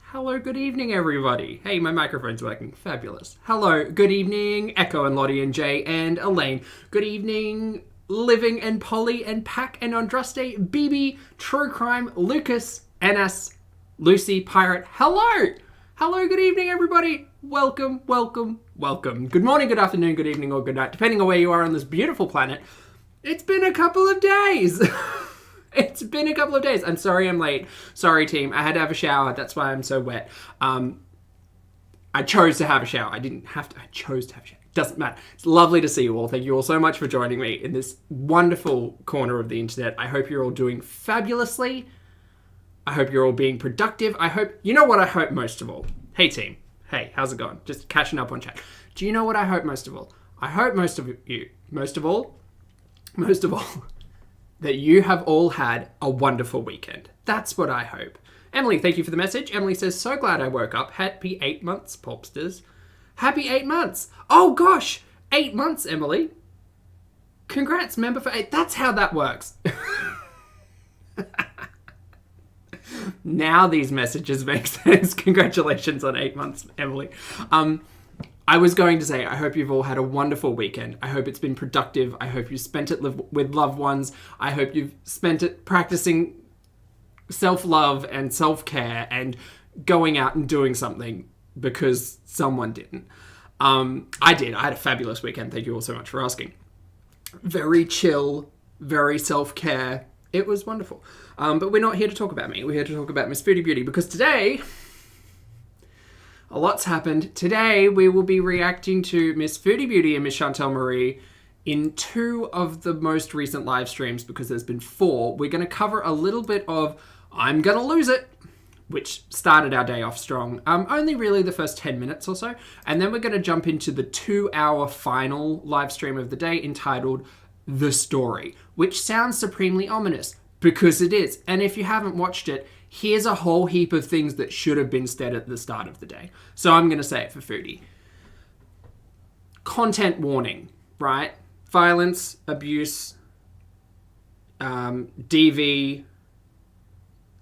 Hello, good evening, everybody. Hey, my microphone's working. Fabulous. Hello, good evening, Echo and Lottie and Jay and Elaine. Good evening, Living and Polly and Pack and Andraste, BB, True Crime, Lucas, NS, Lucy, Pirate. Hello! Hello, good evening, everybody. Welcome, welcome, welcome. Good morning, good afternoon, good evening, or good night, depending on where you are on this beautiful planet. It's been a couple of days. It's been a couple of days. I'm sorry I'm late. Sorry, team. I had to have a shower. That's why I'm so wet. I chose to have a shower. I didn't have to. I chose to have a shower. Doesn't matter. It's lovely to see you all. Thank you all so much for joining me in this wonderful corner of the internet. I hope you're all doing fabulously. I hope you're all being productive. I hope... You know what I hope most of all? Hey, team. Hey, how's it going? Just catching up on chat. Do you know what I hope most of all? I hope most of all, that you have all had a wonderful weekend. That's what I hope. Emily, thank you for the message. Emily says, so glad I woke up. Happy 8 months, Pulpsters. Happy 8 months. Oh gosh, 8 months, Emily. Congrats, member for 8. That's how that works. Now these messages make sense. Congratulations on 8 months, Emily. I was going to say, I hope you've all had a wonderful weekend. I hope it's been productive. I hope you spent it with loved ones. I hope you've spent it practicing self-love and self-care and going out and doing something because someone didn't. I did. I had a fabulous weekend. Thank you all so much for asking. Very chill, very self-care. It was wonderful. But we're not here to talk about me. We're here to talk about Miss Foodie Beauty because today... a lot's happened. Today, we will be reacting to Miss Foodie Beauty and Miss Chantel Marie in 2 of the most recent live streams because there's been 4. We're going to cover a little bit of I'm Gonna Lose It, which started our day off strong. Only really the first 10 minutes or so. And then we're going to jump into the 2-hour final live stream of the day entitled The Story, which sounds supremely ominous because it is. And if you haven't watched it, here's a whole heap of things that should have been said at the start of the day. So I'm going to say it for Foodie. Content warning, right? Violence, abuse, DV,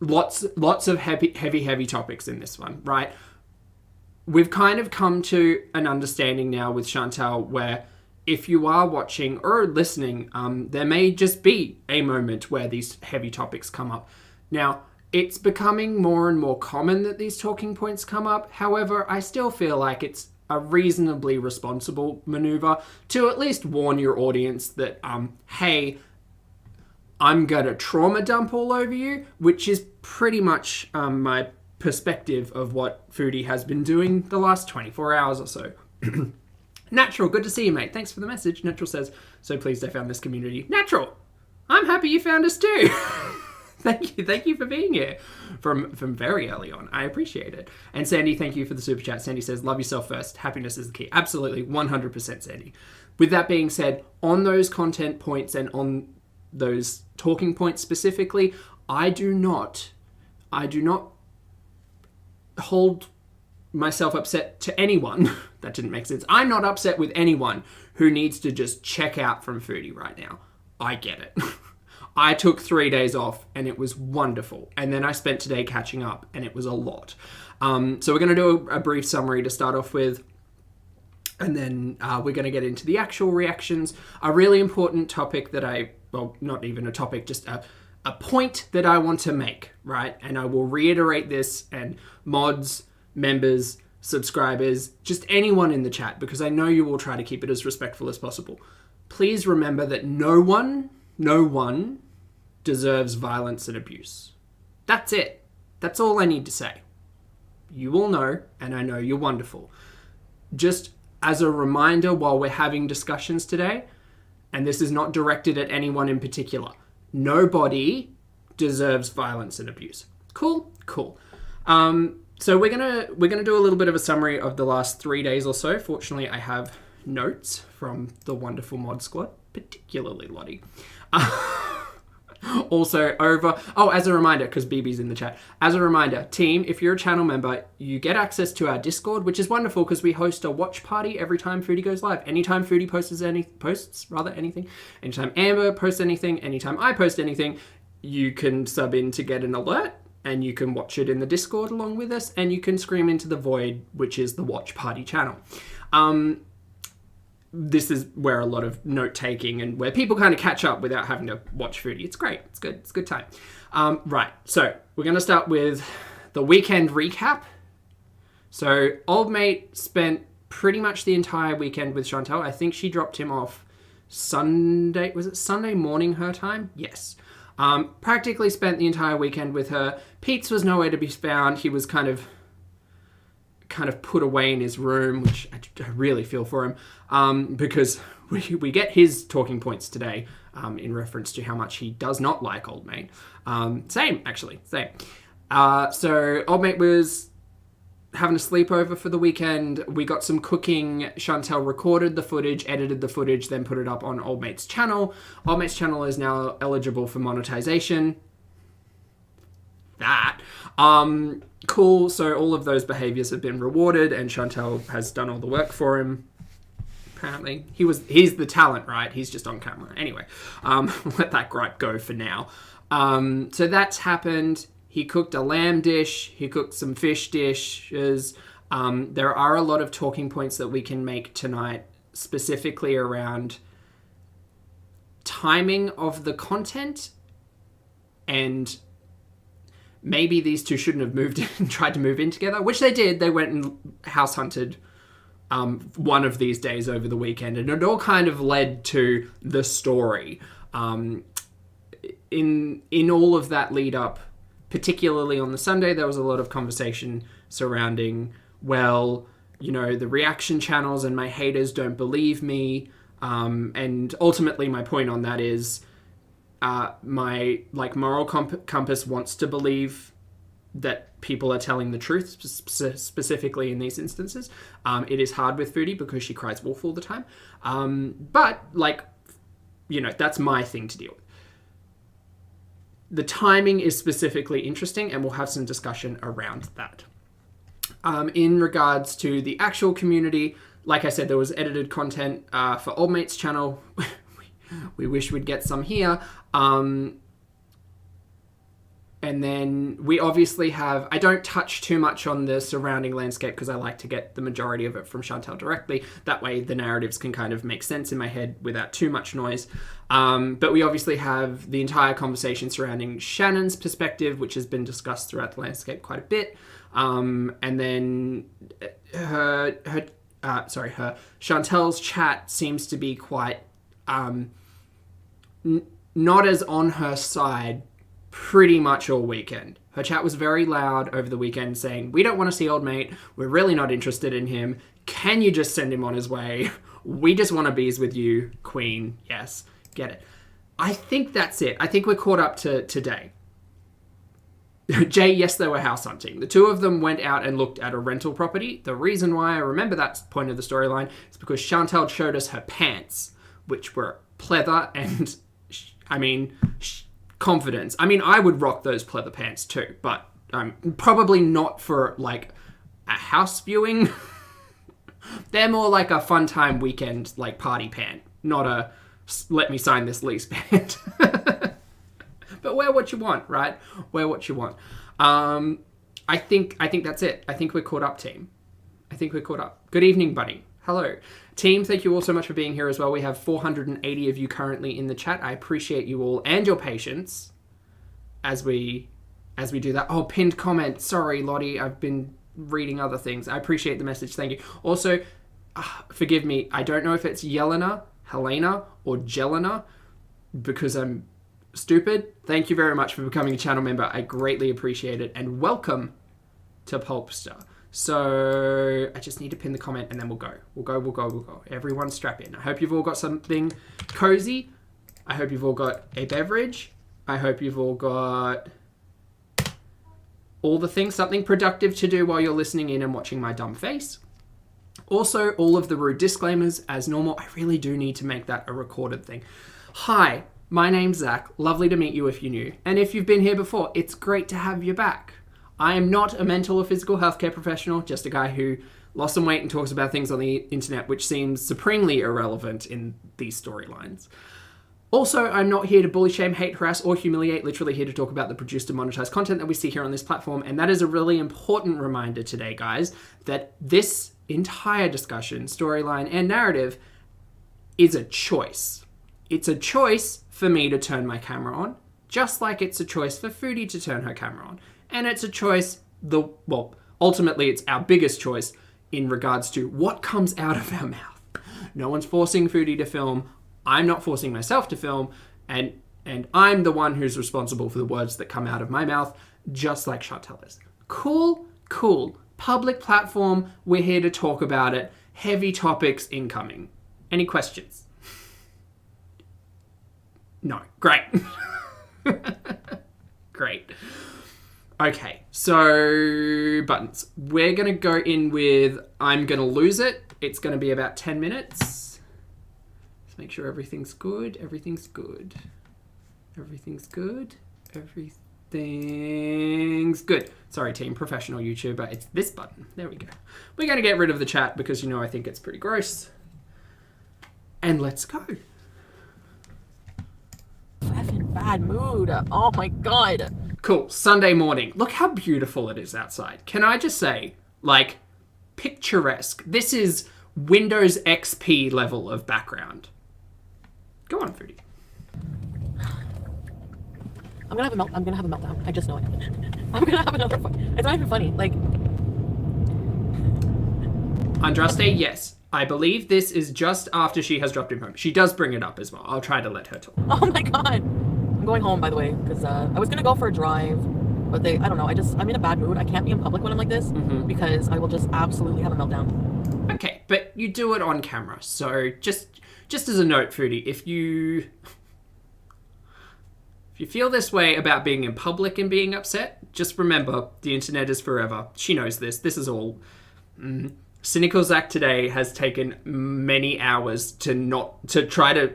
lots of heavy topics in this one, right? We've kind of come to an understanding now with Chantel where if you are watching or listening, there may just be a moment where these heavy topics come up. Now, it's becoming more and more common that these talking points come up. However, I still feel like it's a reasonably responsible maneuver to at least warn your audience that, hey, I'm gonna trauma dump all over you, which is pretty much my perspective of what Foodie has been doing the last 24 hours or so. Natural, good to see you, mate. Thanks for the message. Natural says, so pleased I found this community. Natural, I'm happy you found us too. Thank you for being here from very early on. I appreciate it. And Sandy, thank you for the super chat. Sandy says, love yourself first. Happiness is the key. Absolutely, 100% Sandy. With that being said, on those content points and on those talking points specifically, I do not hold myself upset to anyone. That didn't make sense. I'm not upset with anyone who needs to just check out from Foodie right now. I get it. I took 3 days off and it was wonderful. And then I spent today catching up and it was a lot. So we're going to do a brief summary to start off with. And then we're going to get into the actual reactions. A really important topic that well, not even a topic, just a point that I want to make, right? And I will reiterate this, and mods, members, subscribers, just anyone in the chat, because I know you will try to keep it as respectful as possible. Please remember that no one deserves violence and abuse. That's it. That's all I need to say. You all know, and I know you're wonderful. Just as a reminder while we're having discussions today, and this is not directed at anyone in particular, nobody deserves violence and abuse. Cool? Cool. So we're gonna do a little bit of a summary of the last 3 days or so. Fortunately, I have notes from the wonderful mod squad, particularly Lottie. Also as a reminder, because BB's in the chat, as a reminder, team, if you're a channel member, you get access to our Discord, which is wonderful because we host a watch party every time Foodie goes live. Anytime Foodie posts anything, anytime Amber posts anything, anytime I post anything, you can sub in to get an alert and you can watch it in the Discord along with us, and you can scream into the void, which is the Watch Party channel. This is where a lot of note-taking and where people kind of catch up without having to watch Foodie. It's great. It's good. It's a good time. Right. So we're going to start with the weekend recap. So old mate spent pretty much the entire weekend with Chantal. I think she dropped him off Sunday. Was it Sunday morning her time? Yes. Practically spent the entire weekend with her. Pete's was nowhere to be found. He was kind of put away in his room, which I really feel for him, because we get his talking points today in reference to how much he does not like old mate. Same. So old mate was having a sleepover for the weekend. We got some cooking. Chantal recorded the footage, edited the footage, then put it up on old mate's channel. Old mate's channel is now eligible for monetization. Cool. So all of those behaviors have been rewarded, and Chantal has done all the work for him. Apparently, he's the talent, right? He's just on camera. Anyway, let that gripe go for now. So that's happened. He cooked a lamb dish. He cooked some fish dishes. There are a lot of talking points that we can make tonight, specifically around timing of the content, and maybe these two shouldn't have moved and tried to move in together, which they did. They went and house hunted one of these days over the weekend, and it all kind of led to the story. In all of that lead up, particularly on the Sunday, there was a lot of conversation surrounding, well, you know, the reaction channels and my haters don't believe me. And ultimately my point on that is, my moral compass wants to believe that people are telling the truth, specifically in these instances. It is hard with Foodie because she cries wolf all the time. But that's my thing to deal with. The timing is specifically interesting, and we'll have some discussion around that. In regards to the actual community, like I said, there was edited content for Old Mate's channel. We wish we'd get some here. And then we obviously have... I don't touch too much on the surrounding landscape because I like to get the majority of it from Chantal directly. That way the narratives can kind of make sense in my head without too much noise. But we obviously have the entire conversation surrounding Shannon's perspective, which has been discussed throughout the landscape quite a bit. And then her Chantal's chat seems to be quite... not as on her side pretty much all weekend. Her chat was very loud over the weekend saying, we don't want to see old mate. We're really not interested in him. Can you just send him on his way? We just want to bees with you, queen. Yes, get it. I think that's it. I think we're caught up to today. Jay, yes, they were house hunting. The two of them went out and looked at a rental property. The reason why I remember that point of the storyline is because Chantal showed us her pants, which were pleather and... confidence. I would rock those pleather pants too, but probably not for a house viewing. They're more like a fun time weekend party pant, not a let me sign this lease pant. But wear what you want, right? Wear what you want. I think that's it. I think we're caught up, team. I think we're caught up. Good evening, buddy. Hello. Team, thank you all so much for being here as well. We have 480 of you currently in the chat. I appreciate you all and your patience as we do that. Oh, pinned comment. Sorry, Lottie. I've been reading other things. I appreciate the message. Thank you. Also, forgive me. I don't know if it's Yelena, Helena, or Jelena because I'm stupid. Thank you very much for becoming a channel member. I greatly appreciate it. And welcome to Pulpster. So I just need to pin the comment and then we'll go. We'll go. Everyone strap in. I hope you've all got something cozy. I hope you've all got a beverage. I hope you've all got all the things, something productive to do while you're listening in and watching my dumb face. Also, all of the rude disclaimers as normal. I really do need to make that a recorded thing. Hi, my name's Zach. Lovely to meet you if you're new. And if you've been here before, it's great to have you back. I am not a mental or physical healthcare professional, just a guy who lost some weight and talks about things on the internet which seems supremely irrelevant in these storylines. Also, I'm not here to bully, shame, hate, harass, or humiliate. Literally here to talk about the produced and monetized content that we see here on this platform. And that is a really important reminder today, guys, that this entire discussion, storyline, and narrative is a choice. It's a choice for me to turn my camera on, just like it's a choice for Foodie to turn her camera on. And it's a choice, ultimately it's our biggest choice in regards to what comes out of our mouth. No one's forcing Foodie to film. I'm not forcing myself to film, and I'm the one who's responsible for the words that come out of my mouth, just like Chantel is. Cool. Public platform, we're here to talk about it. Heavy topics incoming. Any questions? No. Great. Great. Okay, so buttons. We're going to go in with I'm going to lose it. It's going to be about 10 minutes. Let's make sure everything's good. Everything's good. Sorry, team, professional YouTuber. It's this button. There we go. We're going to get rid of the chat because, I think it's pretty gross. And let's go. Fucking bad mood. Oh my God. Cool. Sunday morning. Look how beautiful it is outside. Can I just say, picturesque. This is Windows XP level of background. Go on, Foodie. I'm gonna have a meltdown. I just know it. I'm gonna have another one. It's not even funny. Andraste, yes. I believe this is just after she has dropped him home. She does bring it up as well. I'll try to let her talk. Oh my God. I'm going home, by the way, because I was gonna go for a drive, but I don't know. I'm in a bad mood. I can't be in public when I'm like this because I will just absolutely have a meltdown. Okay, but you do it on camera. So just as a note, Foodie, if you feel this way about being in public and being upset, just remember the internet is forever. She knows this. This is all. Cynical Zach today has taken many hours to try to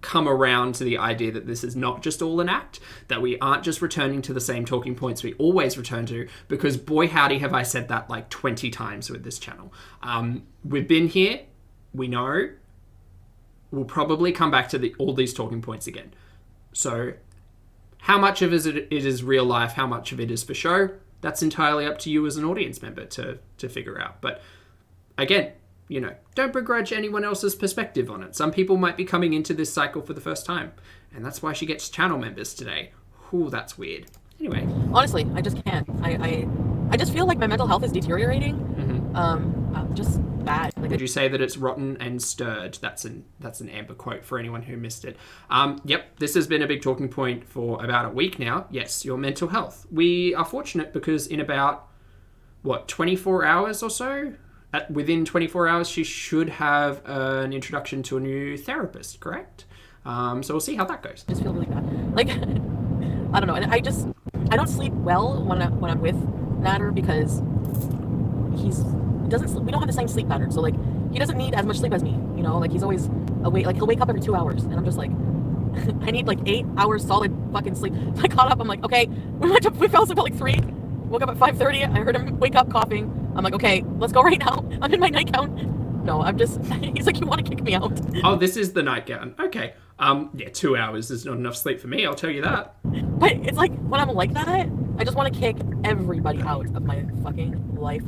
come around to the idea that this is not just all an act, that we aren't just returning to the same talking points we always return to, because boy howdy have I said that 20 times with this channel. We've been here, we know, we'll probably come back to all these talking points again. So how much of it is real life, how much of it is for show, that's entirely up to you as an audience member to figure out. But again, don't begrudge anyone else's perspective on it. Some people might be coming into this cycle for the first time, and that's why she gets channel members today. Ooh, that's weird. Anyway. Honestly, I just can't. I just feel like my mental health is deteriorating. Just bad. Did you say that it's rotten and stirred? That's an Amber quote for anyone who missed it. Yep, this has been a big talking point for about a week now. Yes, your mental health. We are fortunate because in about, 24 hours or so? Within 24 hours, she should have an introduction to a new therapist, correct? So we'll see how that goes. I just feel really bad. I don't know. And I don't sleep well when I'm with Natter because he doesn't sleep. We don't have the same sleep pattern. So he doesn't need as much sleep as me. He's always awake. He'll wake up every 2 hours, and I'm just I need 8 hours solid fucking sleep. So I caught up. I'm okay. We fell asleep at 3. Woke up at 5:30. I heard him wake up coughing. I'm okay, let's go right now. I'm in my nightgown. No, he's you want to kick me out. Oh, this is the nightgown. Okay. 2 hours is not enough sleep for me, I'll tell you that. But it's when I'm like that, I just want to kick everybody out of my fucking life.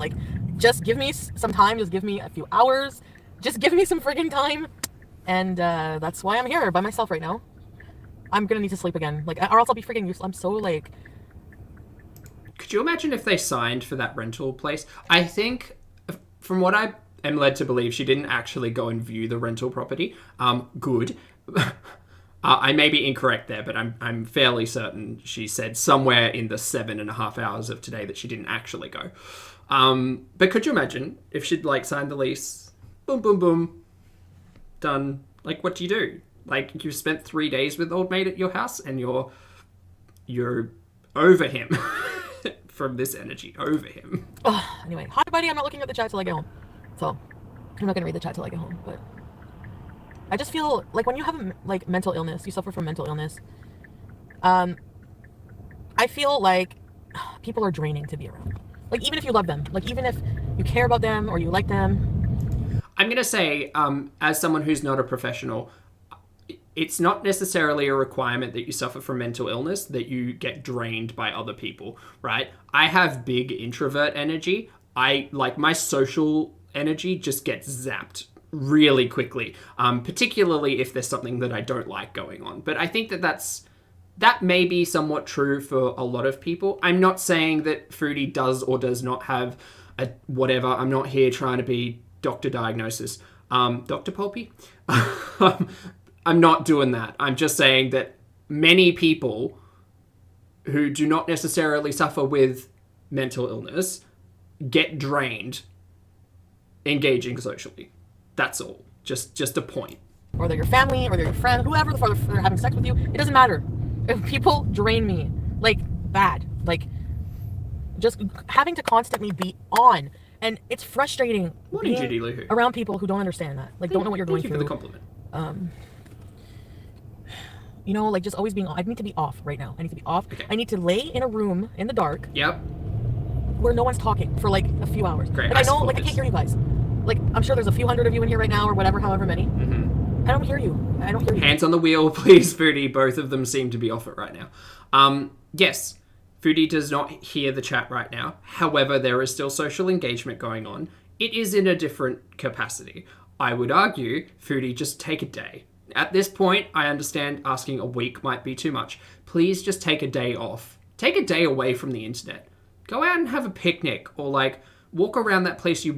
Just give me some time, just give me a few hours, just give me some friggin' time. And that's why I'm here by myself right now. I'm gonna need to sleep again. Or else I'll be friggin' useless. I'm so Could you imagine if they signed for that rental place? I think, from what I am led to believe, she didn't actually go and view the rental property. Good. I may be incorrect there, but I'm fairly certain she said somewhere in the 7.5 hours of today that she didn't actually go. But could you imagine if she'd signed the lease? Boom, boom, boom. Done. What do you do? You spent 3 days with old mate at your house and you're over him. From this energy over him. Anyway, hi buddy, I'm not looking at the chat till I get home. So, I'm not going to read the chat till I get home, but I just feel when you have mental illness, you suffer from mental illness, I feel people are draining to be around. Even if you love them, even if you care about them or you like them. I'm going to say, as someone who's not a professional, it's not necessarily a requirement that you suffer from mental illness, that you get drained by other people, right? I have big introvert energy. My social energy just gets zapped really quickly, particularly if there's something that I don't like going on. But I think that may be somewhat true for a lot of people. I'm not saying that Foodie does or does not have a whatever. I'm not here trying to be Dr. Diagnosis. Dr. Pulpy? I'm not doing that. I'm just saying that many people who do not necessarily suffer with mental illness get drained engaging socially. That's all. Just a point. Or they're your family, or they're your friend, whoever the fuck they're having sex with you. It doesn't matter. If people drain me, like, bad. Like, just having to constantly be on. And it's frustrating being around people who don't understand that. Like, don't know what you're going through. Thank you for the compliment. You know, like, just always being on. I need to be off right now. I need to be off. Okay. I need to lay in a room in the dark. Yep. Where no one's talking for, like, a few hours. Great. Like, I can't hear you guys. Like, I'm sure there's a few hundred of you in here right now, or whatever, however many. Mm-hmm. I don't hear you. Hands on the wheel, please, Foodie. Both of them seem to be off it right now. Yes, Foodie does not hear the chat right now. However, there is still social engagement going on. It is in a different capacity. I would argue, Foodie, just take a day. At this point, I understand asking a week might be too much. Please just take a day off. Take a day away from the internet. Go out and have a picnic, or, like, walk around that place you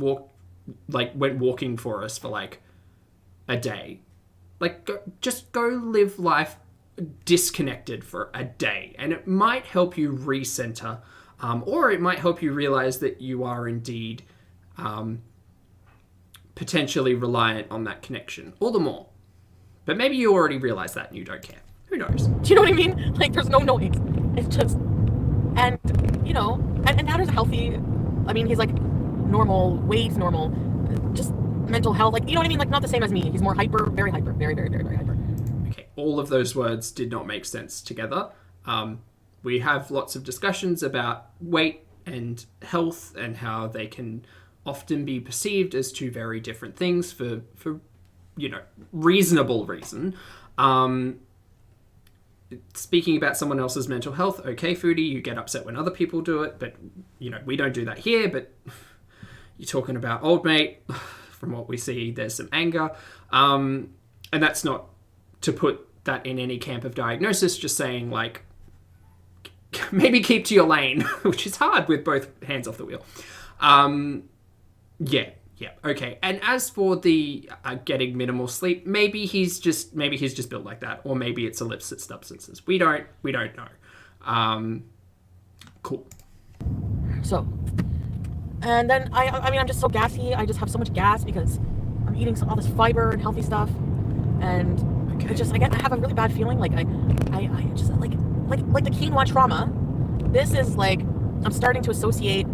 went walking for us for, like, a day. Like, just go live life disconnected for a day, and it might help you recenter, or it might help you realize that you are indeed potentially reliant on that connection, all the more. But maybe you already realize that and you don't care. Who knows? Do you know what I mean? Like, there's no noise. It's just, and, you know, and Natter's healthy. I mean, he's, like, normal, weight normal, just mental health. Like, you know what I mean? Like, not the same as me. He's more hyper, very hyper, very, very, very, very hyper. Okay, all of those words did not make sense together. We have lots of discussions about weight and health and how they can often be perceived as two very different things for reasonable reason. Speaking about someone else's mental health, okay, Foodie, you get upset when other people do it, but, we don't do that here. But you're talking about old mate. From what we see, there's some anger. And that's not to put that in any camp of diagnosis, just saying, like, maybe keep to your lane, which is hard with both hands off the wheel. Yeah, okay. And as for the getting minimal sleep, maybe he's just built like that, or maybe it's illicit substances. We don't know. Cool. So, and then I mean, I'm just so gassy. I just have so much gas because I'm eating all this fiber and healthy stuff, and I have a really bad feeling. Like I just like the quinoa trauma. This is like I'm starting to associate,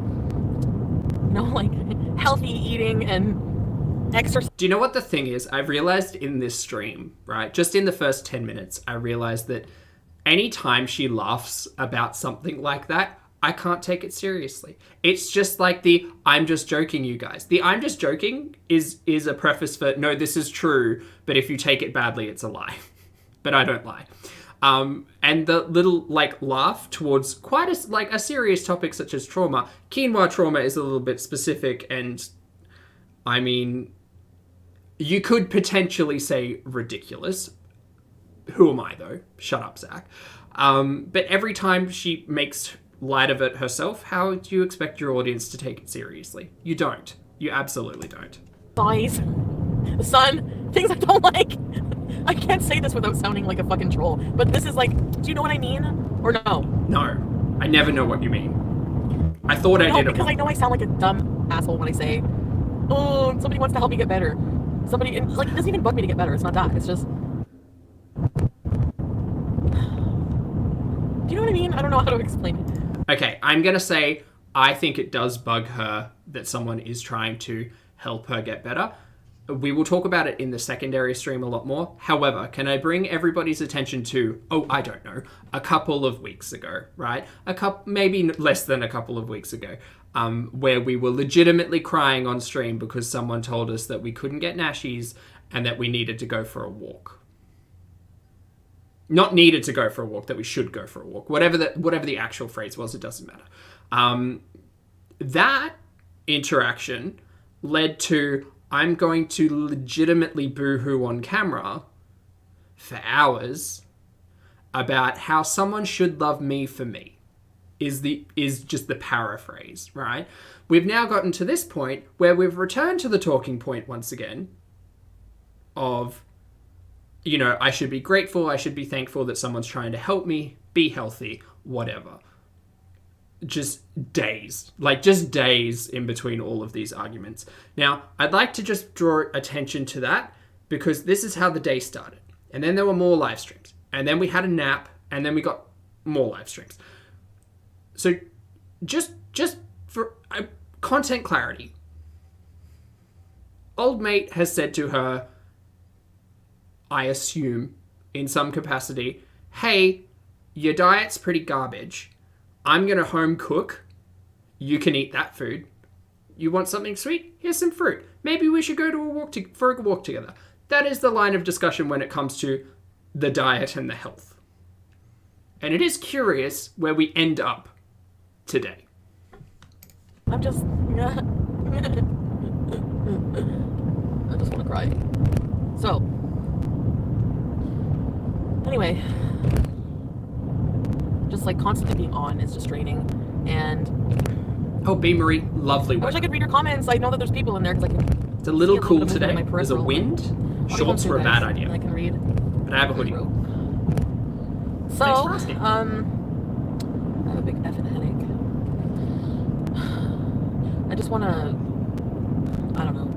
like healthy eating and exercise. Do you know what the thing is? I've realized in this stream, right? Just in the first 10 minutes, I realized that anytime she laughs about something like that, I can't take it seriously. It's just like the I'm just joking, you guys. The I'm just joking is a preface for no, this is true, but if you take it badly, it's a lie. But I don't lie. And the little laugh towards quite a serious topic such as trauma. Quinoa trauma is a little bit specific, and I mean, you could potentially say ridiculous. Who am I though? Shut up, Zach. But every time she makes light of it herself, how do you expect your audience to take it seriously? You don't. You absolutely don't. Size, the sun, things I don't like. I can't say this without sounding like a fucking troll, but this is like, do you know what I mean? Or no? No. I never know what you mean. I thought I did it. Because I know I sound like a dumb asshole when I say, oh, somebody wants to help me get better. Somebody, it doesn't even bug me to get better. It's not that. It's just... Do you know what I mean? I don't know how to explain it. Okay, I'm going to say I think it does bug her that someone is trying to help her get better. We will talk about it in the secondary stream a lot more. However, can I bring everybody's attention to, I don't know, a couple of weeks ago, right? Maybe less than a couple of weeks ago, where we were legitimately crying on stream because someone told us that we couldn't get nashies and that we needed to go for a walk. not needed to go for a walk, that we should go for a walk. Whatever the actual phrase was, it doesn't matter. That interaction led to, I'm going to legitimately boo-hoo on camera for hours about how someone should love me for me, is just the paraphrase, right? We've now gotten to this point where we've returned to the talking point once again of, you know, I should be grateful, I should be thankful that someone's trying to help me be healthy, whatever. Just days in between all of these arguments. Now, I'd like to just draw attention to that, because this is how the day started. And then there were more live streams. And then we had a nap, and then we got more live streams. So just for content clarity, old mate has said to her, I assume, in some capacity, hey, your diet's pretty garbage. I'm going to home cook. You can eat that food. You want something sweet? Here's some fruit. Maybe we should go for a walk together. That is the line of discussion when it comes to the diet and the health. And it is curious where we end up today. I'm just... I just want to cry. So, anyway, just like constantly being on is just draining. And oh, B. Marie, lovely. I wish I could read your comments. I know that there's people in there because I can. It's a little cool today. There's a wind. Shorts were a bad idea. I can read. But I have a hoodie. So, I have a big effing headache. I just want to, I don't know.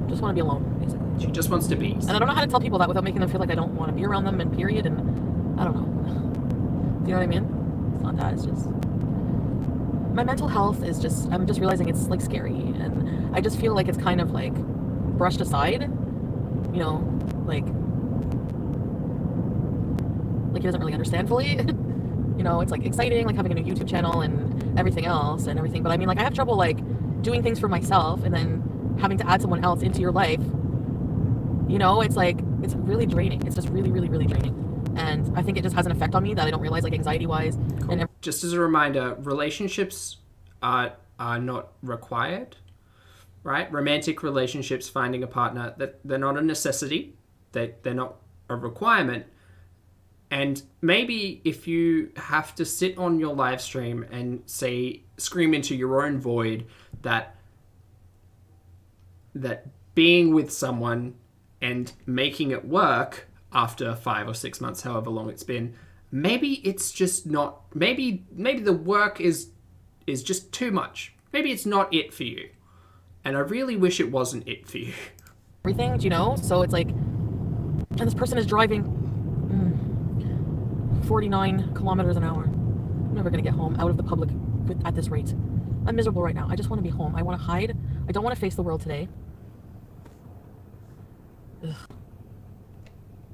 Just want to be alone, basically. She just wants to be. And I don't know how to tell people that without making them feel like I don't want to be around them, and period, and I don't know. Do you know what I mean? It's not that, it's just... My mental health is just, I'm just realizing it's like scary, and I just feel like it's kind of like brushed aside, you know, like he doesn't really understand fully. You know, it's like exciting, like having a new YouTube channel and everything else and everything. But I mean, like I have trouble like doing things for myself and then having to add someone else into your life. You know, it's like, it's really draining. It's just really, really, really draining. And I think it just has an effect on me that I don't realize, like anxiety-wise. Cool. And just as a reminder, relationships are not required, right? Romantic relationships, finding a partner, that they're not a necessity. They're not a requirement. And maybe if you have to sit on your live stream and say, scream into your own void that being with someone and making it work after 5 or 6 months, however long it's been, maybe it's just not, maybe the work is just too much. Maybe it's not it for you. And I really wish it wasn't it for you. Everything, you know? So it's like, and this person is driving 49 kilometers an hour. I'm never going to get home out of the public at this rate. I'm miserable right now. I just want to be home. I want to hide. I don't want to face the world today. Ugh.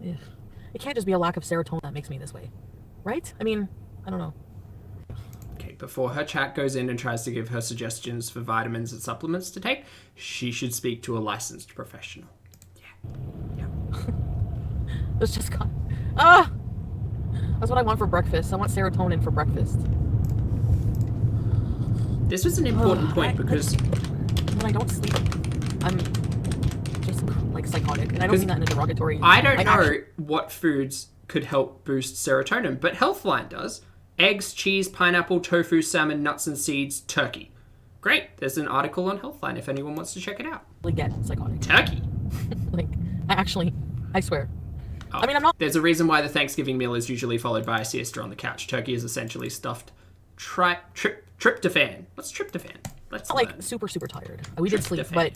Ugh. It can't just be a lack of serotonin that makes me this way. Right? I mean, I don't know. Okay, before her chat goes in and tries to give her suggestions for vitamins and supplements to take, she should speak to a licensed professional. Yeah. It's just got... Ah! That's what I want for breakfast. I want serotonin for breakfast. This was an important point because... When I don't sleep, I'm just like psychotic. And I don't mean that in a derogatory... I don't know what foods could help boost serotonin, but Healthline does. Eggs, cheese, pineapple, tofu, salmon, nuts and seeds, turkey. Great. There's an article on Healthline if anyone wants to check it out. Like, get psychotic. Turkey. Like, I swear. Oh. I mean, I'm not... There's a reason why the Thanksgiving meal is usually followed by a siesta on the couch. Turkey is essentially stuffed tryptophan. What's tryptophan? Let's not like super, super tired. We did sleep, but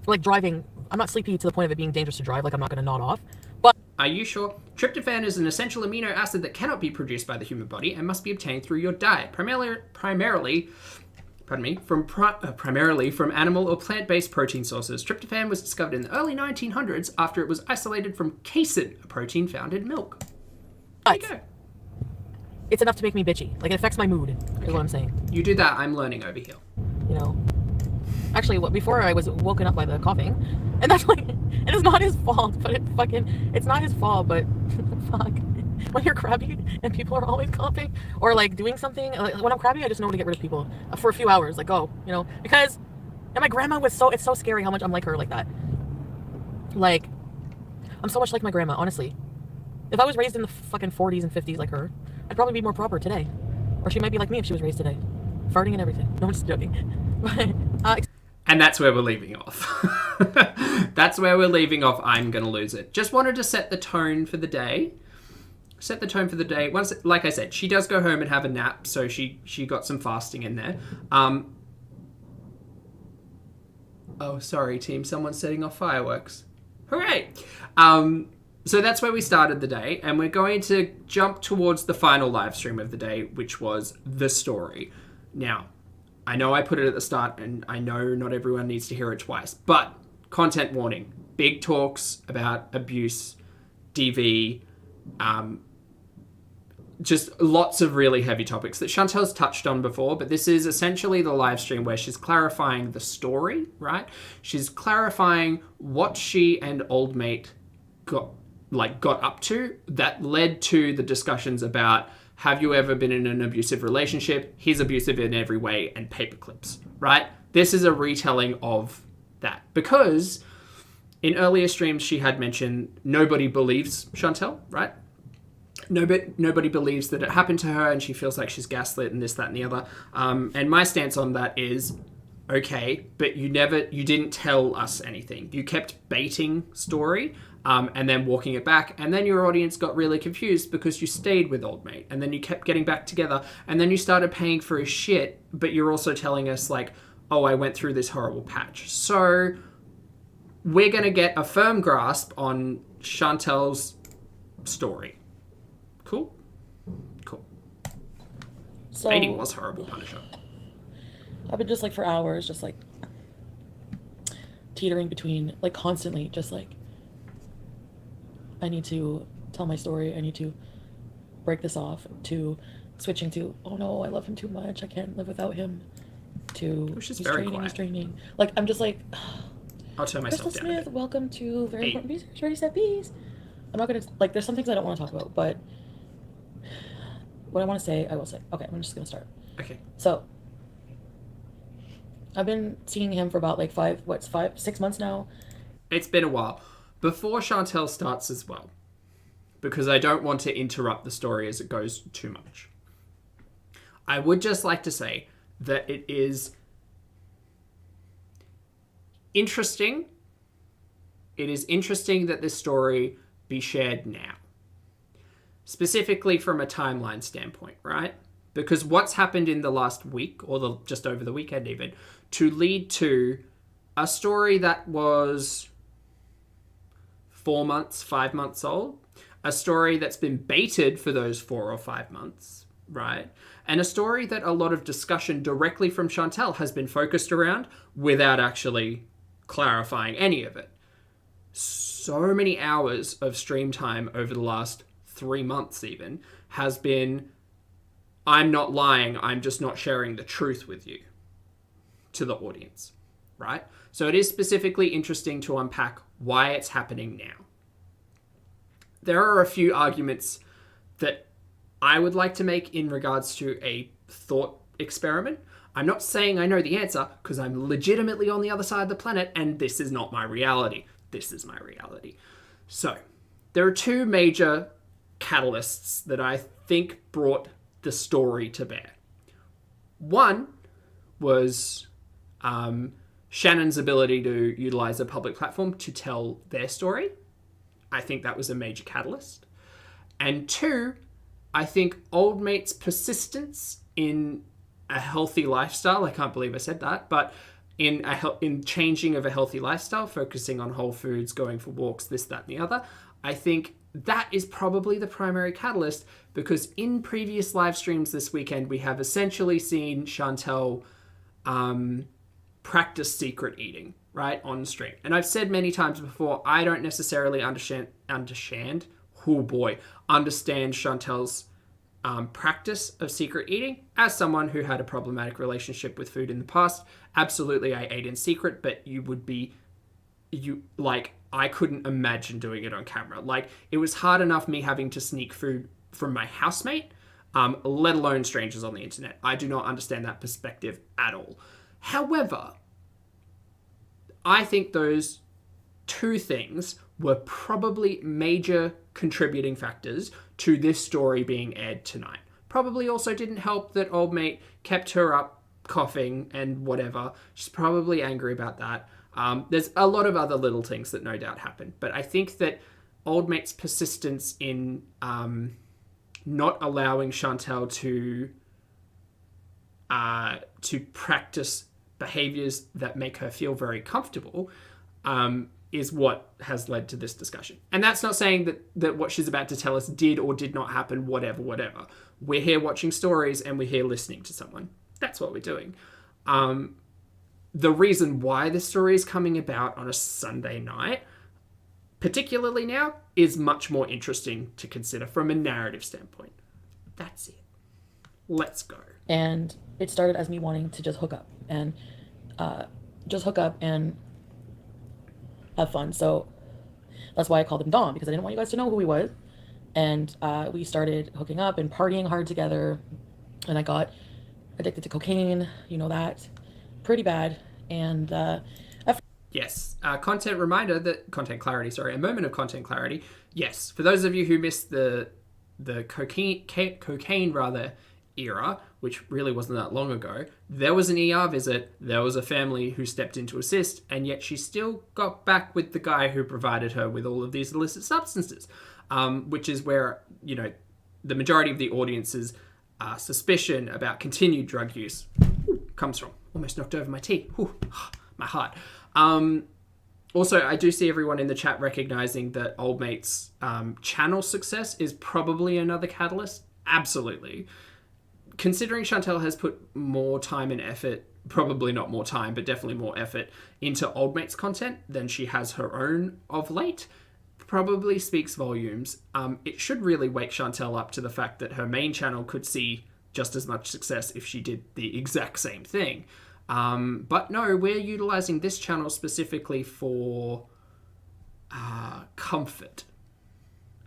like driving, I'm not sleepy to the point of it being dangerous to drive. Like I'm not going to nod off. But are you sure? Tryptophan is an essential amino acid that cannot be produced by the human body and must be obtained through your diet, primarily from animal or plant-based protein sources. Tryptophan was discovered in the early 1900s after it was isolated from casein, a protein found in milk. There you go. It's enough to make me bitchy. Like, it affects my mood, is what I'm saying. You do that, I'm learning over here. You know? Actually, before I was woken up by the coughing, and that's like, And it's not his fault, but it's not his fault, but fuck. When you're crabby and people are always coughing or like doing something, like, when I'm crabby, I just know to get rid of people for a few hours. Like, go, you know, because, and my grandma was it's so scary how much I'm like her like that. Like, I'm so much like my grandma, honestly. If I was raised in the fucking 40s and 50s like her, I'd probably be more proper today. Or she might be like me if she was raised today. Farting and everything. No, I'm just joking. And that's where we're leaving off. That's where we're leaving off. I'm going to lose it. Just wanted to set the tone for the day. Once, like I said, she does go home and have a nap, so she got some fasting in there. Oh, sorry, team. Someone's setting off fireworks. Hooray! So that's where we started the day, and we're going to jump towards the final live stream of the day, which was the story. Now, I know I put it at the start, and I know not everyone needs to hear it twice, but content warning. Big talks about abuse, DV, just lots of really heavy topics that Chantel's touched on before, but this is essentially the live stream where she's clarifying the story, right? She's clarifying what she and Old Mate got up to that led to the discussions about, have you ever been in an abusive relationship? He's abusive in every way, and paper clips, right? This is a retelling of that, because in earlier streams she had mentioned nobody believes Chantel, right? Nobody believes that it happened to her, and she feels like she's gaslit and this, that, and the other. And my stance on that is, okay, but you didn't tell us anything. You kept baiting story, and then walking it back, and then your audience got really confused because you stayed with Old Mate, and then you kept getting back together, and then you started paying for his shit, but you're also telling us like, oh, I went through this horrible patch. So we're going to get a firm grasp on Chantel's story. Cool? Cool. So, baiting was horrible, Punisher. I've been just like for hours, just like teetering between, like constantly, just like, I need to tell my story, I need to break this off, to switching to, oh no, I love him too much, I can't live without him, to he's training. Like, I'm just like, I'll turn myself Crystal down. Smith, welcome to Very Important Research, Ready, Set, Bees. I'm not gonna, like, there's some things I don't want to talk about, but what I want to say, I will say. Okay, I'm just gonna start. Okay. So, I've been seeing him for about like 6 months now. It's been a while. Before Chantel starts as well, because I don't want to interrupt the story as it goes too much, I would just like to say that it is interesting. It is interesting that this story be shared now. Specifically from a timeline standpoint, right? Because what's happened in the last week, or just over the weekend even, to lead to a story that was 4 months, 5 months old, a story that's been baited for those 4 or 5 months, right? And a story that a lot of discussion directly from Chantel has been focused around without actually clarifying any of it. So many hours of stream time over the last 3 months even has been, I'm not lying, I'm just not sharing the truth with you, to the audience, right? So it is specifically interesting to unpack why it's happening now. There are a few arguments that I would like to make in regards to a thought experiment. I'm not saying I know the answer, because I'm legitimately on the other side of the planet, and this is not my reality. This is my reality. So, there are 2 major catalysts that I think brought the story to bear. One was Shannon's ability to utilize a public platform to tell their story. I think that was a major catalyst. And 2, I think Old Mate's persistence in a healthy lifestyle, I can't believe I said that, but in changing of a healthy lifestyle, focusing on whole foods, going for walks, this, that, and the other, I think that is probably the primary catalyst, because in previous live streams this weekend, we have essentially seen Chantel practice secret eating, right, on stream. And I've said many times before, I don't necessarily understand Chantel's practice of secret eating. As someone who had a problematic relationship with food in the past, absolutely I ate in secret, but I couldn't imagine doing it on camera. Like, it was hard enough me having to sneak food from my housemate, let alone strangers on the internet. I do not understand that perspective at all. However, I think those two things were probably major contributing factors to this story being aired tonight. Probably also didn't help that old mate kept her up coughing and whatever. She's probably angry about that. There's a lot of other little things that no doubt happened. But I think that old mate's persistence in not allowing Chantal to practice behaviours that make her feel very comfortable is what has led to this discussion. And that's not saying that what she's about to tell us did or did not happen, whatever. We're here watching stories and we're here listening to someone. That's what we're doing. The reason why this story is coming about on a Sunday night, particularly now, is much more interesting to consider from a narrative standpoint. That's it. Let's go. And it started as me wanting to just hook up and have fun. So that's why I called him Dom, because I didn't want you guys to know who he was. And we started hooking up and partying hard together. And I got addicted to cocaine, you know that, pretty bad. And yes, content clarity. A moment of content clarity. Yes, for those of you who missed the cocaine era, which really wasn't that long ago, there was an ER visit, there was a family who stepped in to assist, and yet she still got back with the guy who provided her with all of these illicit substances, which is where, the majority of the audience's suspicion about continued drug use comes from. Almost knocked over my tea. My heart. Also, I do see everyone in the chat recognizing that old mate's channel success is probably another catalyst. Absolutely. Considering Chantal has put more time and effort, probably not more time, but definitely more effort into old mate's content than she has her own of late, probably speaks volumes. It should really wake Chantal up to the fact that her main channel could see just as much success if she did the exact same thing. But no, we're utilizing this channel specifically for comfort,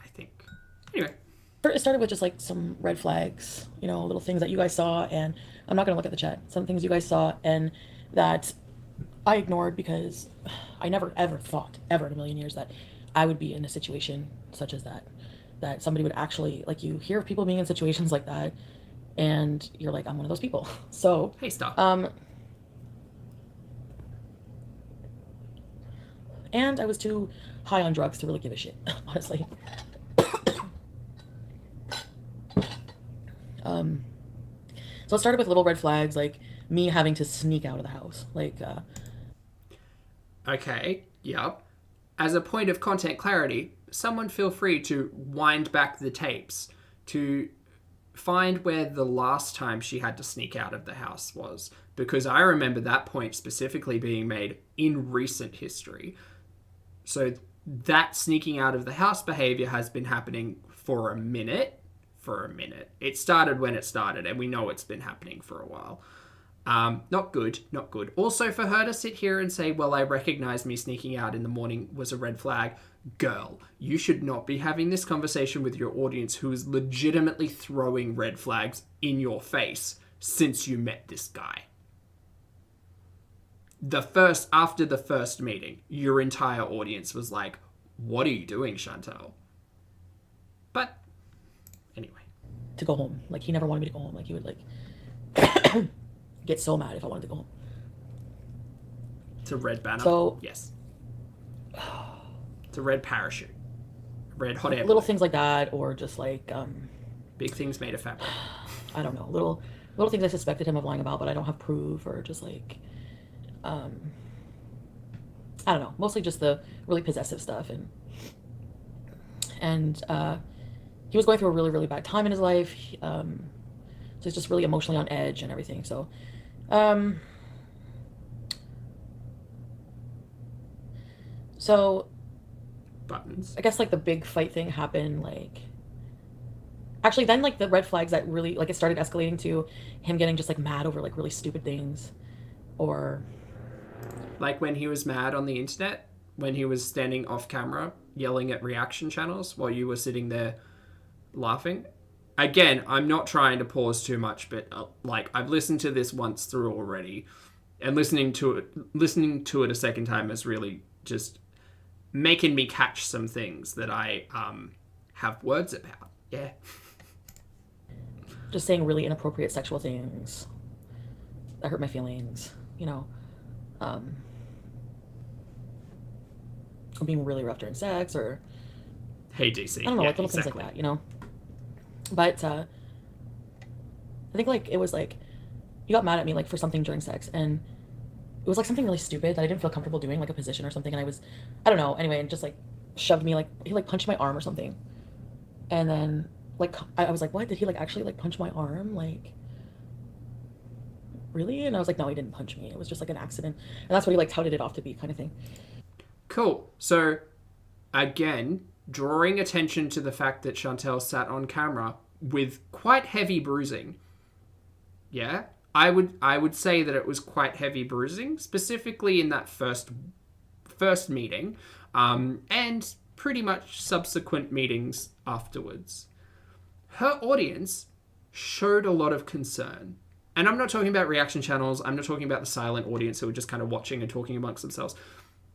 I think. Anyway. It started with just like some red flags, little things that you guys saw, and I'm not going to look at the chat. Some things you guys saw and that I ignored because I never ever thought, ever in a million years, that I would be in a situation such as that somebody would actually, like, you hear of people being in situations like that and you're like, I'm one of those people. So, hey, stop. And I was too high on drugs to really give a shit, honestly. So it started with little red flags, like me having to sneak out of the house. Okay, yep. As a point of content clarity, someone feel free to wind back the tapes to find where the last time she had to sneak out of the house was. Because I remember that point specifically being made in recent history. So that sneaking out of the house behavior has been happening for a minute. It started when it started, and we know it's been happening for a while. Not good. Also, for her to sit here and say, well, I recognize me sneaking out in the morning was a red flag. Girl, you should not be having this conversation with your audience who is legitimately throwing red flags in your face since you met this guy. After the first meeting, your entire audience was like, what are you doing, Chantal? But anyway. To go home. Like, he never wanted me to go home. Like, he would, like, get so mad if I wanted to go home. It's a red banner. So, yes. It's a red parachute. Red hot air. Little things like that, or just like big things made of fabric. I don't know. Little things I suspected him of lying about, but I don't have proof, or just like I don't know. Mostly just the really possessive stuff, and he was going through a really, really bad time in his life. So he's just really emotionally on edge and everything. So, buttons. I guess like the big fight thing happened, like, actually then like the red flags that really, like, it started escalating to him getting just like mad over like really stupid things, or like when he was mad on the internet when he was standing off camera yelling at reaction channels while you were sitting there laughing. Again, I'm not trying to pause too much, but like I've listened to this once through already, and listening to it a second time is really just making me catch some things that I have words about. Yeah. Just saying really inappropriate sexual things that hurt my feelings, you know. Or being really rough during sex, or Hey DC. I don't know, like little things like that, you know. But I think like it was like he got mad at me like for something during sex, and it was like something really stupid that I didn't feel comfortable doing, like a position or something, and I don't know, anyway, and just like shoved me, like he like punched my arm or something, and then like I was like, what, did he like actually like punch my arm, like really? And I was like, no, he didn't punch me, it was just like an accident. And that's what he like touted it off to be, kind of thing. Cool. So again, drawing attention to the fact that Chantel sat on camera with quite heavy bruising. Yeah, I would say that it was quite heavy bruising, specifically in that first meeting, and pretty much subsequent meetings afterwards. Her audience showed a lot of concern. And I'm not talking about reaction channels. I'm not talking about the silent audience who are just kind of watching and talking amongst themselves.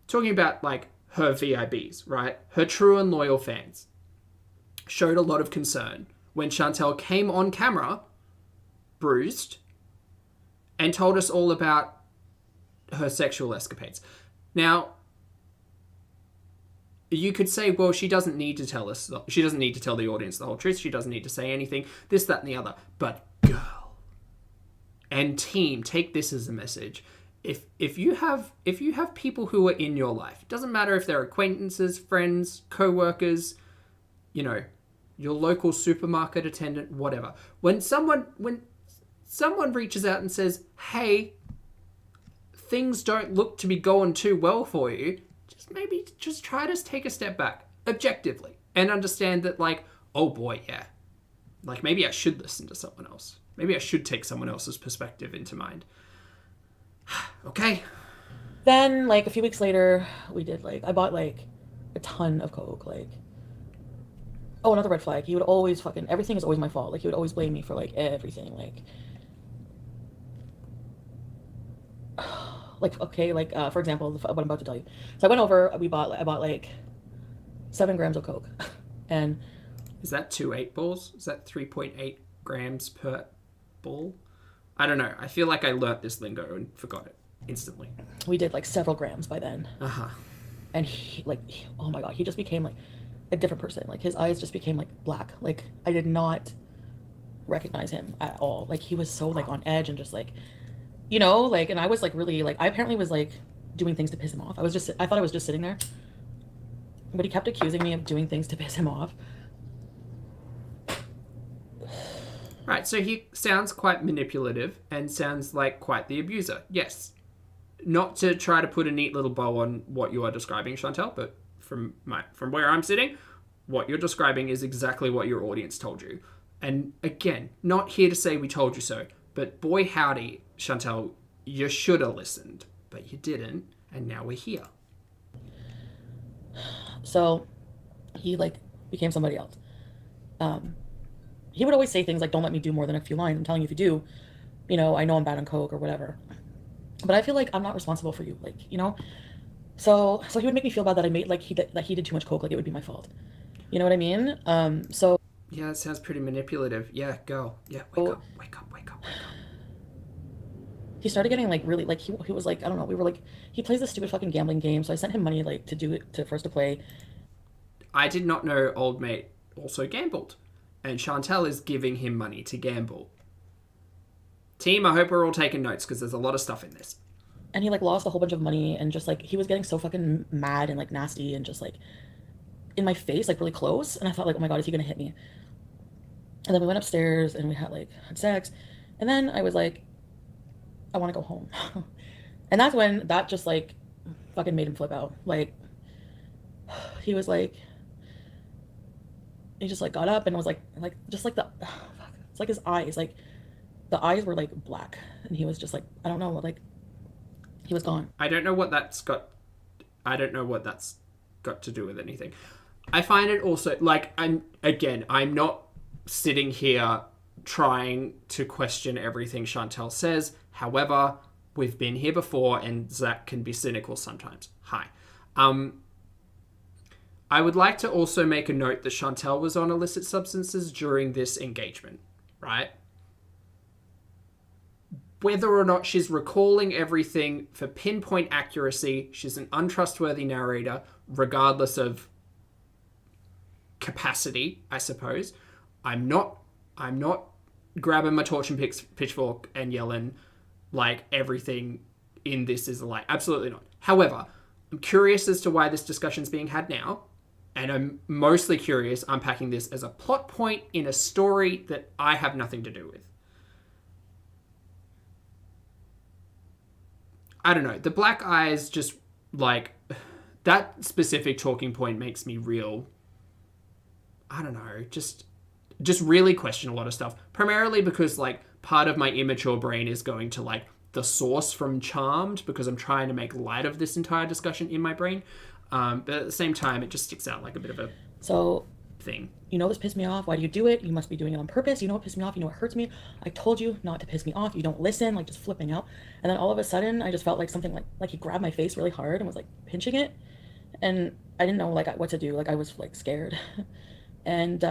Talking about like her VIBs, right? Her true and loyal fans showed a lot of concern when Chantel came on camera, bruised, and told us all about her sexual escapades. Now, you could say, well, she doesn't need to tell us. She doesn't need to tell the audience the whole truth. She doesn't need to say anything. This, that, and the other. But girl and team, take this as a message. If you have people who are in your life, it doesn't matter if they're acquaintances, friends, co-workers, you know, your local supermarket attendant, whatever. When someone reaches out and says, hey, things don't look to be going too well for you, just try to take a step back objectively and understand that, like, oh boy, yeah, like maybe I should listen to someone else. Maybe I should take someone else's perspective into mind. Okay. Then like a few weeks later, we did like, I bought like a ton of Coke, like, oh, another red flag. He would always everything is always my fault. Like he would always blame me for like everything. Like okay, like for example, what I'm about to tell you. So I went over, I bought like 7 grams of Coke. And is that 2 8-balls? Is that 3.8 grams per ball? I don't know. I feel like I learnt this lingo and forgot it instantly. We did like several grams by then. Uh-huh. And oh my God, he just became like a different person. Like his eyes just became like black. Like I did not recognize him at all. Like he was so like on edge and just like, you know, like, and I was like really like, I apparently was like doing things to piss him off. I thought I was just sitting there, but he kept accusing me of doing things to piss him off. Right, so he sounds quite manipulative and sounds like quite the abuser. Yes. Not to try to put a neat little bow on what you are describing, Chantel, but from where I'm sitting, what you're describing is exactly what your audience told you. And again, not here to say we told you so, but boy howdy, Chantel, you should have listened, but you didn't, and now we're here. So he like became somebody else. He would always say things like, don't let me do more than a few lines. I'm telling you, if you do, you know, I know I'm bad on Coke or whatever. But I feel like I'm not responsible for you, like, you know? So he would make me feel bad that I made, like, he did too much Coke, like it would be my fault. You know what I mean? So... Yeah, that sounds pretty manipulative. Yeah, go. Yeah, wake up. He started getting, like, really, like, he was, like, I don't know, we were, like, he plays this stupid fucking gambling game, so I sent him money, like, for us to play. I did not know old mate also gambled. And Chantel is giving him money to gamble. Team, I hope we're all taking notes because there's a lot of stuff in this. And he like lost a whole bunch of money and just like he was getting so fucking mad and like nasty and just like in my face, like really close. And I thought like, oh my God, is he gonna hit me? And then we went upstairs and we had sex. And then I was like, I want to go home. And that's when that just like fucking made him flip out. Like he was like, he just like got up and was like just like the it's like his eyes, like the eyes were like black and he was just like, I don't know, like he was gone. I don't know what that's got. I don't know what that's got to do with anything. I find it also, like, I'm not sitting here trying to question everything Chantel says. However, we've been here before, and Zach can be cynical sometimes. Hi. I would like to also make a note that Chantel was on illicit substances during this engagement, right? Whether or not she's recalling everything for pinpoint accuracy, she's an untrustworthy narrator, regardless of capacity, I suppose. I'm not grabbing my torch and pitchfork and yelling like everything in this is a lie. Absolutely not. However, I'm curious as to why this discussion's being had now, and I'm mostly curious unpacking this as a plot point in a story that I have nothing to do with. I don't know. The black eyes just, like, that specific talking point makes me real, I don't know, just really question a lot of stuff. Primarily because, like, part of my immature brain is going to, like, the source from Charmed, because I'm trying to make light of this entire discussion in my brain. But at the same time, it just sticks out like a bit of a thing. You know this pissed me off. Why do you do it? You must be doing it on purpose. You know what pissed me off. You know what hurts me. I told you not to piss me off. You don't listen, like just flipping out. And then all of a sudden, I just felt like something like he grabbed my face really hard and was like pinching it. And I didn't know like what to do. Like I was like scared. And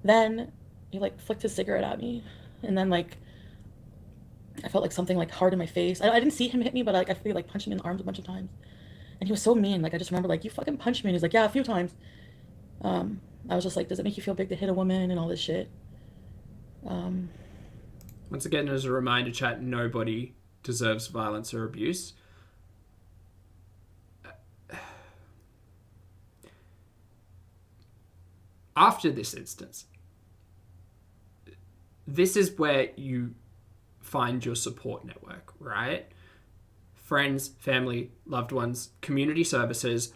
then he like flicked his cigarette at me. And then like I felt like something like hard in my face. I didn't see him hit me, but like I feel like punched me in the arms a bunch of times. And he was so mean. Like I just remember like, you fucking punched me. And he's like, yeah, a few times. I was just like, does it make you feel big to hit a woman and all this shit? Once again, as a reminder, chat, nobody deserves violence or abuse. After this instance, this is where you find your support network, right? Friends, family, loved ones, community services.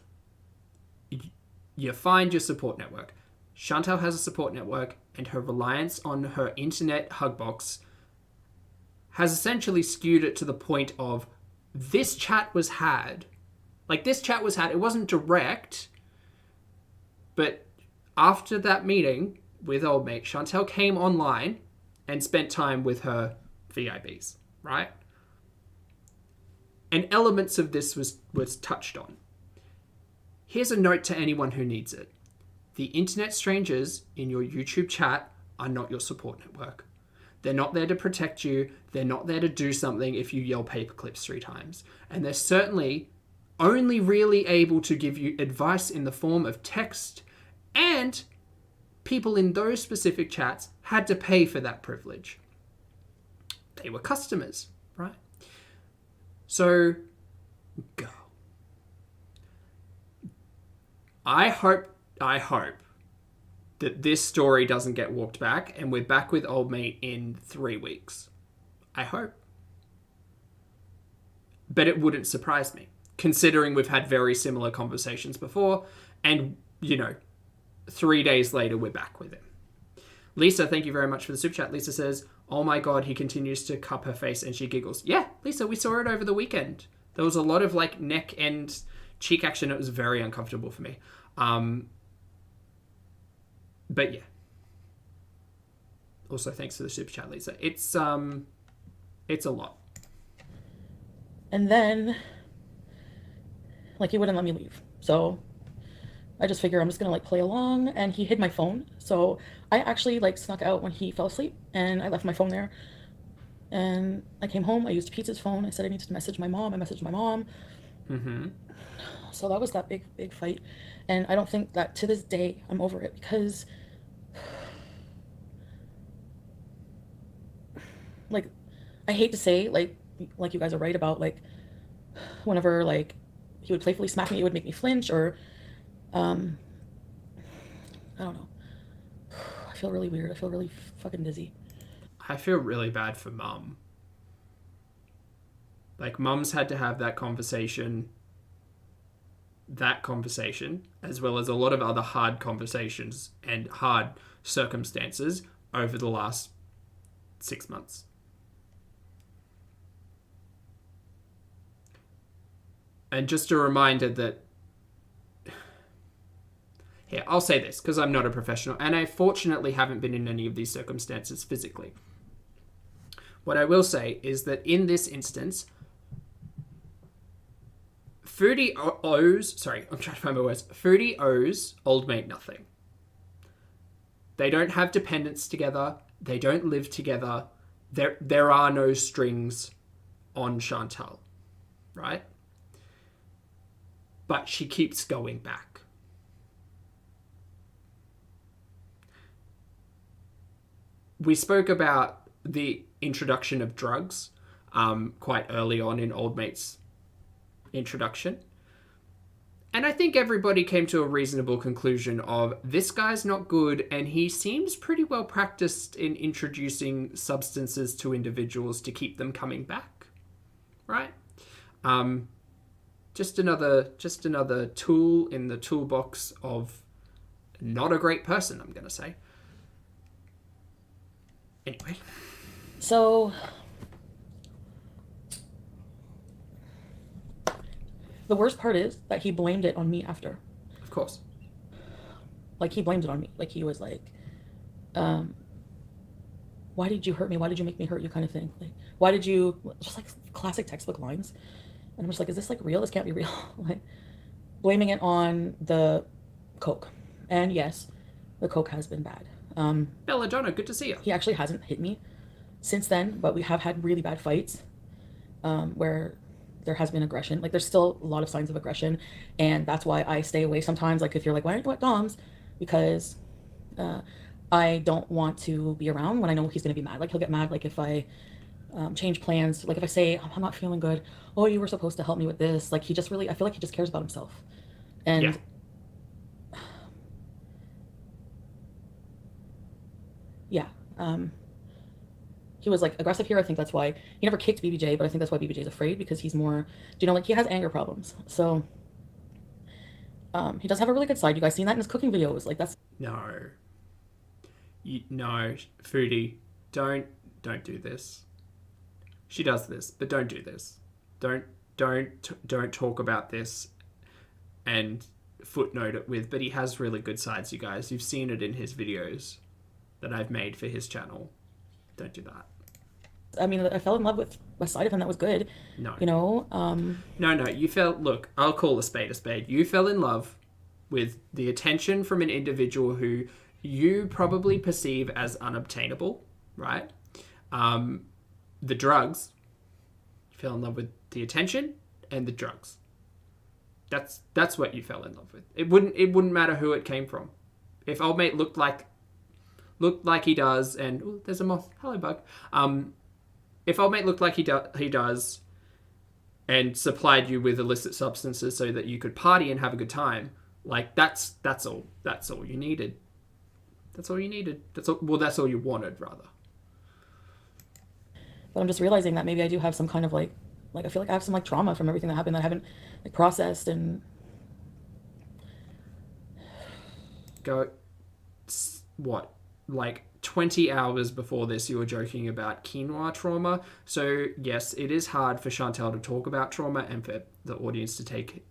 You find your support network. Chantel has a support network, and her reliance on her internet hugbox has essentially skewed it to the point of this chat was had. Like, this chat was had. It wasn't direct, but after that meeting with old mate, Chantel came online and spent time with her VIBs, right? And elements of this was touched on. Here's a note to anyone who needs it. The internet strangers in your YouTube chat are not your support network. They're not there to protect you. They're not there to do something if you yell paperclips 3 times. And they're certainly only really able to give you advice in the form of text, and people in those specific chats had to pay for that privilege. They were customers, right? So, girl. I hope that this story doesn't get walked back and we're back with old mate in 3 weeks. I hope. But it wouldn't surprise me, considering we've had very similar conversations before, and, 3 days later we're back with him. Lisa, thank you very much for the super chat. Lisa says, oh my god, he continues to cup her face, and she giggles. Yeah, Lisa, we saw it over the weekend. There was a lot of like neck and cheek action. It was very uncomfortable for me. But yeah. Also, thanks for the super chat, Lisa. It's a lot. And then, like, he wouldn't let me leave. So I just figure I'm just gonna like play along, and he hid my phone. So I actually like snuck out when he fell asleep, and I left my phone there. And I came home, I used Pete's phone. I said I needed to message my mom. I messaged my mom. Mm-hmm. So that was that big fight. And I don't think that to this day I'm over it, because like, I hate to say, like you guys are right about, like, whenever like he would playfully smack me, it would make me flinch, or I don't know. I feel really weird. I feel really fucking dizzy. I feel really bad for mum. Like, mum's had to have that conversation, as well as a lot of other hard conversations and hard circumstances over the last 6 months. And just a reminder that, here, I'll say this because I'm not a professional and I fortunately haven't been in any of these circumstances physically. What I will say is that in this instance, Foodie owes old mate nothing. They don't have dependents together. They don't live together. There are no strings on Chantal, right? But she keeps going back. We spoke about the introduction of drugs quite early on in Old Mate's introduction. And I think everybody came to a reasonable conclusion of this guy's not good and he seems pretty well practiced in introducing substances to individuals to keep them coming back, right? Just another tool in the toolbox of not a great person, I'm going to say. Anyway. So, the worst part is that he blamed it on me after. Of course. Like, he blamed it on me. Like, he was like, why did you hurt me? Why did you make me hurt you, kind of thing? Like, why did you... Just, like, classic textbook lines. And I'm just like, is this, like, real? This can't be real. Like, blaming it on the coke. And, yes, the coke has been bad. Belladonna, good to see you. He actually hasn't hit me since then, but we have had really bad fights where there has been aggression. Like, there's still a lot of signs of aggression, and that's why I stay away sometimes. Like, if you're like, why aren't you at Dom's? Because I don't want to be around when I know he's going to be mad. Like, he'll get mad, like, if I change plans. Like, if I say, I'm not feeling good, oh, you were supposed to help me with this. Like, he just really, I feel like he just cares about himself. And yeah. He was like aggressive here. I think that's why he never kicked BBJ, but I think that's why BBJ is afraid, because he's more, like, he has anger problems. So he does have a really good side. You guys seen that in his cooking videos? Like, that's no, Foodie, don't do this. She does this, but don't do this. Don't talk about this and footnote it with. But he has really good sides, you guys. You've seen it in his videos that I've made for his channel. Don't do that. I mean, I fell in love with a side of him that was good. No. No, you look, I'll call a spade a spade. You fell in love with the attention from an individual who you probably perceive as unobtainable, right? The drugs, you fell in love with the attention and the drugs. That's what you fell in love with. It wouldn't matter who it came from. If old mate looked like he does, and ooh, there's a moth. Hello, bug. If old mate looked like he does, and supplied you with illicit substances so that you could party and have a good time, like that's all you needed. That's all you needed. That's all you wanted, rather. But I'm just realizing that maybe I do have some kind of like I feel like I have some like trauma from everything that happened that I haven't like processed. And go what, like 20 hours before this, you were joking about quinoa trauma. So yes, it is hard for Chantal to talk about trauma and for the audience to take it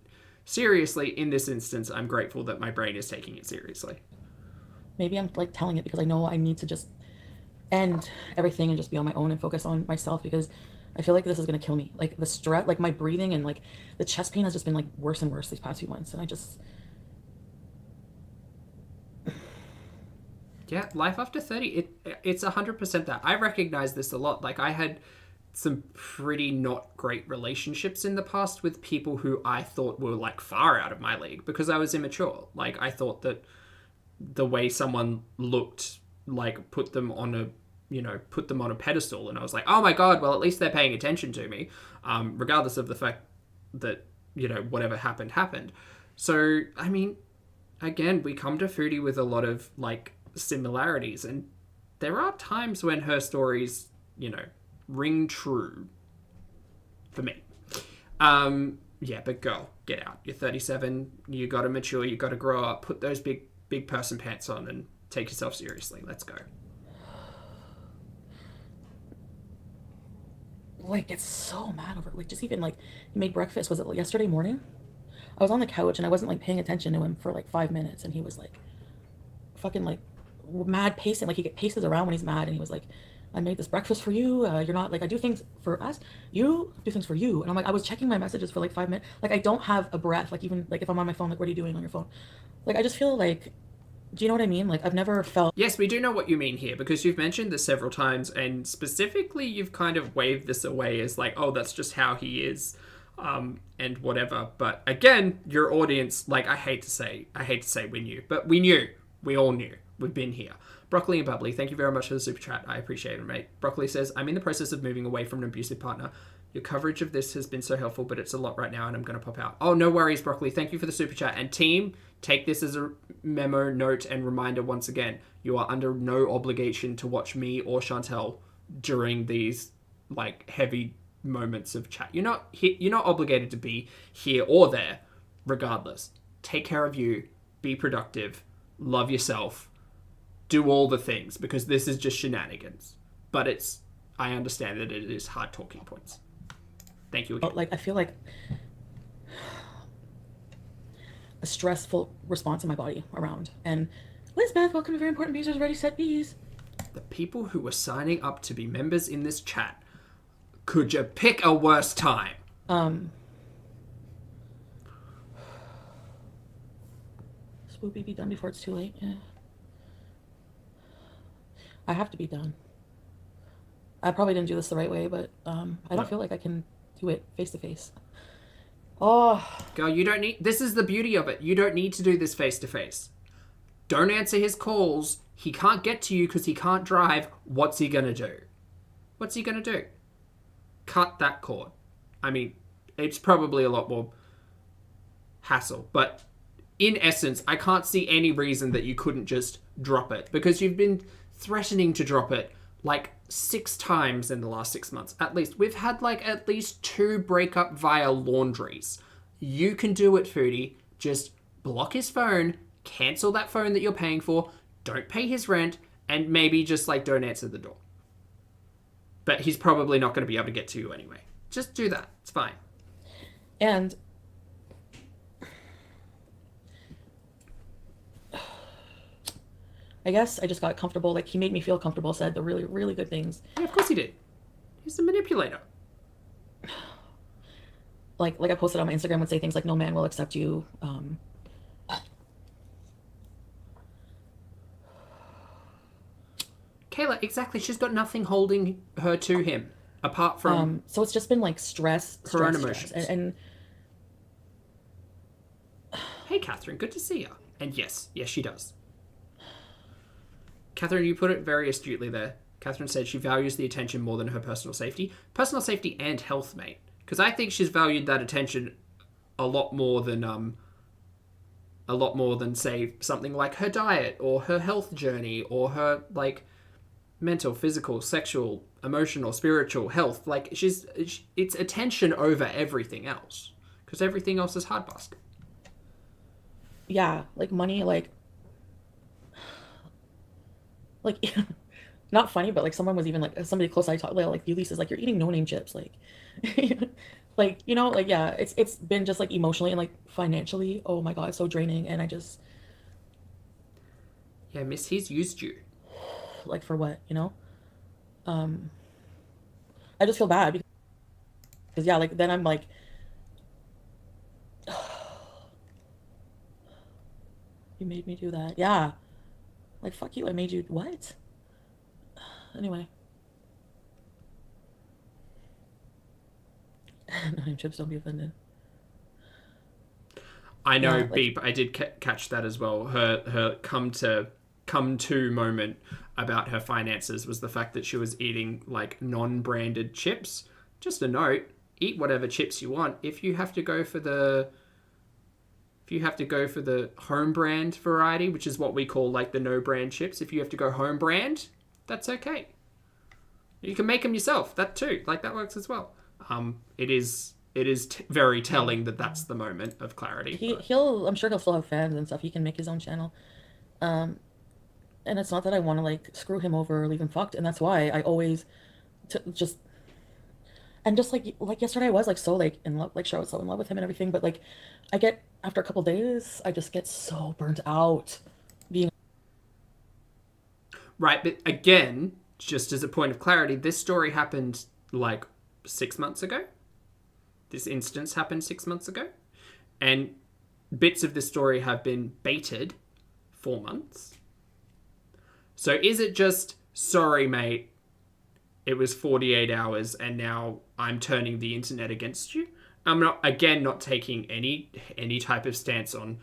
seriously. In this instance, I'm grateful that my brain is taking it seriously. Maybe I'm like telling it because I know I need to just end everything and just be on my own and focus on myself, because I feel like this is going to kill me. Like the stress, like my breathing and like the chest pain has just been like worse and worse these past few months. And I just... Yeah, life after 30, it's 100% that. I recognize this a lot. Like, I had some pretty not great relationships in the past with people who I thought were, like, far out of my league because I was immature. Like, I thought that the way someone looked, like, put them on a pedestal, and I was like, oh my god, well, at least they're paying attention to me, regardless of the fact that, whatever happened. So, I mean, again, we come to Foodie with a lot of, like, similarities, and there are times when her stories, ring true for me. Yeah, but girl, get out. You're 37, you gotta mature, you gotta grow up, put those big person pants on and take yourself seriously. Let's go. like get so mad over it. Like just even like he made breakfast. Was it yesterday morning? I was on the couch and I wasn't like paying attention to him for like 5 minutes, and he was like fucking like mad pacing. Like he paces around when he's mad, and he was like, "I made this breakfast for you. You're not like I do things for us. You do things for you." And I'm like, I was checking my messages for like 5 minutes. Like I don't have a breath. Like even like if I'm on my phone, like what are you doing on your phone? Like I just feel like, do you know what I mean? Like I've never felt. Yes, we do know what you mean here, because you've mentioned this several times, and specifically you've kind of waved this away as like, oh, that's just how he is, and whatever. But again, your audience, like I hate to say we knew, but we knew. We all knew. We've been here. Broccoli and Bubbly, thank you very much for the super chat. I appreciate it, mate. Broccoli says, I'm in the process of moving away from an abusive partner. Your coverage of this has been so helpful, but it's a lot right now and I'm going to pop out. Oh, no worries, Broccoli. Thank you for the super chat. And team, take this as a memo, note, and reminder once again. You are under no obligation to watch me or Chantel during these like heavy moments of chat. You're not obligated to be here or there, regardless. Take care of you. Be productive. Love yourself. Do all the things, because this is just shenanigans. But I understand that it is hard talking points. Thank you again. Like I feel like a stressful response in my body around. And Lizbeth, welcome to Very Important Abusers Ready Set Bees. The people who were signing up to be members in this chat, could you pick a worse time? Swoopy, be done before it's too late. Yeah. I have to be done. I probably didn't do this the right way, but I don't feel like I can do it face to face. Oh. Girl, you don't need... This is the beauty of it. You don't need to do this face to face. Don't answer his calls. He can't get to you because he can't drive. What's he gonna do? What's he gonna do? Cut that cord. I mean, it's probably a lot more hassle, but in essence, I can't see any reason that you couldn't just drop it, because you've been threatening to drop it like 6 times in the last 6 months. At least. We've had like at least 2 breakup via laundries. You can do it, Foodie. Just block his phone, cancel that phone that you're paying for, don't pay his rent, and maybe just like don't answer the door. But he's probably not going to be able to get to you anyway. Just do that. It's fine. And I guess I just got comfortable. Like he made me feel comfortable, said the really, really good things. Yeah, of course he did. He's a manipulator. Like I posted on my Instagram, would say things like, no man will accept you. Kayla, exactly. She's got nothing holding her to him apart from so it's just been like stress, her own stress. emotions. And hey, Catherine, good to see you. And yes, she does. Catherine, you put it very astutely there. Catherine said she values the attention more than her personal safety. Personal safety and health, mate. Because I think she's valued that attention a lot more than say something like her diet or her health journey or her like mental, physical, sexual, emotional, spiritual health. Like it's attention over everything else, because everything else is hard basket. Yeah, like money, like not funny, but like someone was even like somebody close I talked like Ulysses, like you're eating no name chips, like like you know, like yeah, it's been just like emotionally and like financially, oh my god, so draining. And I just miss, he's used you. Like for what, you know? I just feel bad because yeah, like then I'm like you made me do that. Yeah, like fuck you, I made you what? Anyway. No name chips, don't be offended. I know, Yeah, like, Beep. I did catch that as well. Her come to moment about her finances was the fact that she was eating like non-branded chips. Just a note: eat whatever chips you want. If you have to go for the home brand variety, which is what we call like the no brand chips, if you have to go home brand, that's okay. You can make them yourself. That too, like that works as well. It is very telling that that's the moment of clarity. I'm sure he'll still have fans and stuff. He can make his own channel. And it's not that I want to like screw him over or leave him fucked. And that's why I always And just like yesterday I was like so like in love, like sure I was so in love with him and everything, but like I get after a couple days I just get so burnt out being Right, but again, just as a point of clarity, this story happened like 6 months ago. This instance happened 6 months ago. And bits of the story have been baited 4 months. So is it just, sorry, mate, it was 48 hours and now I'm turning the internet against you? I'm not taking any type of stance on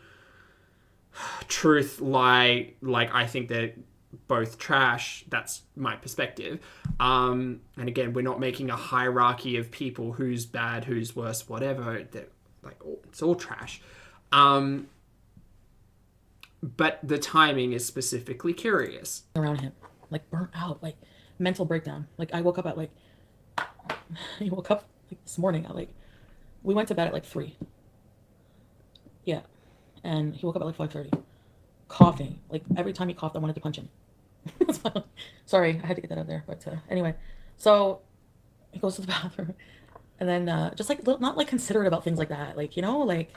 truth, lie. Like, I think they're both trash. That's my perspective. And again, we're not making a hierarchy of people who's bad, who's worse, whatever. They're like, it's all trash. But the timing is specifically curious. around him, like burnt out, like mental breakdown. Like I woke up at like he woke up like this morning at like we went to bed at like 3. Yeah. And he woke up at like 5:30. Coughing. Like every time he coughed I wanted to punch him. Sorry, I had to get that out there. But anyway. So he goes to the bathroom and then just like not like considerate about things like that. Like, you know, like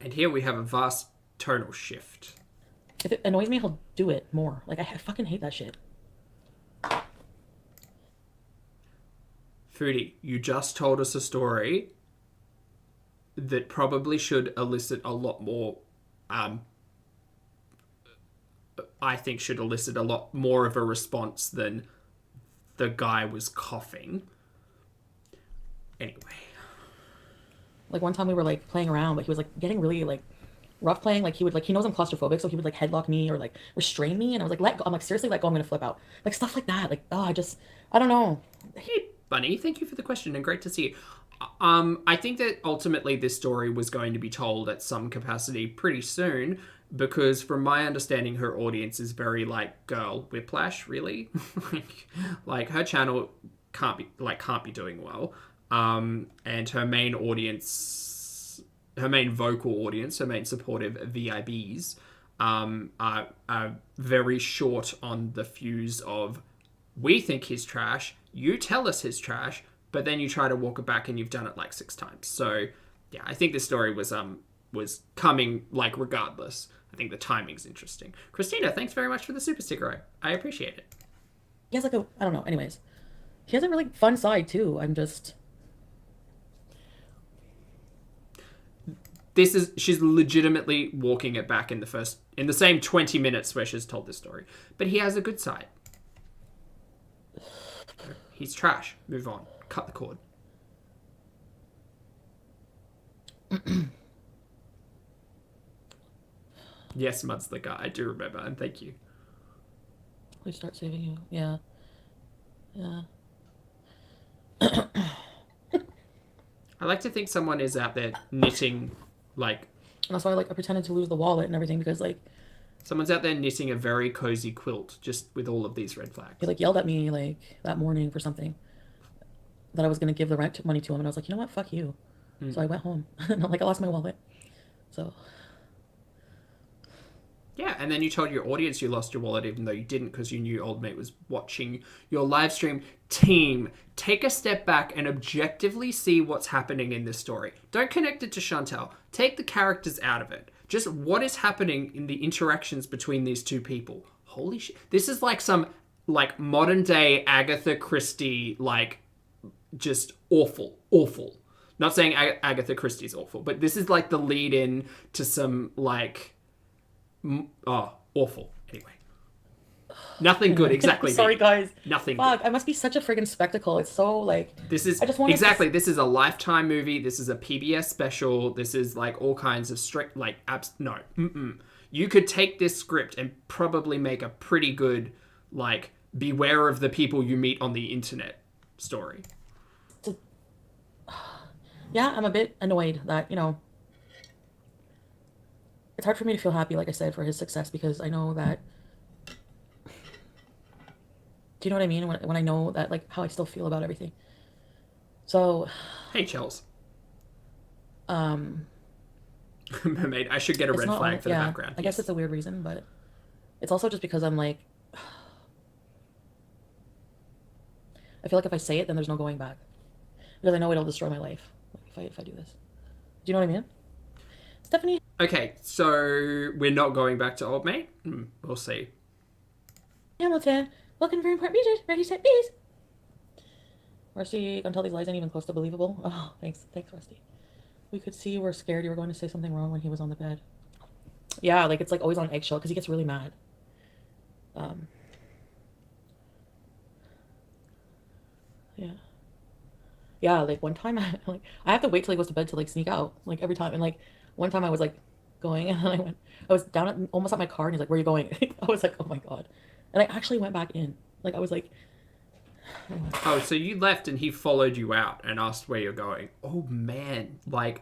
And here we have a vast tonal shift. if it annoys me, he'll do it more. Like I fucking hate that shit. Foodie, you just told us a story that probably should elicit a lot more, I think should elicit a lot more of a response than the guy was coughing. Anyway. Like one time we were like playing around, but he was like getting really like rough playing. Like he would like, he knows I'm claustrophobic, so he would like headlock me or like restrain me. And I was like, let go. I'm like, seriously, let go. I'm going to flip out. Like stuff like that. Like, oh, I don't know. Hey, Bunny, thank you for the question and great to see you. I think that ultimately this story was going to be told at some capacity pretty soon because from my understanding, her audience is very like, girl, Whiplash, really? like her channel can't be doing well. And her main audience, her main vocal audience, her main supportive VIBs, are very short on the fuse of, we think he's trash, you tell us he's trash, but then you try to walk it back and you've done it like 6 times. So yeah, I think this story was coming like regardless. I think the timing's interesting. Christina, thanks very much for the super sticker. I appreciate it. He has like I don't know. Anyways, he has a really fun side too. She's legitimately walking it back in the same 20 minutes where she's told this story. But he has a good side. He's trash. Move on. Cut the cord. Yes, Mud's the guy. I do remember, and thank you. Please start saving you. Yeah. Yeah. I like to think someone is out there knitting, like... And that's why I pretended to lose the wallet and everything because like... Someone's out there knitting a very cozy quilt just with all of these red flags. He like yelled at me like that morning for something. That I was going to give the rent money to him. And I was like, you know what? Fuck you. So I went home. And I'm like, I lost my wallet. So... Yeah, and then you told your audience you lost your wallet even though you didn't because you knew old mate was watching your live stream. Team, take a step back and objectively see what's happening in this story. Don't connect it to Chantal. Take the characters out of it. Just what is happening in the interactions between these two people. Holy shit. This is like some like modern day Agatha Christie, like just awful. Not saying Agatha Christie's awful, but this is like the lead in to some like... Oh, awful. Anyway. Nothing good, exactly. Sorry, guys. Nothing Fuck, good. I must be such a friggin' spectacle. It's so, like... This is... This is a Lifetime movie. This is a PBS special. This is, like, all kinds of strict... Like, no. You could take this script and probably make a pretty good, like, beware of the people you meet on the internet story. Yeah, I'm a bit annoyed that, you know... It's hard for me to feel happy, like I said, for his success because I know that... Do you know what I mean? When I know that, like, how I still feel about everything. So... Hey, Chels. Mermaid, I should get a red flag for the background. I guess it's a weird reason, but... It's also just because I'm like... I feel like if I say it, then there's no going back. because I know it'll destroy my life if I do this. Do you know what I mean? Stephanie. Okay, so we're not going back to old mate? We'll see. Hamilton, looking for important beaches, ready, set, bees. Rusty, gonna tell these lies ain't even close to believable. Oh, thanks, Rusty. We could see you were scared you were going to say something wrong when he was on the bed. Yeah, like it's like always on eggshell because he gets really mad. Yeah. Yeah, like one time I have to wait till he goes to bed to like sneak out, like every time. And like one time I was like going and then I was down almost at my car and he's like, where are you going? I was like, oh my God. And I actually went back in. Like I was like, oh, so you left and he followed you out and asked where you're going. Oh man, like,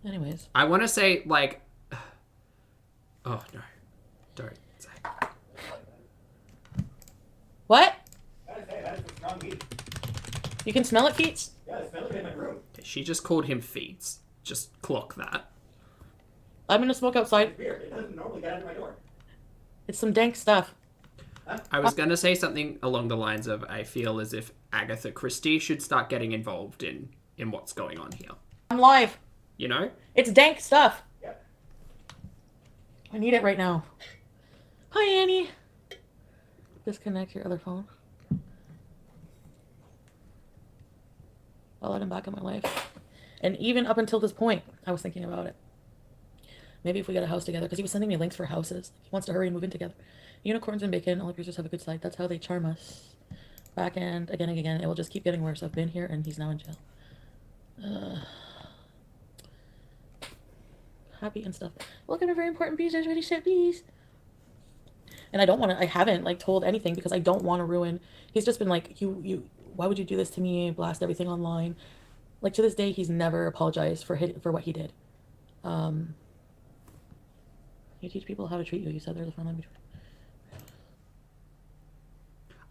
Anyways. I want to say like, oh no, don't say. What? That is a strong beat. You can smell it, Feets? Yeah, I smell it in my room. She just called him Feeds. Just clock that. I'm gonna smoke outside. It's weird. It doesn't normally get under my door. It's some dank stuff. I was going to say something along the lines of, I feel as if Agatha Christie should start getting involved in what's going on here. I'm live. You know? It's dank stuff. Yeah. I need it right now. Hi, Annie. Disconnect your other phone. I'll let him back in my life. And even up until this point, I was thinking about it. Maybe if we get a house together, because he was sending me links for houses. He wants to hurry and move in together. Unicorns and bacon, all abusers have a good side. That's how they charm us. Back end, again and again. It will just keep getting worse. I've been here and he's now in jail. Happy and stuff. Welcome to very important bees. There's ready set bees. And I don't want to, I haven't like told anything because I don't want to ruin. He's just been like, why would you do this to me? Blast everything online. Like to this day, he's never apologized for what he did. You teach people how to treat you. You said there's a fine line between.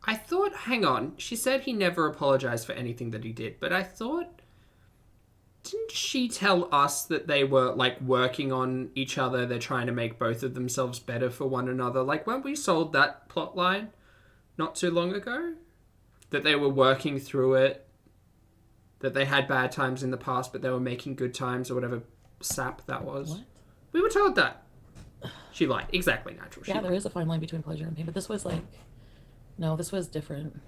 I thought, hang on, she said he never apologized for anything that he did, but I thought, didn't she tell us that they were, like, working on each other? They're trying to make both of themselves better for one another. Like, weren't we sold that plot line not too long ago? That they were working through it, that they had bad times in the past, but they were making good times, or whatever sap that was. What? We were told that. She lied. Exactly, natural. Yeah, there is a fine line between pleasure and pain, but this was like, no, this was different.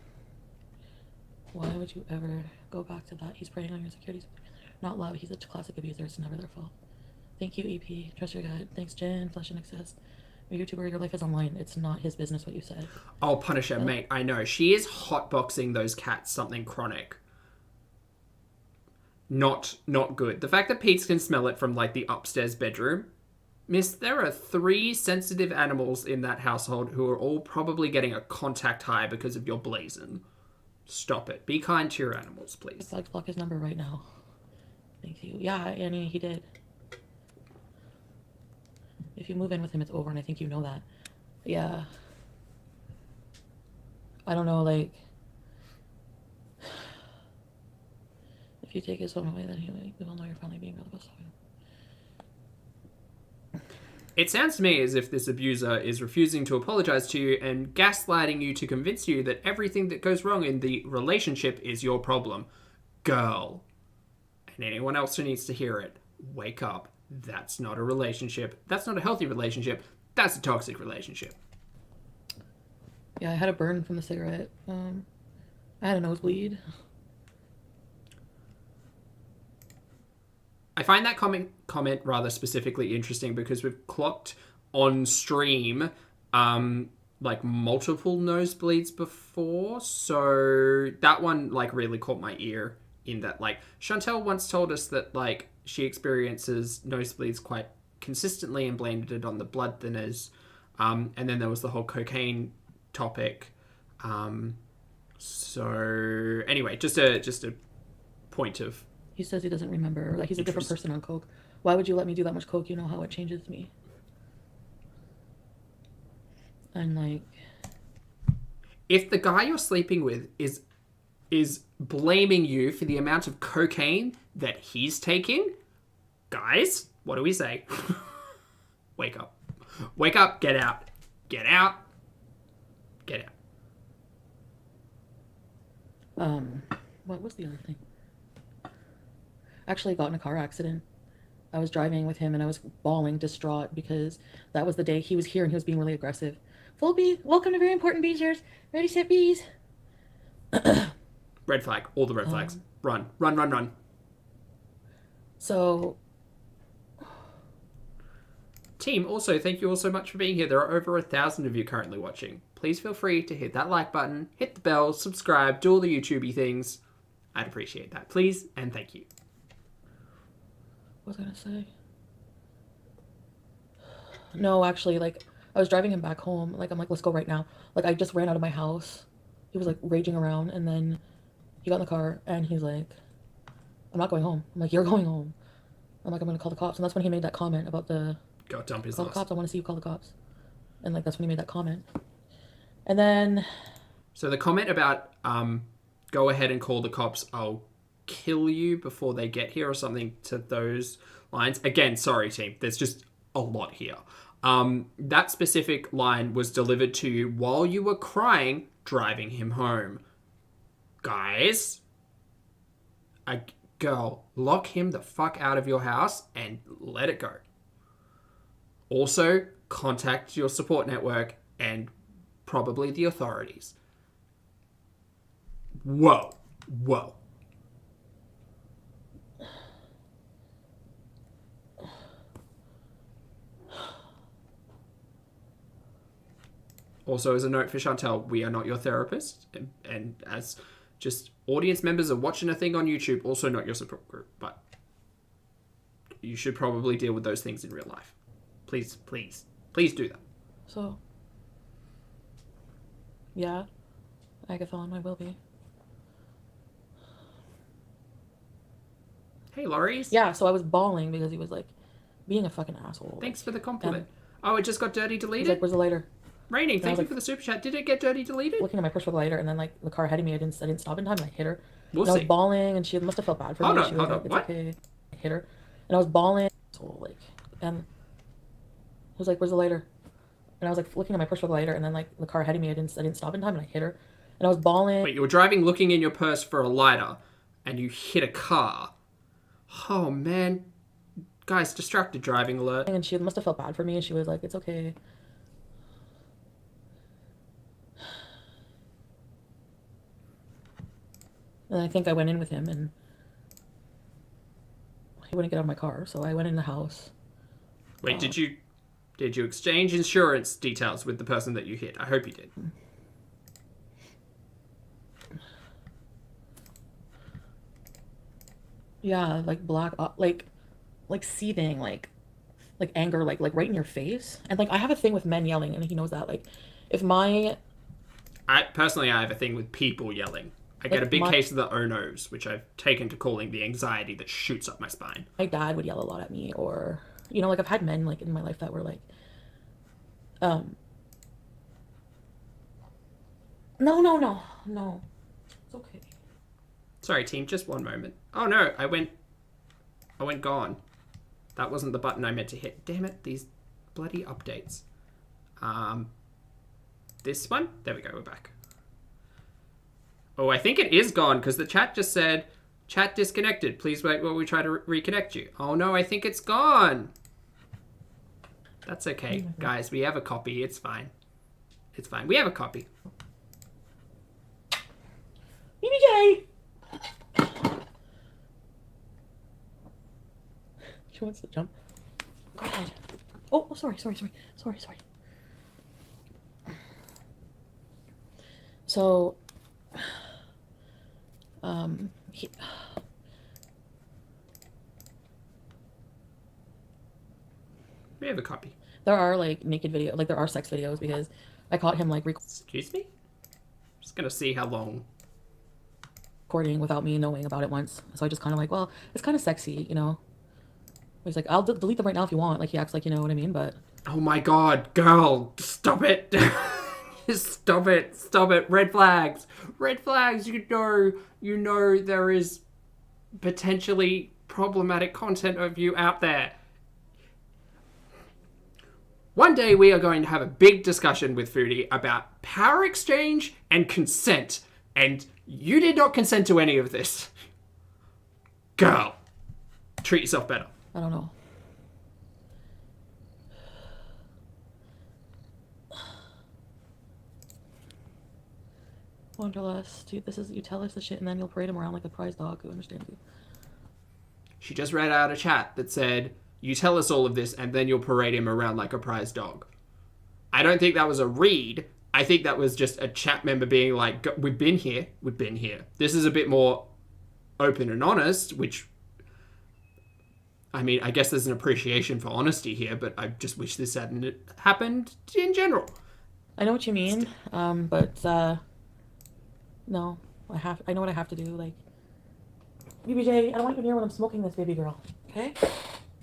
Why would you ever go back to that? He's preying on your securities. Not love. He's a classic abuser. It's never their fault. Thank you, EP. Trust your gut. Thanks, Jen. Flesh and excess. You're a YouTuber. Your life is online. It's not his business what you said. Oh, Punisher, mate. I know. She is hotboxing those cats something chronic. Not good. The fact that Pete can smell it from, like, the upstairs bedroom. Miss, there are 3 sensitive animals in that household who are all probably getting a contact high because of your blazon. Stop it. Be kind to your animals, please. I'd block his number right now. Thank you. Yeah, Annie, he did. If you move in with him, it's over, and I think you know that. Yeah. I don't know, like... If you take his phone away, then he will know you're finally being relevant. It sounds to me as if this abuser is refusing to apologize to you and gaslighting you to convince you that everything that goes wrong in the relationship is your problem. Girl. And anyone else who needs to hear it, wake up. That's not a relationship. That's not a healthy relationship. That's a toxic relationship. Yeah, I had a burn from the cigarette. I had a nosebleed. I find that comment rather specifically interesting because we've clocked on stream like multiple nosebleeds before, so that one like really caught my ear in that like Chantel once told us that like she experiences nosebleeds quite consistently and blamed it on the blood thinners, and then there was the whole cocaine topic. So anyway, just a point of. He says he doesn't remember. Like he's a different person on coke. Why would you let me do that much coke? You know how it changes me. And like, if the guy you're sleeping with is blaming you for the amount of cocaine that he's taking, guys, what do we say? Wake up. Wake up. Get out. Get out. Get out. What was the other thing? Actually, I got in a car accident. I was driving with him and I was bawling, distraught, because that was the day he was here and he was being really aggressive. Pulpy, welcome to Very Important Bees. Ready, set, bees. Red flag. All the red flags. Run. Run, run, run. So, Team, also, thank you all so much for being here. There are over 1,000 of you currently watching. Please feel free to hit that like button, hit the bell, subscribe, do all the YouTubey things. I'd appreciate that. Please and thank you. what was I gonna say? No, actually, like, I was driving him back home. Like, I'm like, let's go right now. Like, I just ran out of my house. He was like raging around, and then he got in the car and he's like, I'm not going home. I'm like, you're going home. I'm like, I'm gonna call the cops. And that's when he made that comment about the Go dump his call the ass. cops. I want to see you call the cops. And like, that's when he made that comment. And then So the comment about go ahead and call the cops, I'll kill you before they get here, or something to those lines. Again, sorry team, there's just a lot here. That specific line was delivered to you while you were crying driving him home. Guys, girl, lock him the fuck out of your house and let it go. Also, contact your support network and probably the authorities. Whoa. Whoa. Also, as a note for Chantel, we are not your therapist. And as just audience members of watching a thing on YouTube, also not your support group. But you should probably deal with those things in real life. Please, please, please do that. so, yeah, Agathon, I will be. Hey, Loris. Yeah, so I was bawling because he was like being a fucking asshole. Thanks for the compliment. Oh, it just got dirty He's deleted? like, where's the lighter? Raining, thank was you like- for the super chat. Did it get dirty deleted? Looking at my purse for the lighter, and then like the car heading me. I didn't stop in time, and I hit her. We'll and I see. was bawling, and she must have felt bad for Hold me. on, She was hold like, on, it's what? okay. I hit her, and I was bawling. So like, and he was like, where's the lighter? And I was like looking at my purse for the lighter, and then like the car heading me. I didn't stop in time, and I hit her, and I was bawling. Wait, you were driving looking in your purse for a lighter, and you hit a car. Oh, man. Guys, distracted driving alert. And she must have felt bad for me, and she was like, it's okay. And I think I went in with him, and he wouldn't get out of my car, so I went in the house. Wait, did you exchange insurance details with the person that you hit? I hope you did. Yeah, like black, like seething, like anger, like right in your face. And like I have a thing with men yelling, and he knows that. Like, if my I have a thing with people yelling. I get a big case of the oh-nos, which I've taken to calling the anxiety that shoots up my spine. dad would yell a lot at me, or you know, like I've had men like in my life that were like, no, it's okay. Sorry, team, just one moment. Oh no, I went gone. That wasn't the button I meant to hit. Damn it, these bloody updates. This one? There we go, we're back. Oh, I think it is gone, because the chat just said, chat disconnected. Please wait while we try to reconnect you. Oh no, I think it's gone. That's okay, guys. We have a copy. It's fine. It's fine. We have a copy. BBJ! She wants to jump. Go ahead. Oh, sorry. So, We have a copy. there are like naked video, like there are sex videos, because I caught him like Excuse me? Just gonna see how long. recording without me knowing about it once. So I just kind of like, well, it's kind of sexy, you know. He's like, I'll delete them right now if you want. Like he acts like, you know what I mean, but Oh my god, girl, stop it. Stop it. Stop it. Red flags. Red flags. You know there is potentially problematic content of you out there. One day we are going to have a big discussion with Foodie about power exchange and consent And you did not consent to any of this. Girl, treat yourself better. I don't know. Wanderlust, dude, this is, you tell us the shit and then you'll parade him around like a prize dog who understands you. She just read out a chat that said, you tell us all of this and then you'll parade him around like a prize dog. I don't think that was a read. I think that was just a chat member being like, we've been here. This is a bit more open and honest, which, I mean, I guess there's an appreciation for honesty here, but I just wish this hadn't happened in general. I know what you mean, but no, I know what I have to do. Like, BBJ, I don't want you near when I'm smoking this, baby girl. Okay?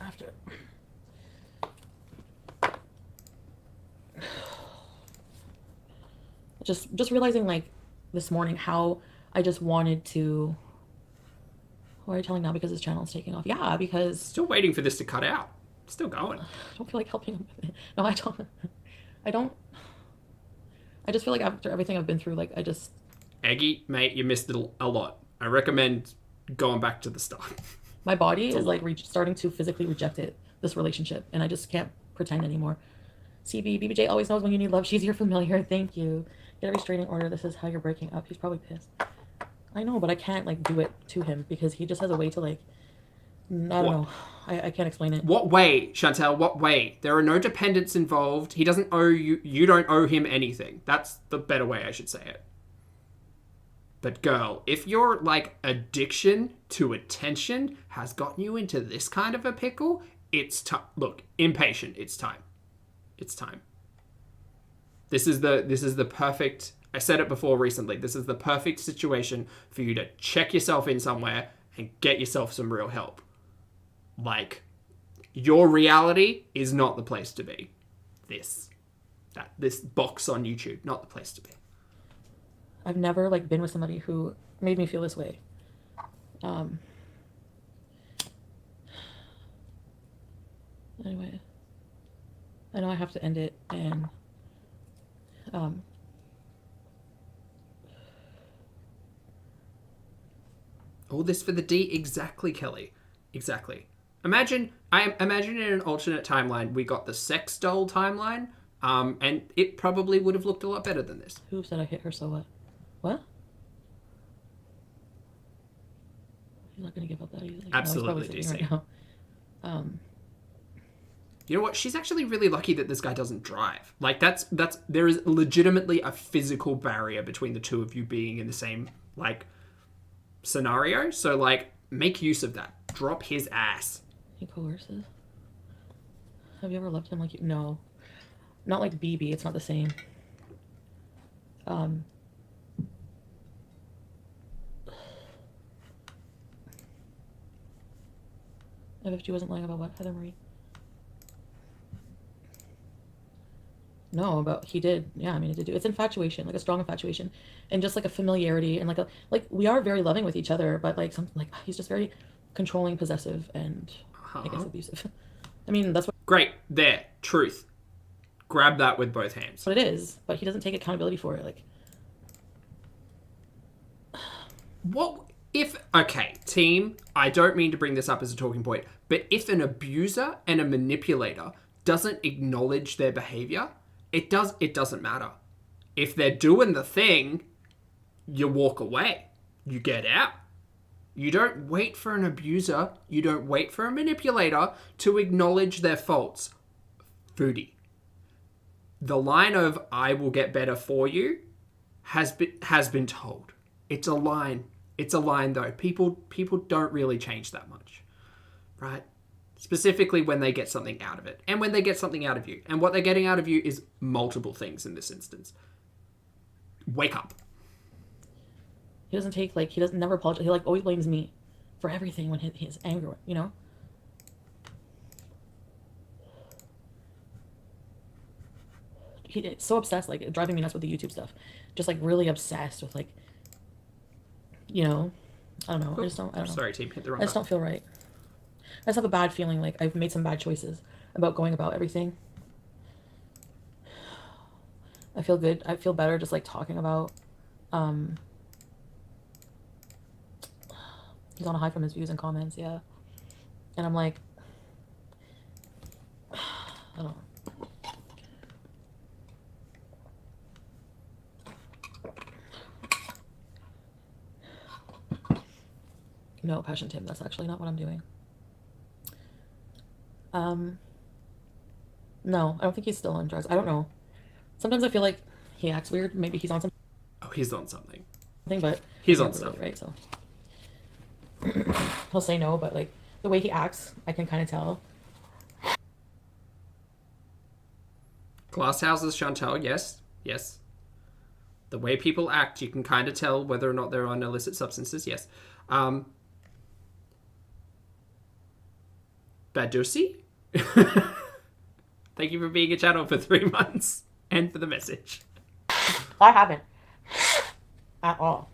After. Just realizing, like, this morning how I just wanted to. Why are you telling now? Because his channel is taking off. Yeah, because. Still waiting for this to cut out. Still going. I don't feel like helping him with it. No, I don't. I just feel like after everything I've been through, like, I just. Eggie, mate, you missed it a lot. I recommend going back to the start. My body is like starting to physically reject this relationship, and I just can't pretend anymore. CB, BBJ always knows when you need love. She's your familiar. Thank you. Get a restraining order. This is how you're breaking up. He's probably pissed. I know, but I can't like do it to him because he just has a way to like. I don't know. I can't explain it. What way, Chantel? What way? There are no dependents involved. He doesn't owe you. You don't owe him anything. That's the better way I should say it. But girl, if your like addiction to attention has gotten you into this kind of a pickle, it's time. Look, impatient. It's time. It's time. This is the perfect. I said it before recently. This is the perfect situation for you to check yourself in somewhere and get yourself some real help. Like, your reality is not the place to be. This box on YouTube, not the place to be. I've never like been with somebody who made me feel this way. Anyway, I know I have to end it, and all this for the D? Exactly, Kelly. Exactly. Imagine in an alternate timeline, we got the sex doll timeline, and it probably would have looked a lot better than this. Who said I hit her so what? What? He's not going to give up that easily. Absolutely, no, DC. Right now. You know what? She's actually really lucky that this guy doesn't drive. Like, there is legitimately a physical barrier between the two of you being in the same, like, scenario. So, like, make use of that. Drop his ass. He coerces. Have you ever loved him like you? No. Not like BB. It's not the same. If she wasn't lying about what, Heather Marie? No, but he did. Yeah, I mean, he did do. It's infatuation, like a strong infatuation, and just like a familiarity, and like we are very loving with each other, but like something like he's just very controlling, possessive, and I guess abusive. I mean, that's what. Great. There. Truth. Grab that with both hands. What it is, but he doesn't take accountability for it. Like, what if? Okay, team. I don't mean to bring this up as a talking point, but if an abuser and a manipulator doesn't acknowledge their behavior, it doesn't matter. If they're doing the thing, you walk away. You get out. You don't wait for an abuser. You don't wait for a manipulator to acknowledge their faults. Foodie. The line of "I will get better for you" has been told. It's a line. It's a line though. People don't really change that much, right? Specifically when they get something out of it, and when they get something out of you, and what they're getting out of you is multiple things in this instance. Wake up. he doesn't take like he doesn't never apologize. He like always blames me for everything when he's angry. You know. He's so obsessed, like driving me nuts with the YouTube stuff. Just like really obsessed with like, you know, I don't know. I don't know. Sorry, team, hit the wrong I just don't feel right. I just have a bad feeling like I've made some bad choices about going about everything. I feel good. I feel better just like talking about He's on a high from his views and comments, yeah. And I'm like, I don't know. No, Passion Tim, that's actually not what I'm doing. No, I don't think he's still on drugs. I don't know. Sometimes I feel like he acts weird. Maybe he's on something, Oh, he's on something. but He's on never stuff. really, right? So he'll say no, but like the way he acts, I can kind of tell. Glass houses, Chantal, yes. Yes. The way people act, you can kind of tell whether or not they're on illicit substances, yes. Badusi? Thank you for being a channel for 3 months. And for the message. I haven't. At all.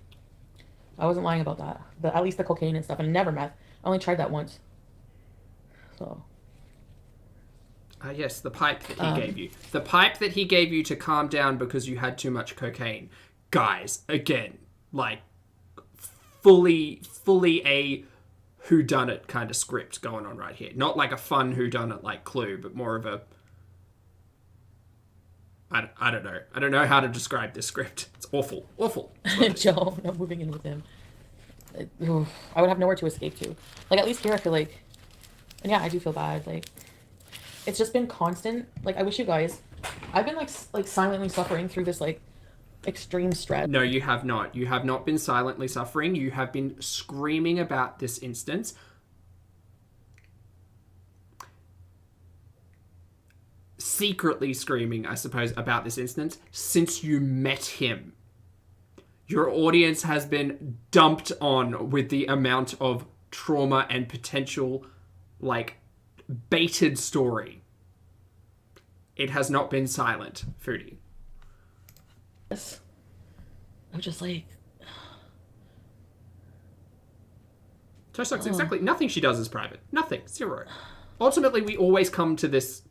I wasn't lying about that. At least the cocaine and stuff, and never meth. I only tried that once. So. Yes, the pipe that he gave you. The pipe that he gave you to calm down because you had too much cocaine. Guys, again, like, fully a whodunit kind of script going on right here. Not like a fun whodunit like Clue, but more of a... I don't know. I don't know how to describe this script. It's awful. Awful. Joe, not moving in with him. I would have nowhere to escape to. Like, at least here I feel like... And yeah, I do feel bad. Like, it's just been constant. Like, I wish you guys... I've been, like silently suffering through this, like, extreme stress. No, you have not. You have not been silently suffering. You have been screaming about this instance. Secretly screaming, I suppose, about this instance since you met him. Your audience has been dumped on with the amount of trauma and potential, like, baited story. It has not been silent, Foodie. I'm just like... So sucks. Exactly. Nothing she does is private. Nothing. Zero. Ultimately, we always come to this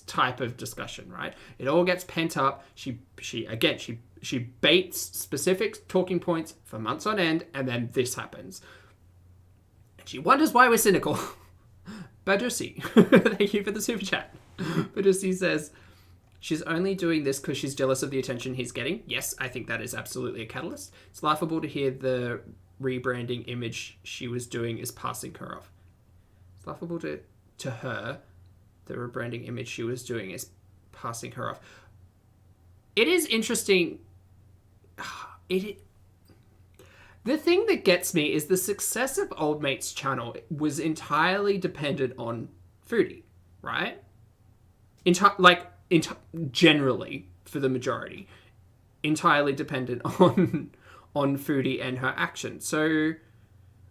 type of discussion, right? It all gets pent up. She baits specific talking points for months on end, and then this happens. And she wonders why we're cynical. Badusi, thank you for the super chat. Badusi says, she's only doing this because she's jealous of the attention he's getting. Yes, I think that is absolutely a catalyst. It's laughable to hear the rebranding image she was doing is passing her off. It's laughable to her, the rebranding image she was doing is passing her off. It is interesting. The thing that gets me is the success of Old Mate's channel was entirely dependent on Foodie, right? Generally, for the majority, entirely dependent on Foodie and her actions. So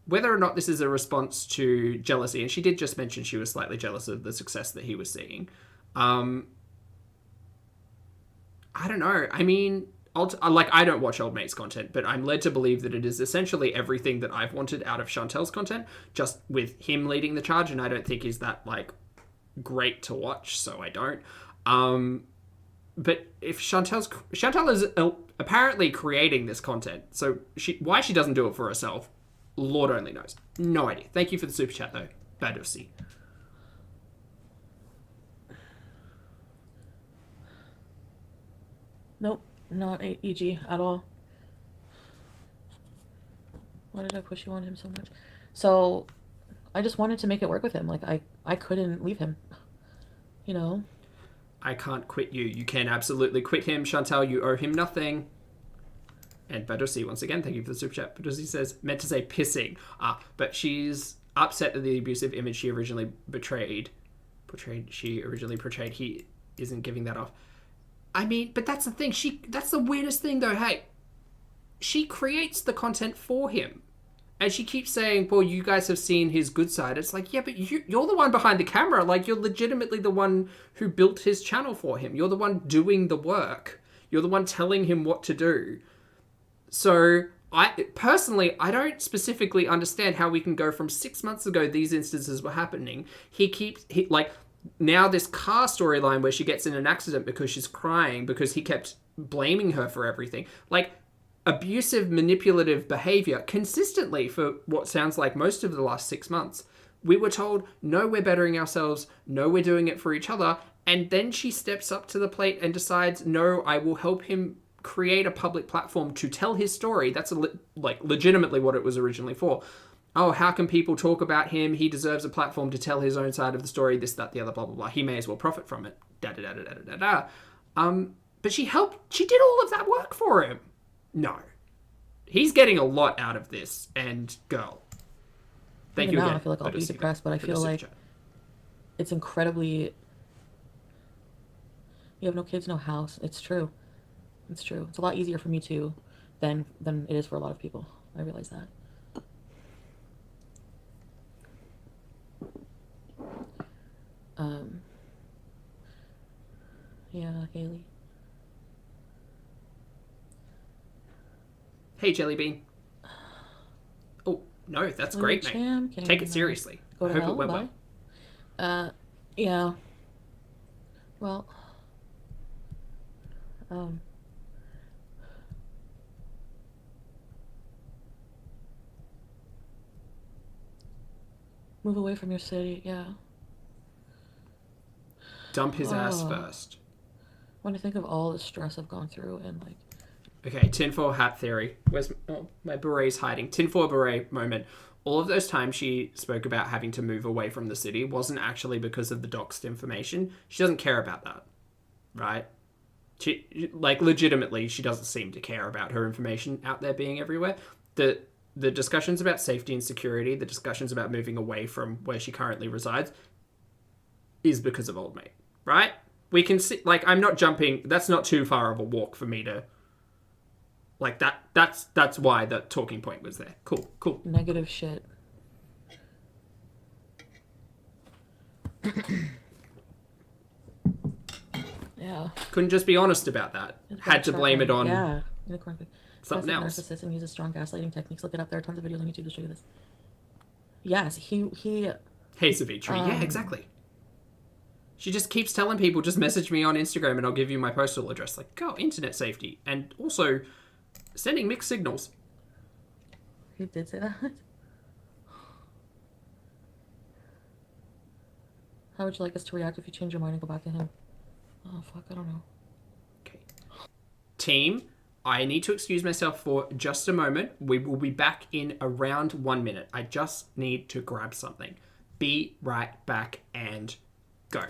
whether or not this is a response to jealousy, and she did just mention she was slightly jealous of the success that he was seeing. I don't know. I mean, I don't watch Old Mate's content, but I'm led to believe that it is essentially everything that I've wanted out of Chantel's content, just with him leading the charge, and I don't think he's that, like, great to watch, so I don't. But if Chantel is apparently creating this content, so why she doesn't do it for herself, Lord only knows. No idea. Thank you for the super chat, though. Badusi. Nope, not EG at all. Why did I push you on him so much? So, I just wanted to make it work with him. Like, I couldn't leave him. You know? I can't quit you. You can absolutely quit him, Chantal. You owe him nothing. And Badusi, once again, thank you for the super chat. Badusi says, meant to say pissing. But she's upset that the abusive image she originally portrayed, he isn't giving that off. I mean, but that's the thing. That's the weirdest thing, though. Hey, she creates the content for him. And she keeps saying, well, you guys have seen his good side. It's like, yeah, but you're the one behind the camera. Like, you're legitimately the one who built his channel for him. You're the one doing the work. You're the one telling him what to do. So, I don't specifically understand how we can go from 6 months ago these instances were happening. Now this car storyline where she gets in an accident because she's crying because he kept blaming her for everything. Like, abusive, manipulative behavior consistently for what sounds like most of the last 6 months. We were told, no, we're bettering ourselves, no, we're doing it for each other, and then she steps up to the plate and decides, no, I will help him create a public platform to tell his story. That's legitimately what it was originally for. Oh, how can people talk about him? He deserves a platform to tell his own side of the story, this, that, the other, blah, blah, blah. He may as well profit from it. But she did all of that work for him. No. He's getting a lot out of this, and girl. Thank you now again. I feel like I'll be depressed, but I feel like it's incredibly... You have no kids, no house. It's true. It's true. It's a lot easier for me too than it is for a lot of people. I realize that. Yeah, Haley. Hey, Jellybean. Oh, no, that's great, mate. Take it seriously. Go to I hope hell, it went bye. well. Yeah. Well, move away from your city, yeah. Dump his ass first. When I think of all the stress I've gone through and like... Okay, tinfoil hat theory. Where's my beret's hiding? Tinfoil beret moment. All of those times she spoke about having to move away from the city wasn't actually because of the doxed information. She doesn't care about that, right? She, legitimately, she doesn't seem to care about her information out there being everywhere. The discussions about safety and security, the discussions about moving away from where she currently resides, is because of old mate, right? We can see, I'm not jumping, that's not too far of a walk for me to, that's why the talking point was there. Cool. Negative shit. Yeah. Couldn't just be honest about that. Had to blame it on something else. Narcissist and uses strong gaslighting techniques. Look it up. There are tons of videos on YouTube to show you this. Yes, he. Hey, Savitri. Yeah, exactly. She just keeps telling people, just message me on Instagram and I'll give you my postal address. Internet safety. And also sending mixed signals. He did say that? How would you like us to react if you change your mind and go back to him? Oh, fuck, I don't know. Okay. Team, I need to excuse myself for just a moment. We will be back in around 1 minute. I just need to grab something. Be right back and go.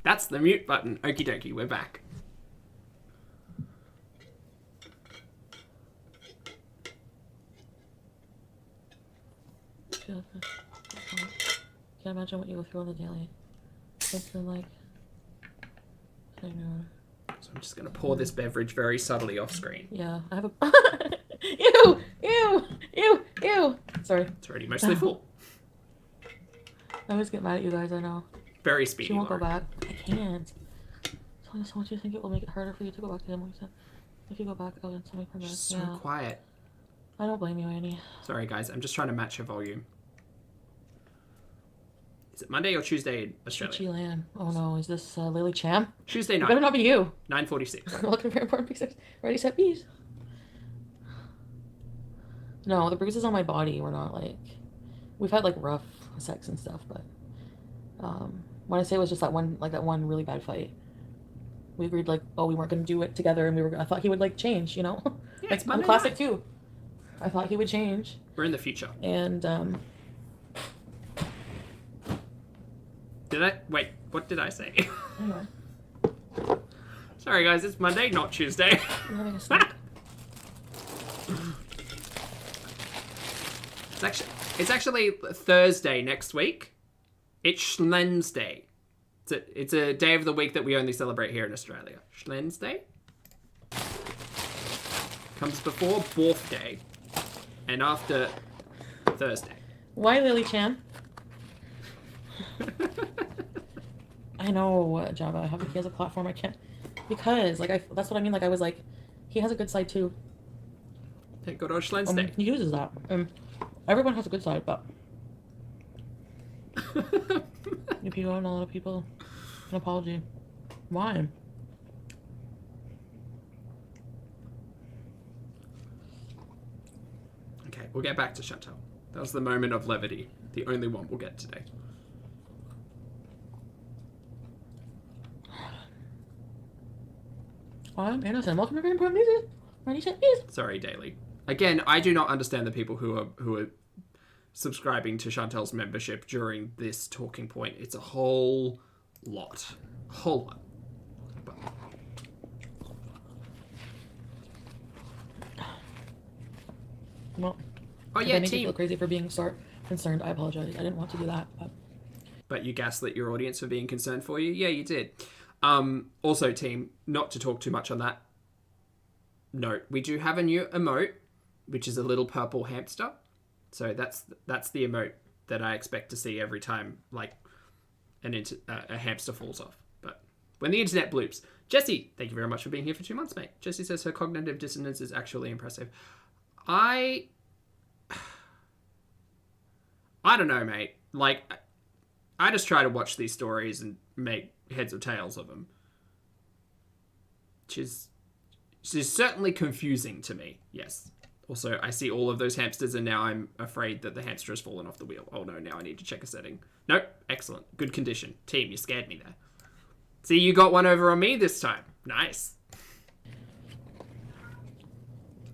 That's the mute button. Okie dokie, we're back. Can't imagine what you go through on the daily. It's been like... I don't know. So I'm just going to pour this beverage very subtly off screen. Yeah, I have a... Ew! Sorry. It's already mostly full. I always get mad at you guys, I know. Very speedy. She won't go back. I can't. So I just want you to think it will make it harder for you to go back to him. If you go back, I'll instantly come back. She's so quiet. I don't blame you, Annie. Sorry, guys. I'm just trying to match her volume. Is it Monday or Tuesday in Australia? Chi Lan. Oh no, is this Lily Cham? Tuesday It night. better not be you. 9:46. Looking for important pieces. Ready, set, bees. No, the bruises on my body were not like... We've had like rough sex and stuff, but... when I say it was just that one really bad fight, we agreed we weren't going to do it together, and I thought he would change, Yeah, it's Monday I'm classic night. too. I thought he would change. We're in the future. And Wait, what did I say? Anyway, Sorry guys, it's Monday, not Tuesday. I'm having a snack. It's actually Thursday next week. It's Schlens Day. It's a day of the week that we only celebrate here in Australia. Schlens Day comes before Borth Day and after Thursday. Why Lily Chan? I know, Java. He has a platform. I can't because that's what I mean. Like I was like, he has a good side too. Thank God on Schlens Day. He uses that. Everyone has a good side, but if you owe a lot of people an apology, why? Okay, we'll get back to Chantal. That was the moment of levity. The only one we'll get today. I'm innocent. Welcome to Grand Music. Sorry, Daily. Again, I do not understand the people who are subscribing to Chantal's membership during this talking point. It's a whole lot. But... Well, oh if yeah, I make you team. feel crazy for being concerned. I apologize. I didn't want to do that. But you gaslit your audience for being concerned for you. Yeah, you did. Also, team, not to talk too much on that note, we do have a new emote, which is a little purple hamster. So that's the emote that I expect to see every time like a hamster falls off. But when the internet bloops. Jessie, thank you very much for being here for 2 months, mate. Jessie says her cognitive dissonance is actually impressive. I don't know, mate. Like, I just try to watch these stories and make heads or tails of them. She's certainly confusing to me, yes. Also, I see all of those hamsters and now I'm afraid that the hamster has fallen off the wheel. Oh no, now I need to check a setting. Nope, excellent. Good condition. Team, you scared me there. See, you got one over on me this time. Nice.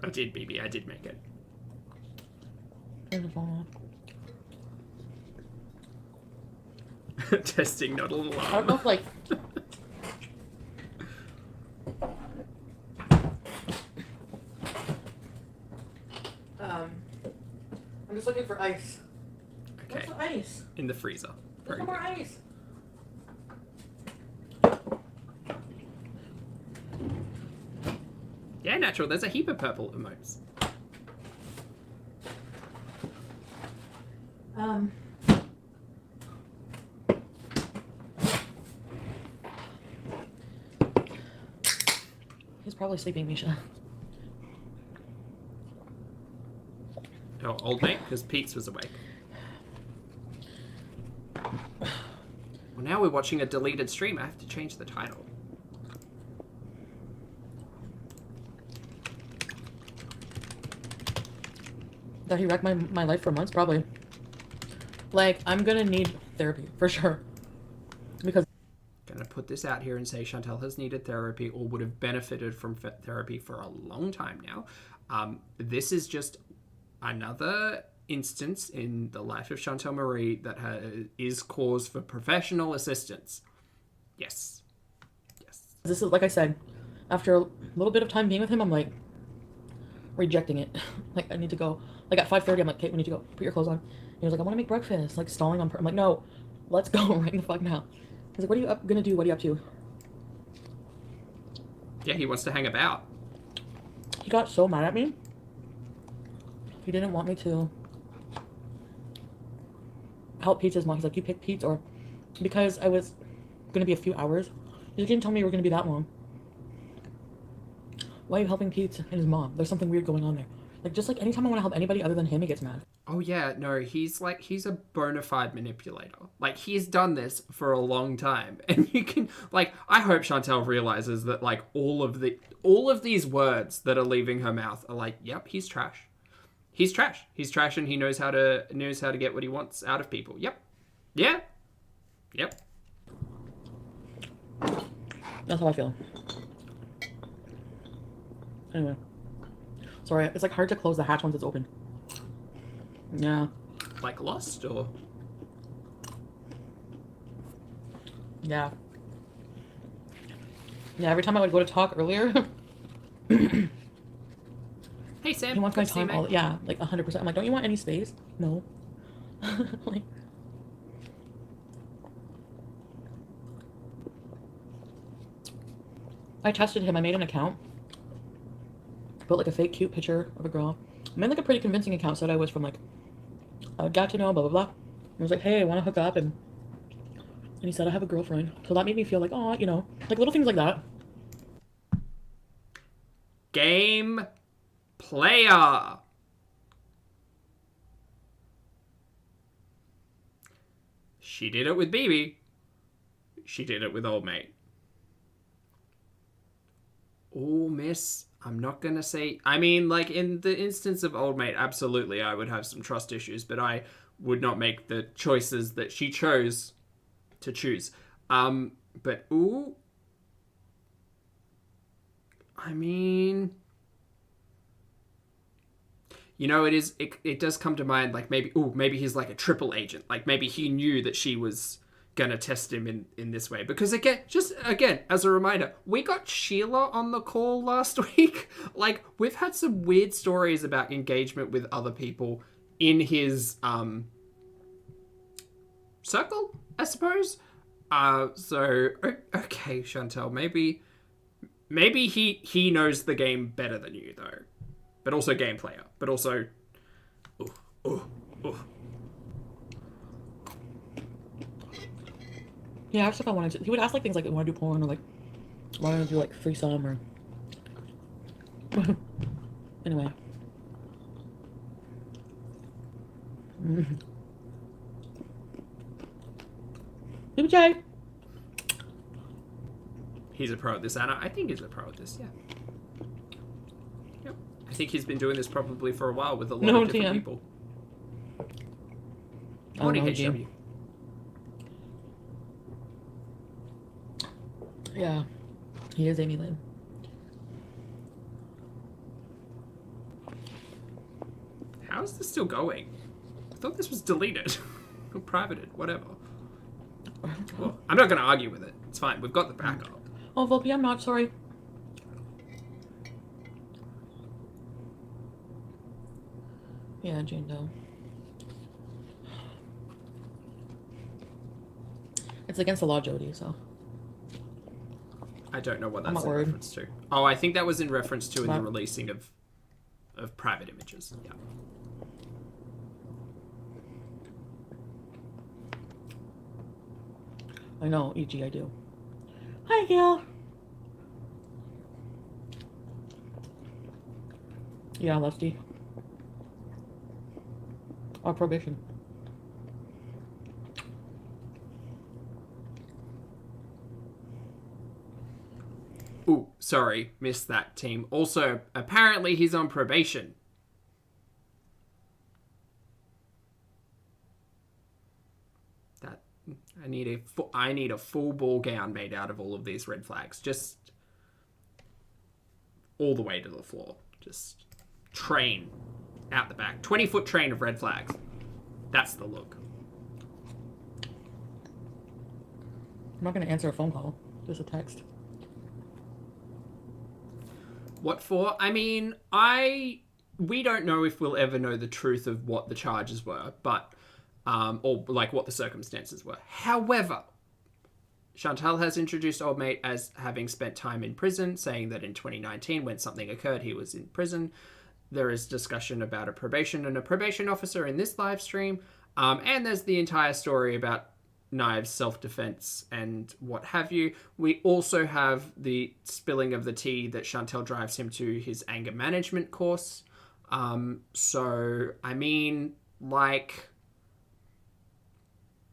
I did, BB. I did make it. Testing, not a alarm. I don't know if I'm just looking for ice. Okay. Where's the ice? In the freezer. There's no more ice. Yeah, natural. There's a heap of purple emotes. He's probably sleeping, Misha. Oh, old mate, because Pete's was awake. Well, now we're watching a deleted stream. I have to change the title. That he wrecked my life for months? Probably. Like, I'm gonna need therapy, for sure. Because... Gonna put this out here and say Chantal has needed therapy or would have benefited from therapy for a long time now. This is just another instance in the life of Chantal Marie that is cause for professional assistance. Yes. Yes. This is, like I said, after a little bit of time being with him, I'm like, rejecting it. Like, I need to go. Like, at 5:30, I'm like, Kate, we need to go. Put your clothes on. He was like, I want to make breakfast. Like, stalling on I'm like, no, let's go right the fuck now. He's like, what are you gonna do? What are you up to? Yeah, he wants to hang about. He got so mad at me. He didn't want me to help Pete's mom. He's like, you pick Pete, or because I was gonna be a few hours. You didn't tell me you were gonna be that long. Why are you helping Pete and his mom? There's something weird going on there. Like, just like anytime I want to help anybody other than him, he gets mad. Oh yeah, no, he's a bona fide manipulator. Like, he's done this for a long time. And you can, like, I hope Chantal realizes that, like, all of these words that are leaving her mouth are like, yep, he's trash. He's trash. He's trash and he knows how to get what he wants out of people. Yep. Yeah. Yep. That's how I feel. Anyway. Sorry, it's like hard to close the hatch once it's open. Yeah. Like Lost, or? Yeah. Yeah, every time I would go to talk earlier, Hey Sam. he wants my good to see you, time all, mate. yeah, like 100%. I'm like, don't you want any space? No. Like, I tested him. I made an account. Put like a fake cute picture of a girl. I made like a pretty convincing account. Said I was from like, I got to know, blah, blah, blah. I was like, hey, I want to hook up. And he said, I have a girlfriend. So that made me feel like, oh, you know, like little things like that. Game player. She did it with BB. She did it with old mate. Oh, miss. I'm not going to say... I mean, like, in the instance of old mate, absolutely, I would have some trust issues, but I would not make the choices that she chose to choose. But, ooh... I mean... You know, it does come to mind, like, maybe he's like a triple agent. Like, maybe he knew that she was gonna test him in this way. Because again, as a reminder, we got Sheila on the call last week. Like, we've had some weird stories about engagement with other people in his, circle, I suppose. So, okay, Chantel, maybe he knows the game better than you, though. But also game player. But also... Ooh. He asked if I wanted to... He would ask, like, things like, want to do porn or, like, want to do, like, threesome or... Anyway. BJ! He's a pro at this, Anna. I think he's a pro at this, yeah. Yep. I think he's been doing this probably for a while with a lot of different people. Morning, HW. Yeah. He is Amy Lynn. How is this still going? I thought this was deleted. Or privated, whatever. Well, I'm not going to argue with it. It's fine. We've got the backup. Oh, Pulpy, I'm not sorry. Yeah, Jane Doe. It's against the law, Jody, so. I don't know what that's I'm not in worried. reference to. Oh, I think that was in reference to the releasing of private images. Yeah. I know, E.G., I do. Hi, Gail. Yeah, Lefty. Or probation. Ooh, sorry, missed that, team. Also, apparently he's on probation. I need a full ball gown made out of all of these red flags. Just all the way to the floor. Just train out the back. 20-foot train of red flags. That's the look. I'm not going to answer a phone call. Just a text. What for? I mean, we don't know if we'll ever know the truth of what the charges were, but or like what the circumstances were. However, Chantal has introduced old mate as having spent time in prison, saying that in 2019, when something occurred, he was in prison. There is discussion about a probation and a probation officer in this live stream, and there's the entire story about Knives' self-defense and what have you. We also have the spilling of the tea that Chantal drives him to his anger management course. So, I mean, like,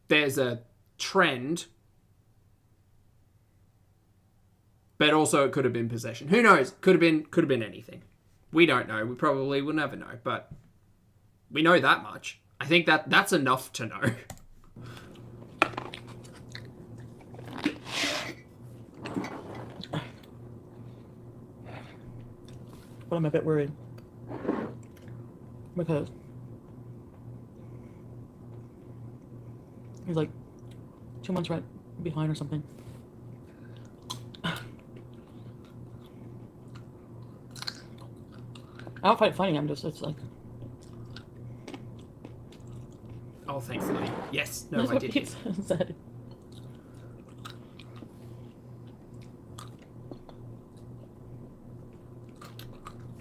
there's a trend, but also it could have been possession. Who knows? Could have been anything. We don't know. We probably will never know, but we know that much. I think that's enough to know. But I'm a bit worried. Because he's like 2 months rent behind or something. I don't find it funny. It's like. Oh, thankfully. Yes. No, That's I what did. Pete said.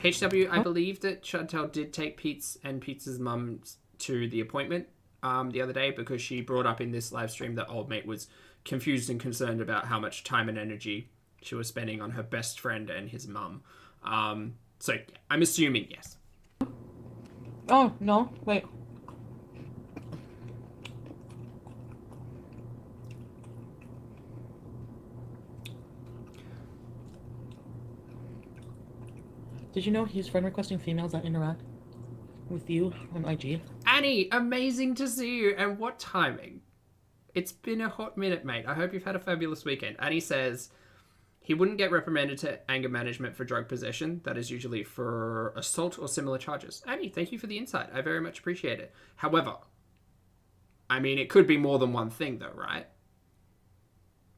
HW, I believe that Chantel did take Pete's and Pete's mum to the appointment the other day because she brought up in this live stream that old mate was confused and concerned about how much time and energy she was spending on her best friend and his mum. So I'm assuming yes. Oh, no. Wait. Did you know he's friend requesting females that interact with you on IG? Annie, amazing to see you. And what timing? It's been a hot minute, mate. I hope you've had a fabulous weekend. Annie says he wouldn't get reprimanded to anger management for drug possession. That is usually for assault or similar charges. Annie, thank you for the insight. I very much appreciate it. However, I mean, it could be more than one thing, though, right?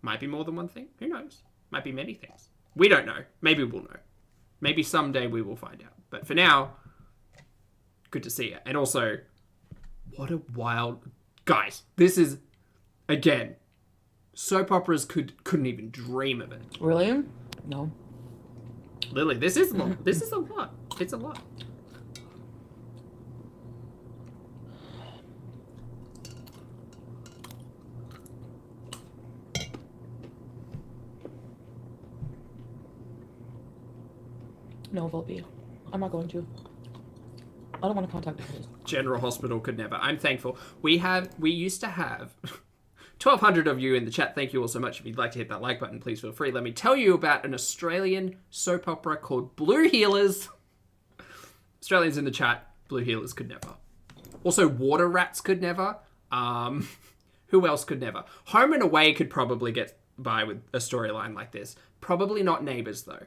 Might be more than one thing. Who knows? Might be many things. We don't know. Maybe we'll know. Maybe someday we will find out. But for now, good to see you. And also, what a wild... Guys, this is, again, soap operas couldn't even dream of it. Really? No. Lily, this is a lot. This is a lot. It's a lot. No, Volpe. I'm not going to. I don't want to contact the police. General Hospital could never. I'm thankful. We used to have 1,200 of you in the chat. Thank you all so much. If you'd like to hit that like button, please feel free. Let me tell you about an Australian soap opera called Blue Heelers. Australians in the chat. Blue Heelers could never. Also, Water Rats could never. Who else could never? Home and Away could probably get by with a storyline like this. Probably not Neighbours, though.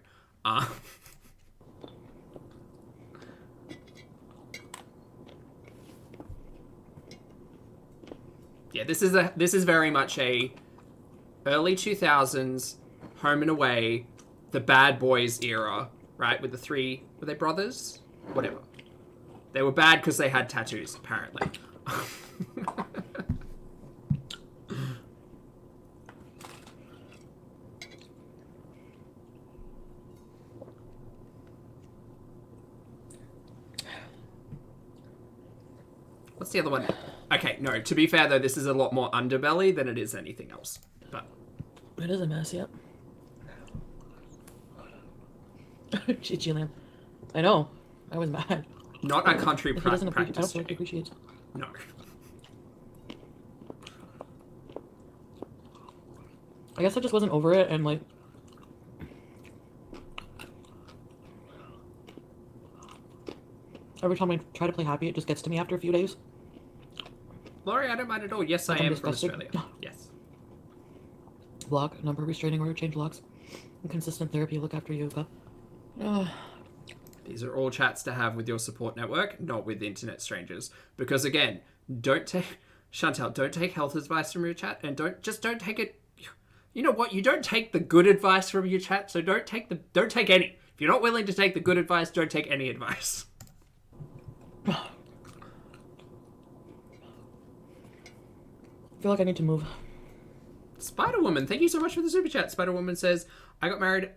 Yeah, this is very much a early 2000s Home and Away, the Bad Boys era, right? With the three, were they brothers? Whatever. They were bad because they had tattoos, apparently. What's the other one? Okay, no, to be fair though, this is a lot more underbelly than it is anything else. But it is a mess, yep. Gillian. I know. I was mad. not a country If he doesn't practice. I don't feel like he appreciates. No. I guess I just wasn't over it and like every time I try to play happy, it just gets to me after a few days. Laurie, I don't mind at all. Yes, I I'm am disgusted. from Australia. Yes. Block, number restraining order, change locks. Inconsistent therapy, look after yoga. These are all chats to have with your support network, not with internet strangers. Because again, Chantal, don't take health advice from your chat, and don't take it. You know what? You don't take the good advice from your chat, so don't take any. If you're not willing to take the good advice, don't take any advice. I feel like I need to move. Spider-Woman, thank you so much for the super chat. Spider-Woman says, I got married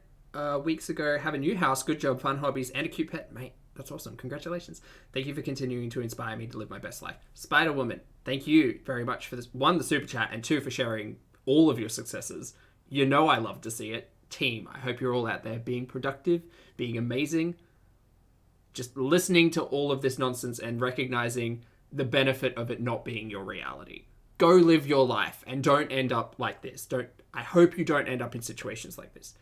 weeks ago, have a new house, good job, fun hobbies, and a cute pet. Mate, that's awesome. Congratulations. Thank you for continuing to inspire me to live my best life. Spider-Woman, thank you very much for this. 1, the super chat, and 2, for sharing all of your successes. You know I love to see it. Team, I hope you're all out there being productive, being amazing, just listening to all of this nonsense and recognizing the benefit of it not being your reality. Go live your life and don't end up like this. I hope you don't end up in situations like this.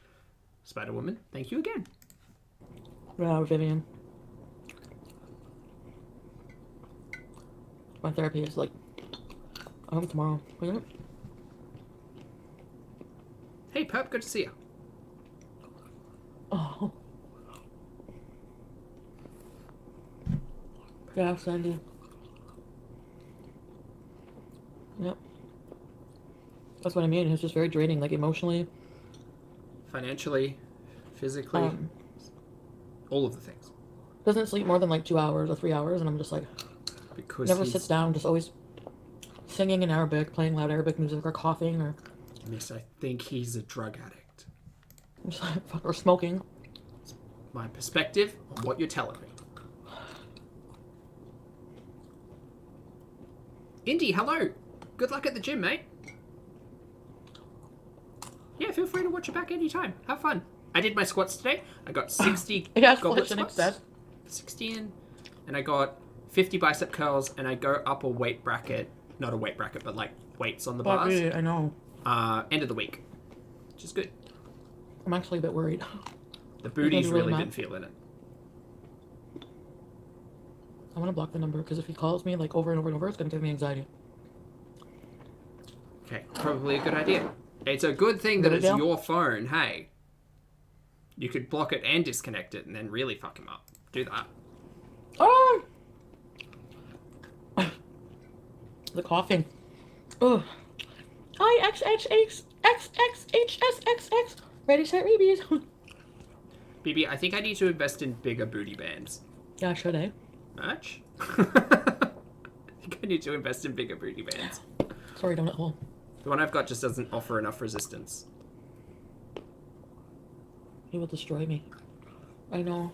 Spider-Woman, thank you again. Yeah, Vivian. My therapy is like, I hope tomorrow. Isn't it? Hey, Perp, good to see you. Oh. Yeah, Sandy. Yep. That's what I mean. It's just very draining, like emotionally. Financially, physically, all of the things. Doesn't sleep more than like 2 hours or 3 hours, and I'm just like, Because never he's... sits down, just always singing in Arabic, playing loud Arabic music, or coughing, or Miss, I think he's a drug addict. just like, or smoking. My perspective on what you're telling me. Indy, hello. Good luck at the gym, mate. Yeah, feel free to watch it back anytime. Have fun. I did my squats today. I got 60 goblet squats. 60 in. And I got 50 bicep curls, and I go up a weight bracket. Not a weight bracket, but like weights on the bars. Really, I know. End of the week. Which is good. I'm actually a bit worried. The booty's really been feeling it. I want to block the number, because if he calls me like over and over and over, it's going to give me anxiety. Okay, probably a good idea. It's a good thing that it's your phone, hey. You could block it and disconnect it and then really fuck him up. Do that. Oh! The coughing. Oh. IXXXXXHSXX. Ready, set, rebeat. BB, I think I need to invest in bigger booty bands. Yeah, should I? Much? I think I need to invest in bigger booty bands. Sorry, don't at home. The one I've got just doesn't offer enough resistance. He will destroy me. I know.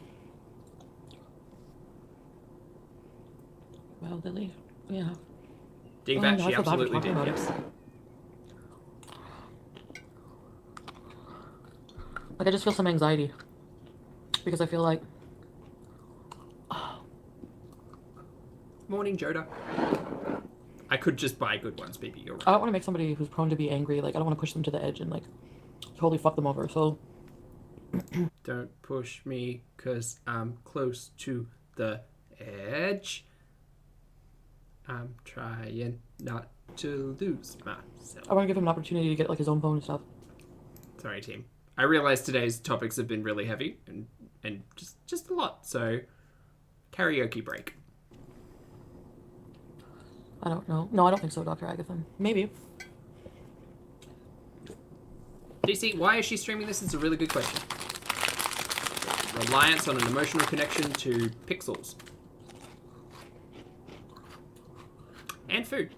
Well, Lily. Yeah. Dingbat, no, she absolutely did, yes. Like, I just feel some anxiety. Because I feel like... Morning, Joda. I could just buy good ones, baby. You're right. I don't want to make somebody who's prone to be angry. Like, I don't want to push them to the edge and, like, totally fuck them over, so... Don't push me, because I'm close to the edge. I'm trying not to lose myself. I want to give him an opportunity to get, like, his own phone and stuff. Sorry, team. I realize today's topics have been really heavy and just a lot, so karaoke break. I don't know. No, I don't think so, Dr. Agathon. Maybe. DC, why is she streaming this? It's a really good question. Reliance on an emotional connection to pixels. And food.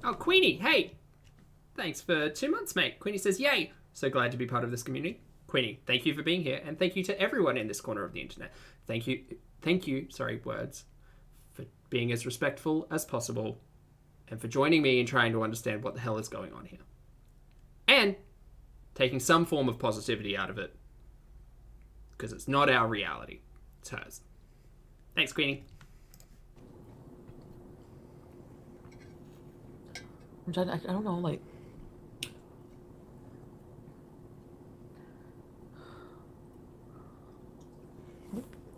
Oh, Queenie, hey! Thanks for 2 months, mate. Queenie says, yay! So glad to be part of this community. Queenie, thank you for being here, and thank you to everyone in this corner of the internet. Thank you, words, for being as respectful as possible, and for joining me in trying to understand what the hell is going on here. And taking some form of positivity out of it, because it's not our reality, it's hers. Thanks, Queenie. I'm trying to, I don't know, like...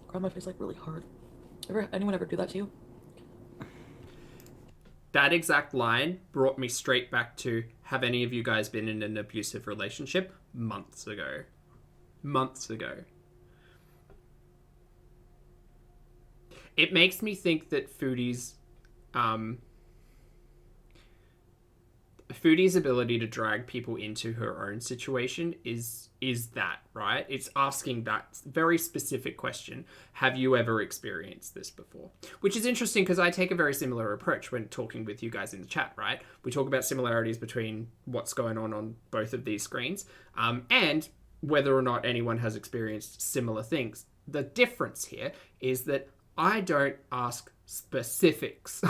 Grab my face, like, really hard. Anyone ever do that to you? That exact line brought me straight back to, have any of you guys been in an abusive relationship? Months ago. It makes me think that Foodie's ability to drag people into her own situation is that, right? It's asking that very specific question. Have you ever experienced this before? Which is interesting because I take a very similar approach when talking with you guys in the chat, right? We talk about similarities between what's going on both of these screens, and whether or not anyone has experienced similar things. The difference here is that I don't ask specifics.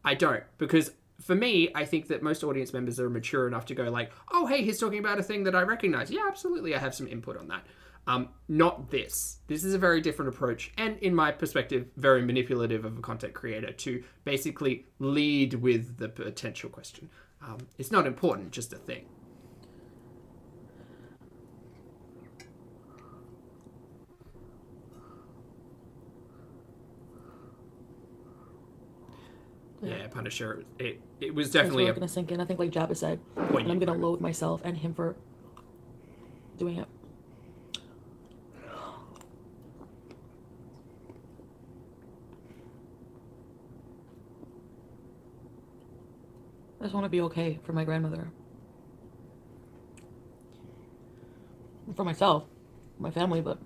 I don't, because for me, I think that most audience members are mature enough to go like, oh, hey, he's talking about a thing that I recognize. Yeah, absolutely, I have some input on that. Not this. This is a very different approach, and in my perspective, very manipulative of a content creator to basically lead with the potential question. It's not important, just a thing. Yeah, Punisher. It was It's definitely really gonna sink in. I think, like Jabba said, and I'm gonna moment. loathe myself and him for doing it. I just want to be okay for my grandmother, for myself, my family, but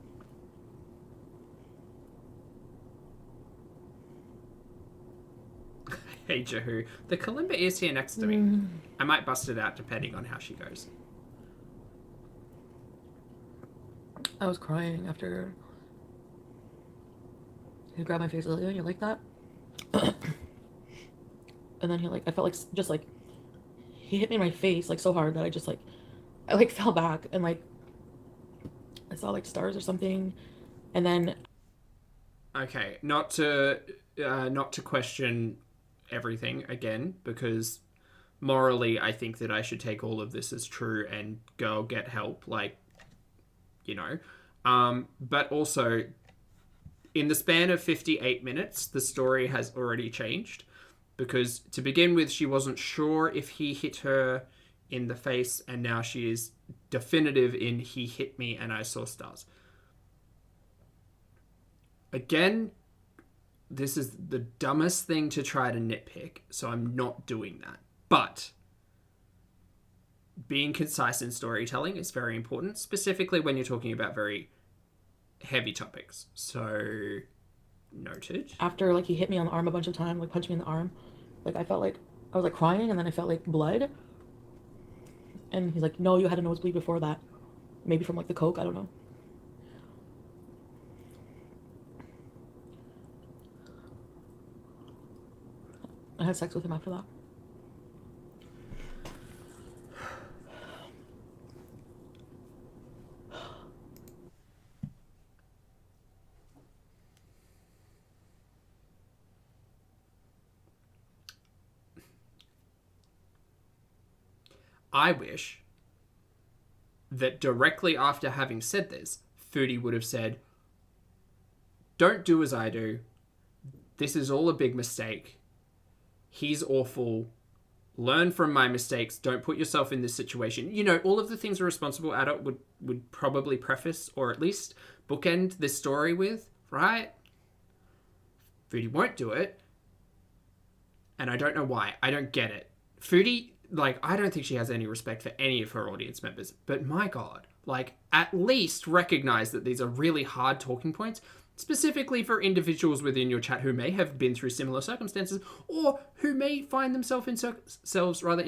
Hey Jehu, the Kalimba is here next to me. I might bust it out depending on how she goes. I was crying after he grabbed my face. I was like, "Oh, you like that?" And then I felt like just like he hit me in my face like so hard that I like fell back and like I saw like stars or something, and then Okay, not to question everything again, because morally I think that I should take all of this as true and go get help, like, you know. But also, in the span of 58 minutes, the story has already changed. Because to begin with, she wasn't sure if he hit her in the face, and now she is definitive in he hit me and I saw stars. Again, this is the dumbest thing to try to nitpick, so I'm not doing that. But being concise in storytelling is very important, specifically when you're talking about very heavy topics. So, noted. after like he hit me on the arm a bunch of times, like punched me in the arm, like I felt like I was like crying, and then I felt like blood. And he's like, "No, you had a nosebleed before that, maybe from like the coke. I don't know." I had sex with him after that. I wish that directly after having said this, Foodie would have said, "Don't do as I do. This is all a big mistake. He's awful. Learn from my mistakes. Don't put yourself in this situation." You know, all of the things a responsible adult would probably preface or at least bookend this story with, right? Foodie won't do it. And I don't know why. I don't get it. Foodie, like, I don't think she has any respect for any of her audience members. But my God, like, at least recognize that these are really hard talking points, specifically for individuals within your chat who may have been through similar circumstances, or who may find themselves in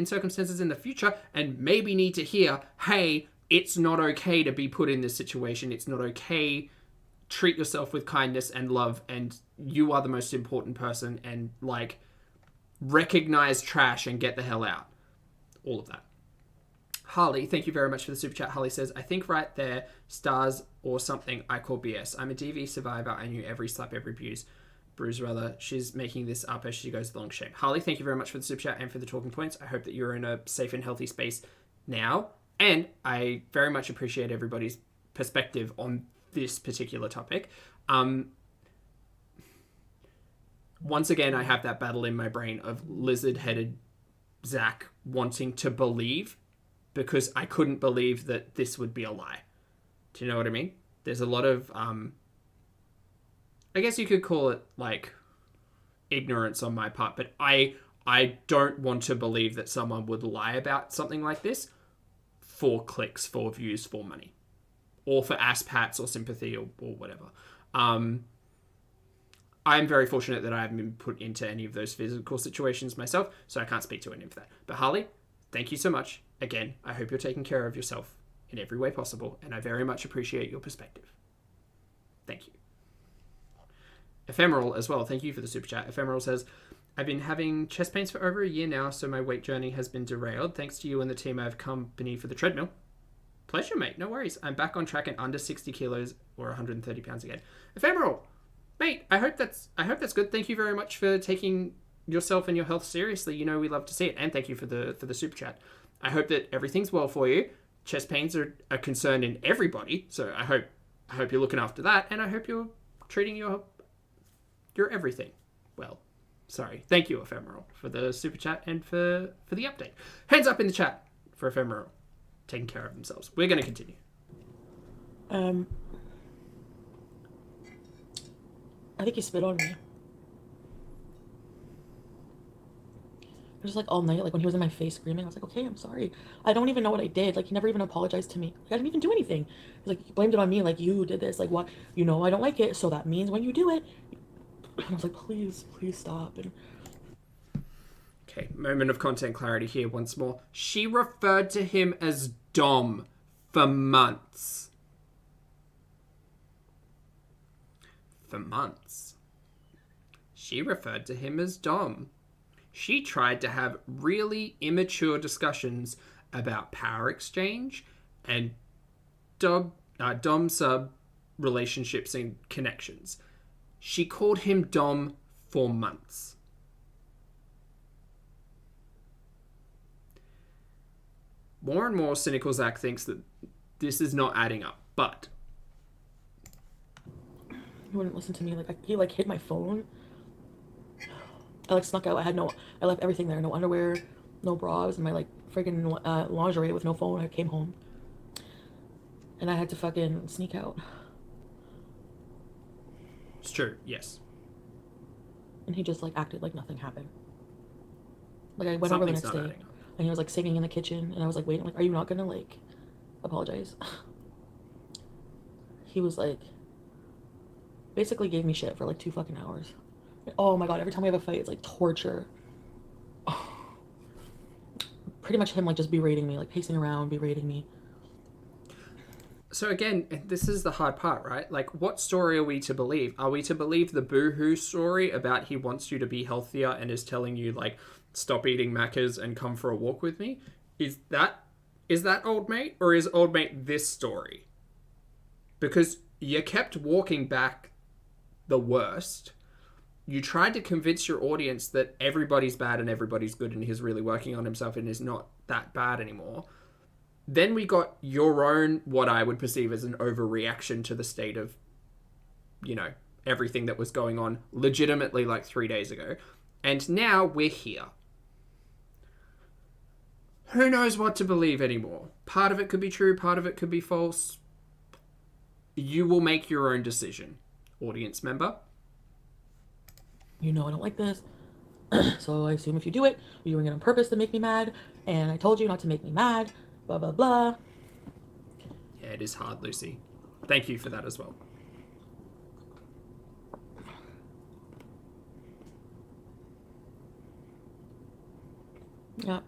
circumstances in the future and maybe need to hear, hey, it's not okay to be put in this situation. It's not okay. Treat yourself with kindness and love, and you are the most important person, and, like, recognize trash and get the hell out. All of that. Harley, thank you very much for the super chat. Harley says, "I think right there, stars or something I call BS. I'm a DV survivor. I knew every slap, every bruise rather. She's making this up as she goes along. Shame." Harley, thank you very much for the super chat and for the talking points. I hope that you're in a safe and healthy space now. And I very much appreciate everybody's perspective on this particular topic. Once again, I have that battle in my brain of lizard-headed Zach wanting to believe, because I couldn't believe that this would be a lie. Do you know what I mean? There's a lot of, I guess you could call it, like, ignorance on my part, but I don't want to believe that someone would lie about something like this for clicks, for views, for money, or for ass pats or sympathy or whatever. I'm very fortunate that I haven't been put into any of those physical situations myself, so I can't speak to any of that. But Harley, thank you so much. Again, I hope you're taking care of yourself in every way possible, and I very much appreciate your perspective. Thank you. Ephemeral as well, thank you for the super chat. Ephemeral says, "I've been having chest pains for over a year now, so my weight journey has been derailed. Thanks to you and the team, I have company for the treadmill." Pleasure, mate. No worries. I'm back on track and under 60 kilos or 130 pounds again. Ephemeral, mate, I hope that's good. Thank you very much for taking yourself and your health seriously. You know we love to see it, and thank you for the super chat. I hope that everything's well for you. Chest pains are a concern in everybody, so I hope you're looking after that, and I hope you're treating your everything well. Sorry. Thank you, Ephemeral, for the super chat and for the update. Hands up in the chat for Ephemeral taking care of themselves. We're going to continue. I think he spit on me. Just like all night, like when he was in my face screaming, I was like, okay, I'm sorry. I don't even know what I did. Like, he never even apologized to me. Like, I didn't even do anything. He's like, he blamed it on me. Like, you did this. Like, what? You know, I don't like it. So that means when you do it. And I was like, please stop. And Okay, moment of content clarity here once more. She referred to him as Dom for months. For months. She referred to him as Dom. She tried to have really immature discussions about power exchange and Dom-sub relationships and connections. She called him Dom for months. More and more, cynical Zach thinks that this is not adding up, but he wouldn't listen to me. Like, he like hid my phone. I like snuck out. I left everything there. No underwear, no bra. I was in my like freaking lingerie with no phone. I came home. And I had to fucking sneak out. it's true, yes. And he just like acted like nothing happened. Like, I went over the Something's next not day. adding up. And he was like singing in the kitchen. And I was like waiting, like, are you not gonna like apologize? He was like, basically gave me shit for like 2 fucking hours. Oh my god, every time we have a fight, it's like torture. Pretty much him like just berating me, like pacing around, berating me. So again, this is the hard part, right? Like, what story are we to believe? Are we to believe the boohoo story about he wants you to be healthier and is telling you, like, stop eating Maccas and come for a walk with me? Is that old mate? Or is old mate this story? Because you kept walking back the worst. You tried to convince your audience that everybody's bad and everybody's good and he's really working on himself and is not that bad anymore. Then we got your own, what I would perceive as an overreaction to the state of, you know, everything that was going on legitimately like 3 days ago. And now we're here. Who knows what to believe anymore? Part of it could be true, part of it could be false. You will make your own decision, audience member. You know I don't like this. So I assume if you do it, you're doing it on purpose to make me mad. And I told you not to make me mad. Blah, blah, blah. Yeah, it is hard, Lucy. Thank you for that as well. Yeah.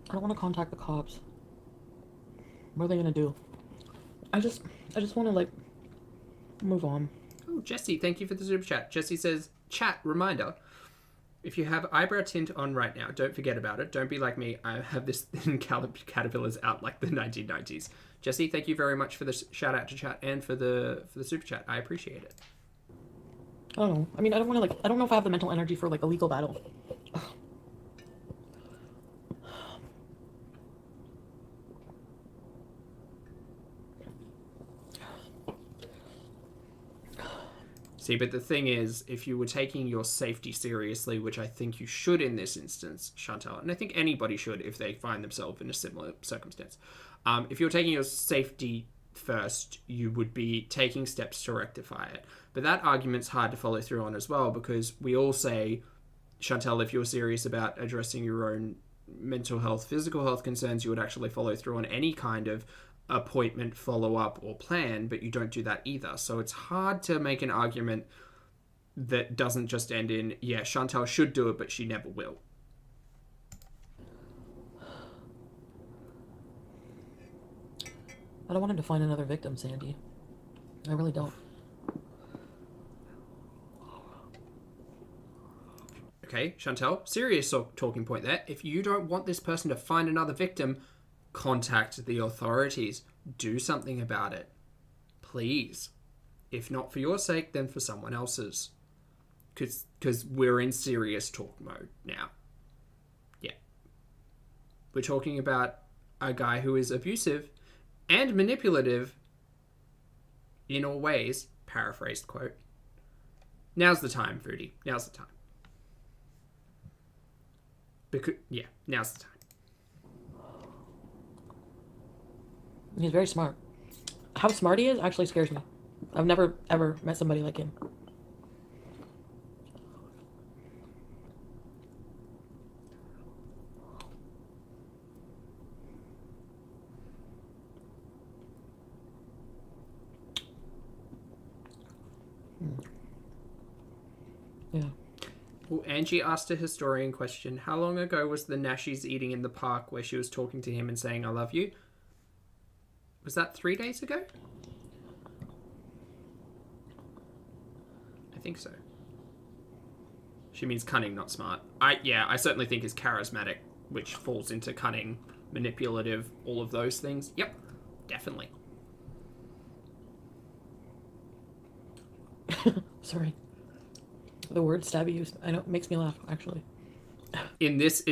I don't want to contact the cops. What are they gonna do? I just want to like move on. Oh, Jesse, thank you for the super chat. Jesse says, chat, reminder, if you have eyebrow tint on right now, don't forget about it. Don't be like me. I have this thin caterpillars out like the 1990s. Jesse, thank you very much for the shout out to chat and for the super chat. I appreciate it. I don't know. I mean, I don't know if I have the mental energy for like a legal battle. See, but the thing is, if you were taking your safety seriously, which I think you should in this instance, Chantal, and I think anybody should if they find themselves in a similar circumstance, if you're taking your safety first, you would be taking steps to rectify it. But that argument's hard to follow through on as well, because we all say, Chantal, if you're serious about addressing your own mental health, physical health concerns, you would actually follow through on any kind of appointment, follow-up, or plan, but you don't do that either. So it's hard to make an argument that doesn't just end in, yeah, Chantal should do it, but she never will. I don't want him to find another victim, Sandy. I really don't. Okay, Chantal, serious talking point there. If you don't want this person to find another victim, contact the authorities. Do something about it. Please. If not for your sake, then for someone else's. Because we're in serious talk mode now. Yeah. We're talking about a guy who is abusive and manipulative in all ways, paraphrased quote. Now's the time, Foodie. Now's the time. Now's the time. He's very smart. How smart he is actually scares me. I've never, ever met somebody like him. Yeah. Well, Angie asked a historian question. How long ago was the Nashies eating in the park where she was talking to him and saying, I love you? Was that 3 days ago? I think so. She means cunning, not smart. I certainly think is charismatic, which falls into cunning, manipulative, all of those things. Yep, definitely. Sorry. The word stabby use, I know, it makes me laugh, actually. In this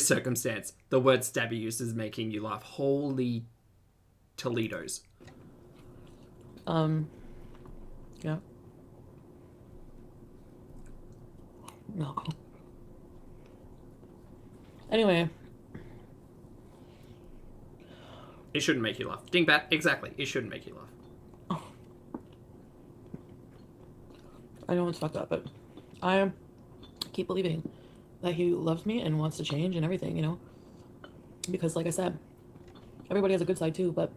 circumstance, the word stabby use is making you laugh. Holy Toledos. Yeah. No. Anyway. It shouldn't make you laugh. Dingbat, exactly. It shouldn't make you laugh. I know it's fucked up, but I keep believing that he loves me and wants to change and everything, you know? Because, like I said, everybody has a good side too, but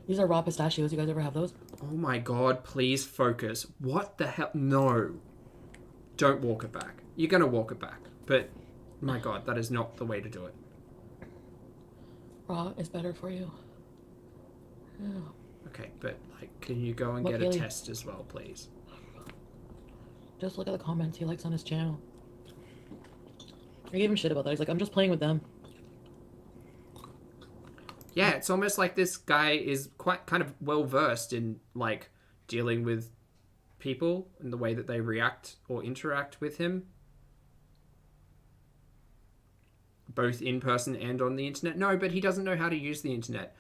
these are raw pistachios. You guys ever have those? Oh my god, please focus. What the hell? No. Don't walk it back. You're going to walk it back. But, my god, that is not the way to do it. Raw is better for you. Yeah. Okay, but, like, can you go and get a test as well, please? Just look at the comments he likes on his channel. I gave him shit about that. He's like, I'm just playing with them. Yeah, it's almost like this guy is quite kind of well versed in, like, dealing with people and the way that they react or interact with him. Both in person and on the internet. No, but he doesn't know how to use the internet.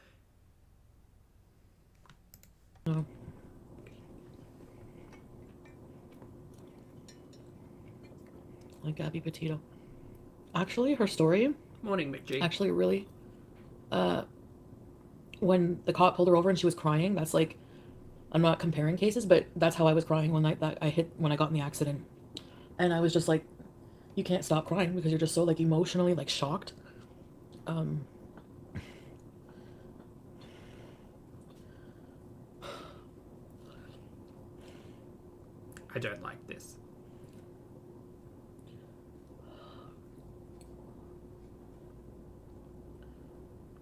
No. Like Gabby Petito. Actually, her story... Morning, McG. Actually, really... when the cop pulled her over and she was crying, that's like... I'm not comparing cases, but that's how I was crying when I got in the accident. And I was just like, you can't stop crying because you're just so, like, emotionally, like, shocked. I don't like this.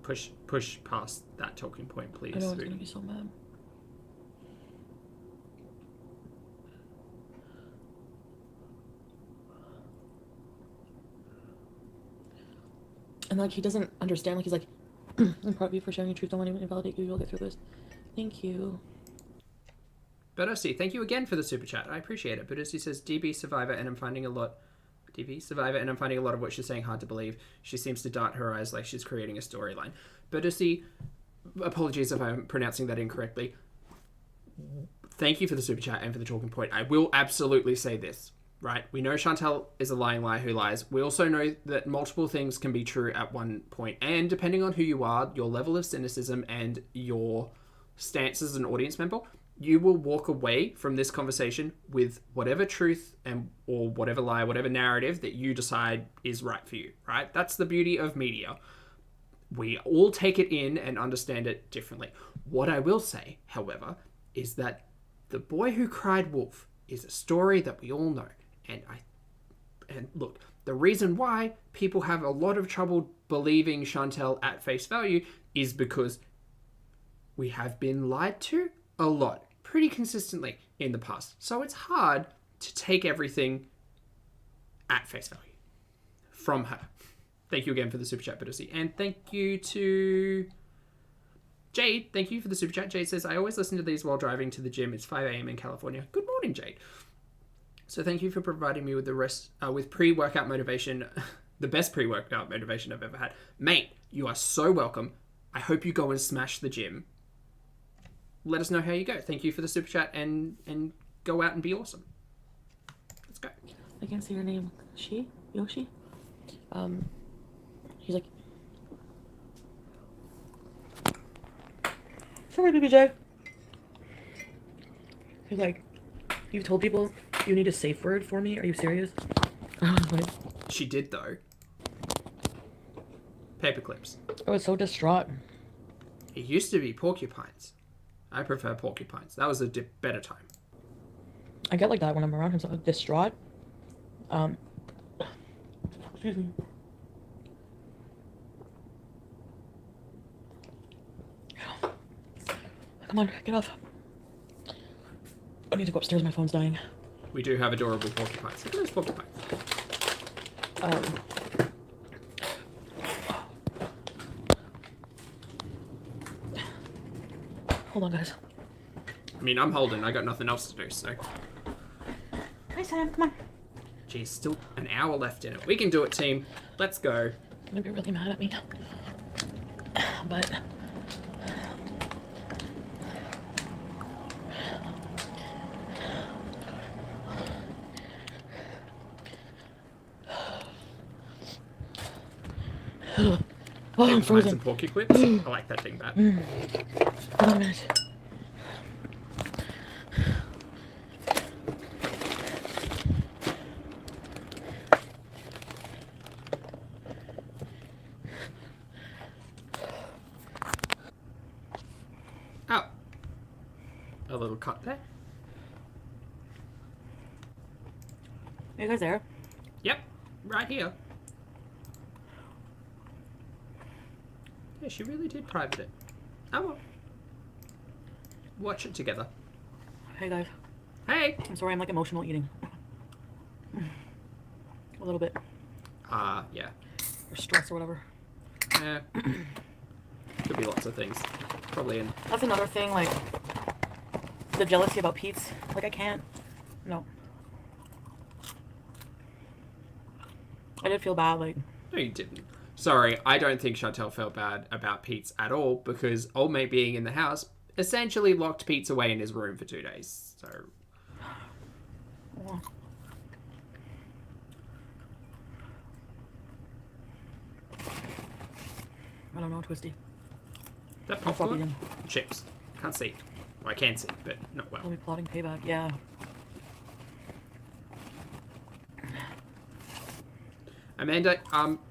Push past that talking point, please. I know it's gonna be so mad. And, like, he doesn't understand. Like, he's like, I'm proud of you for sharing your truth. Don't let anyone invalidate you. You'll get through this. Thank you. Bedosi, thank you again for the super chat. I appreciate it. Bedosi says, DB survivor, and I'm finding a lot of what she's saying hard to believe. She seems to dart her eyes like she's creating a storyline. Bedosi, apologies if I'm pronouncing that incorrectly. Thank you for the super chat and for the talking point. I will absolutely say this. Right, we know Chantal is a lying liar who lies. We also know that multiple things can be true at one point. And depending on who you are, your level of cynicism and your stance as an audience member, you will walk away from this conversation with whatever truth or whatever lie, whatever narrative that you decide is right for you, right? That's the beauty of media. We all take it in and understand it differently. What I will say, however, is that The Boy Who Cried Wolf is a story that we all know. And look, the reason why people have a lot of trouble believing Chantal at face value is because we have been lied to a lot, pretty consistently in the past. So it's hard to take everything at face value from her. Thank you again for the super chat, Bidosi. And thank you to Jade. Thank you for the super chat. Jade says, I always listen to these while driving to the gym. It's 5 a.m. in California. Good morning, Jade. So thank you for providing me with with pre-workout motivation, the best pre-workout motivation I've ever had. Mate, you are so welcome. I hope you go and smash the gym. let us know how you go. Thank you for the super chat, and go out and be awesome. Let's go. I can't see her name. Yoshi? He's like, sorry, BBJ. He's like, you've told people you need a safe word for me? Are you serious? Like, She did, though. Paper clips. I was so distraught. It used to be porcupines. I prefer porcupines. That was a better time. I get like that when I'm around him, so I'm distraught. Excuse me. Come on, get off. I need to go upstairs, my phone's dying. We do have adorable porcupines. Look at those porcupines. Hold on, guys. I mean, I'm holding. I got nothing else to do, so... Hi, Sam, come on. Geez, still an hour left in it. We can do it, team. Let's go. You're gonna be really mad at me. But... oh, I'm Find frozen. some porky clips. I like that thing bad. Hold on a minute. Oh. A little cut there. Are you guys there? Yep. Right here. Yeah, she really did private it. Oh well. Watch it together. Hey, guys. Hey! I'm sorry, I'm like emotional eating. A little bit. Yeah. Or stress or whatever. Could be lots of things. Probably in... That's another thing, like, the jealousy about Pete's. Like, I can't. No. I did feel bad, like... No, you didn't. Sorry, I don't think Chantel felt bad about Pete's at all, because old mate being in the house essentially locked Pete's away in his room for 2 days, so... Oh. I don't know, Twisty. That I'll fuck popcorn? again. Chips. Can't see. Well, I can see, but not well. I'll be plotting payback, yeah. Amanda,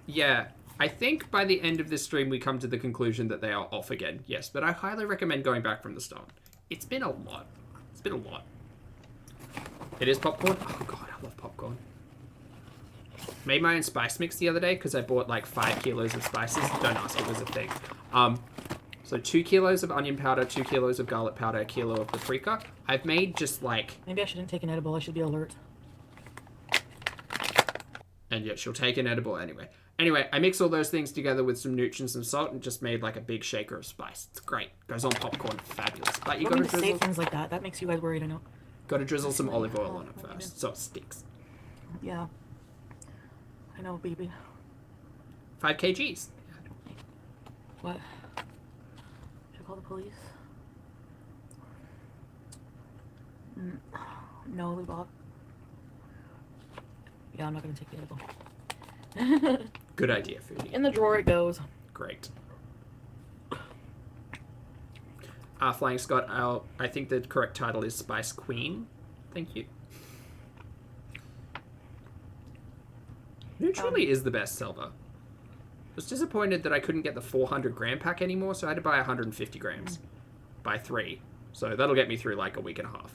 yeah. I think by the end of this stream we come to the conclusion that they are off again. Yes, but I highly recommend going back from the start. It's been a lot. It's been a lot. It is popcorn? Oh god, I love popcorn. Made my own spice mix the other day because I bought like 5 kilos of spices. Don't ask, it was a thing. So 2 kilos of onion powder, 2 kilos of garlic powder, a kilo of paprika. I've made just like... Maybe I shouldn't take an edible, I should be alert. And yet she'll take an edible anyway. Anyway, I mix all those things together with some nooch and some salt and just made like a big shaker of spice. It's great. Goes on popcorn. Fabulous. But you I don't gotta mean to say drizzle, things like that. That makes you guys worried, I know. gotta drizzle some olive oil on it first, so it sticks. Yeah. I know, baby. 5 kgs. What? Should I call the police? No, we bought. Yeah, I'm not gonna take the edible. Good idea, Foodie. In the drawer it goes. Great. Flying Scott, I think the correct title is Spice Queen. Thank you. Nooch really is the best seller. I was disappointed that I couldn't get the 400 gram pack anymore, so I had to buy 150 grams. Buy 3. So that'll get me through like a week and a half.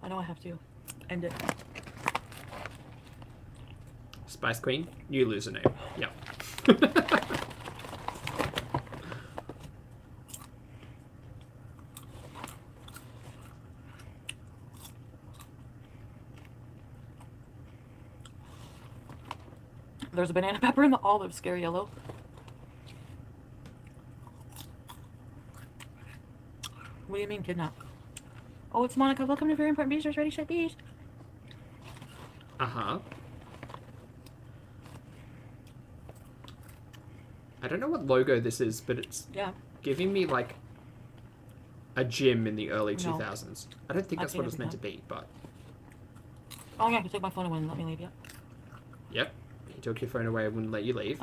I know I have to end it. Spice Queen, you lose a name. Yep. There's a banana pepper in the olive, scary yellow. What do you mean, kidnap? Oh, it's Monica. Welcome to Very Important Beast. Ready, Shut Beast. Uh-huh. I don't know what logo this is, but it's giving me, like, a gym in the early 2000s. I don't think that's what it's meant to be, but... Oh, yeah, you took my phone and wouldn't let me leave yet. Yep. You took your phone away and wouldn't let you leave.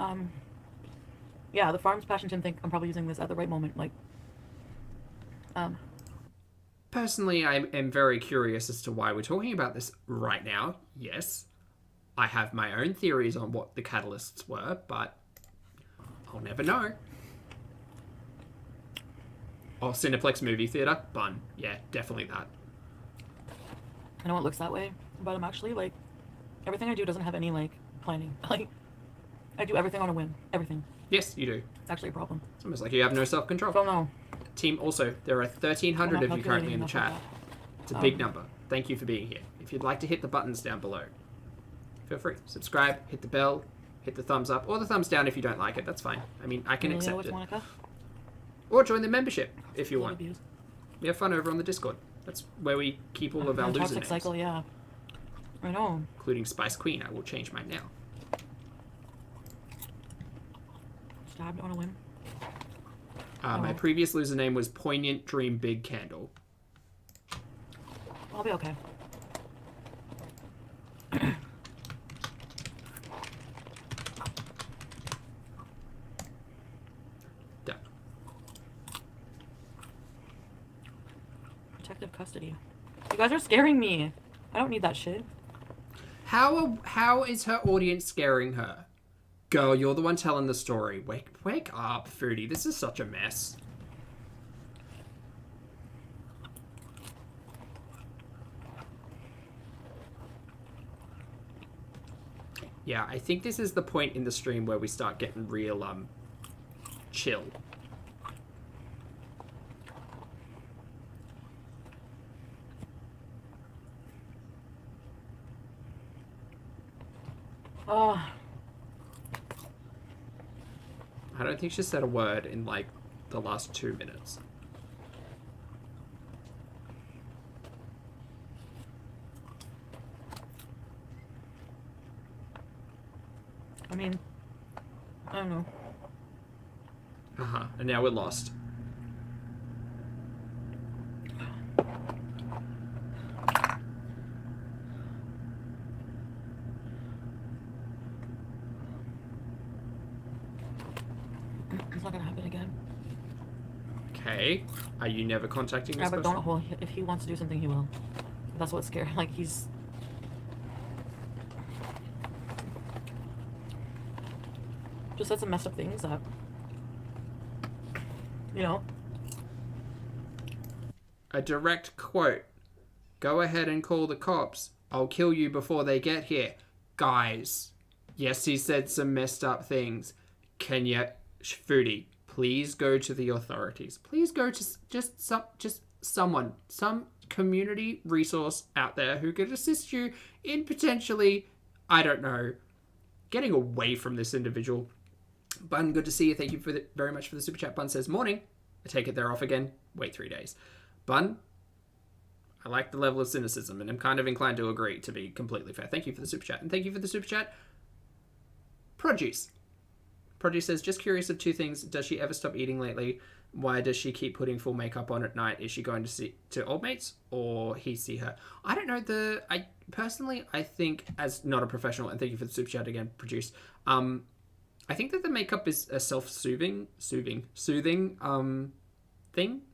Yeah, the Farms Passion Tim think I'm probably using this at the right moment, like... Personally, I am very curious as to why we're talking about this right now. Yes, I have my own theories on what the catalysts were, but I'll never know. Oh, Cineplex movie theater? Bun. Yeah, definitely that. I know it looks that way, but I'm actually, like, everything I do doesn't have any, like, planning. Like, I do everything on a whim. Everything. Yes, you do. It's actually a problem. It's almost like you have no self-control. Don't know. Team, also, there are 1,300 of you currently in the chat. It's a big number. Thank you for being here. If you'd like to hit the buttons down below, feel free. Subscribe, hit the bell, hit the thumbs up, or the thumbs down if you don't like it. That's fine. I mean, I can accept it. Monica? Or join the membership if you want. Abuse. We have fun over on the Discord. That's where we keep all of our loser Toxic names. cycle, yeah. I know. Including Spice Queen. I will change mine now. Stabbed on a whim. My previous loser name was Poignant Dream Big Candle. I'll be okay. Done. Protective custody. You guys are scaring me. I don't need that shit. How is her audience scaring her? Girl, you're the one telling the story. Wake up, Foodie. This is such a mess. Yeah, I think this is the point in the stream where we start getting real, chill. Oh. I don't think she said a word in, like, the last 2 minutes. I mean, I don't know. Uh-huh. And now we're lost. It's not gonna happen again. Okay. Are you never contacting this Yeah, but person? don't. Well, if he wants to do something, he will. That's what's scary. Like he's. Just said some messed up things that. You know. A direct quote. Go ahead and call the cops. I'll kill you before they get here. Guys. Yes, he said some messed up things. Can you... Foodie, please go to the authorities. Please go to just someone, some community resource out there who could assist you in potentially, I don't know, getting away from this individual. Bun, good to see you. Thank you very much for the super chat. Bun says, morning. I take it they're off again. Wait 3 days. Bun, I like the level of cynicism, and I'm kind of inclined to agree, to be completely fair. Thank you for the super chat. And thank you for the super chat. Produce. Produce says, just curious of 2 things. Does she ever stop eating lately? Why does she keep putting full makeup on at night? Is she going to old mates or he see her? I don't know. I think, as not a professional, and thank you for the super chat again, Produce. I think that the makeup is a soothing thing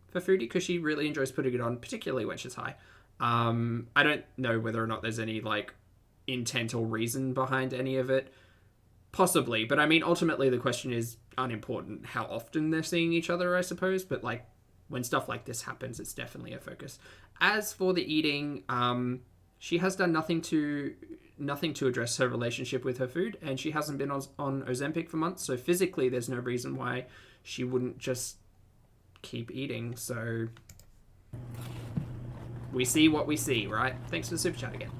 for Foodie, because she really enjoys putting it on, particularly when she's high. I don't know whether or not there's any, like, intent or reason behind any of it. Possibly, but I mean, ultimately the question is unimportant how often they're seeing each other, I suppose, but like when stuff like this happens, it's definitely a focus. As for the eating, she has done nothing to address her relationship with her food, and she hasn't been on Ozempic for months, so physically there's no reason why she wouldn't just keep eating. So we see what we see, right? Thanks for the super chat again.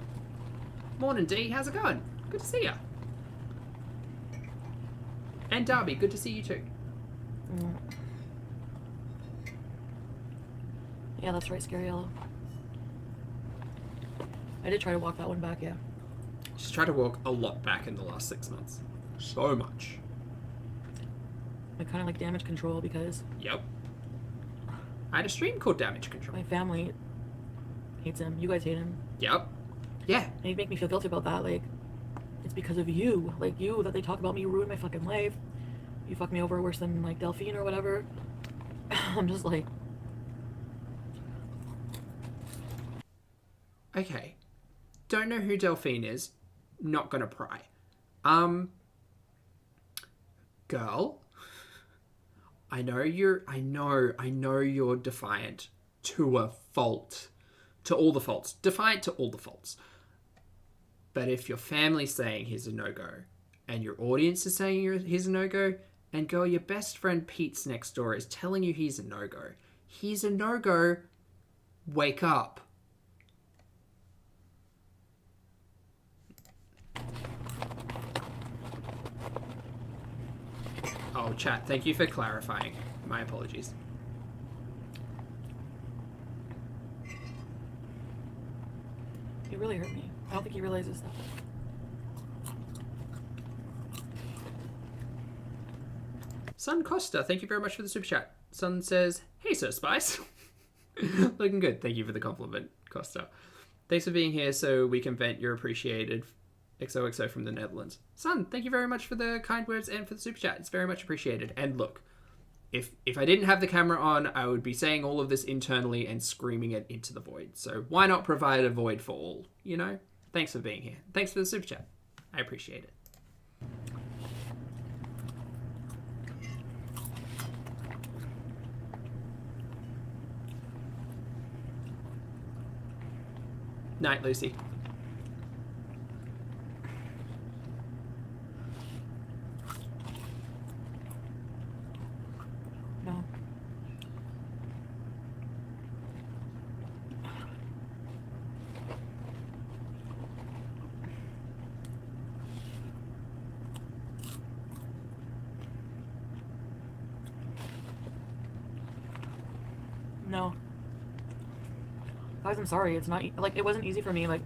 Morning, D. How's it going? Good to see ya. And Darby, good to see you too. Yeah, that's right, Scary Yellow. I did try to walk that one back, yeah. She's tried to walk a lot back in the last 6 months. So much. I kind of like damage control because Yep. I had a stream called Damage Control. my family hates him. You guys hate him. Yep. Yeah. And you make me feel guilty about that. Like, it's because of you. Like, you, that they talk about me. You ruined my fucking life. You fucked me over worse than, like, Delphine or whatever. I'm just like... Okay. Don't know who Delphine is. Not gonna pry. Girl. I know you're defiant to a fault. To all the faults. Defiant to all the faults. But if your family's saying he's a no-go, and your audience is saying he's a no-go, and girl, your best friend Pete's next door is telling you he's a no-go. He's a no-go. Wake up. Oh, chat, thank you for clarifying. My apologies. He really hurt me. I don't think he realizes that. Sun Costa, thank you very much for the super chat. Sun says, hey, Sir Spice. Looking good. Thank you for the compliment, Costa. Thanks for being here so we can vent. You're appreciated. XOXO from the Netherlands. Sun, thank you very much for the kind words and for the super chat. It's very much appreciated. And look, if I didn't have the camera on, I would be saying all of this internally and screaming it into the void. So why not provide a void for all, you know? Thanks for being here. Thanks for the super chat. I appreciate it. Night, Lucy. No. No. Guys, I'm sorry. It's not like it wasn't easy for me. Like,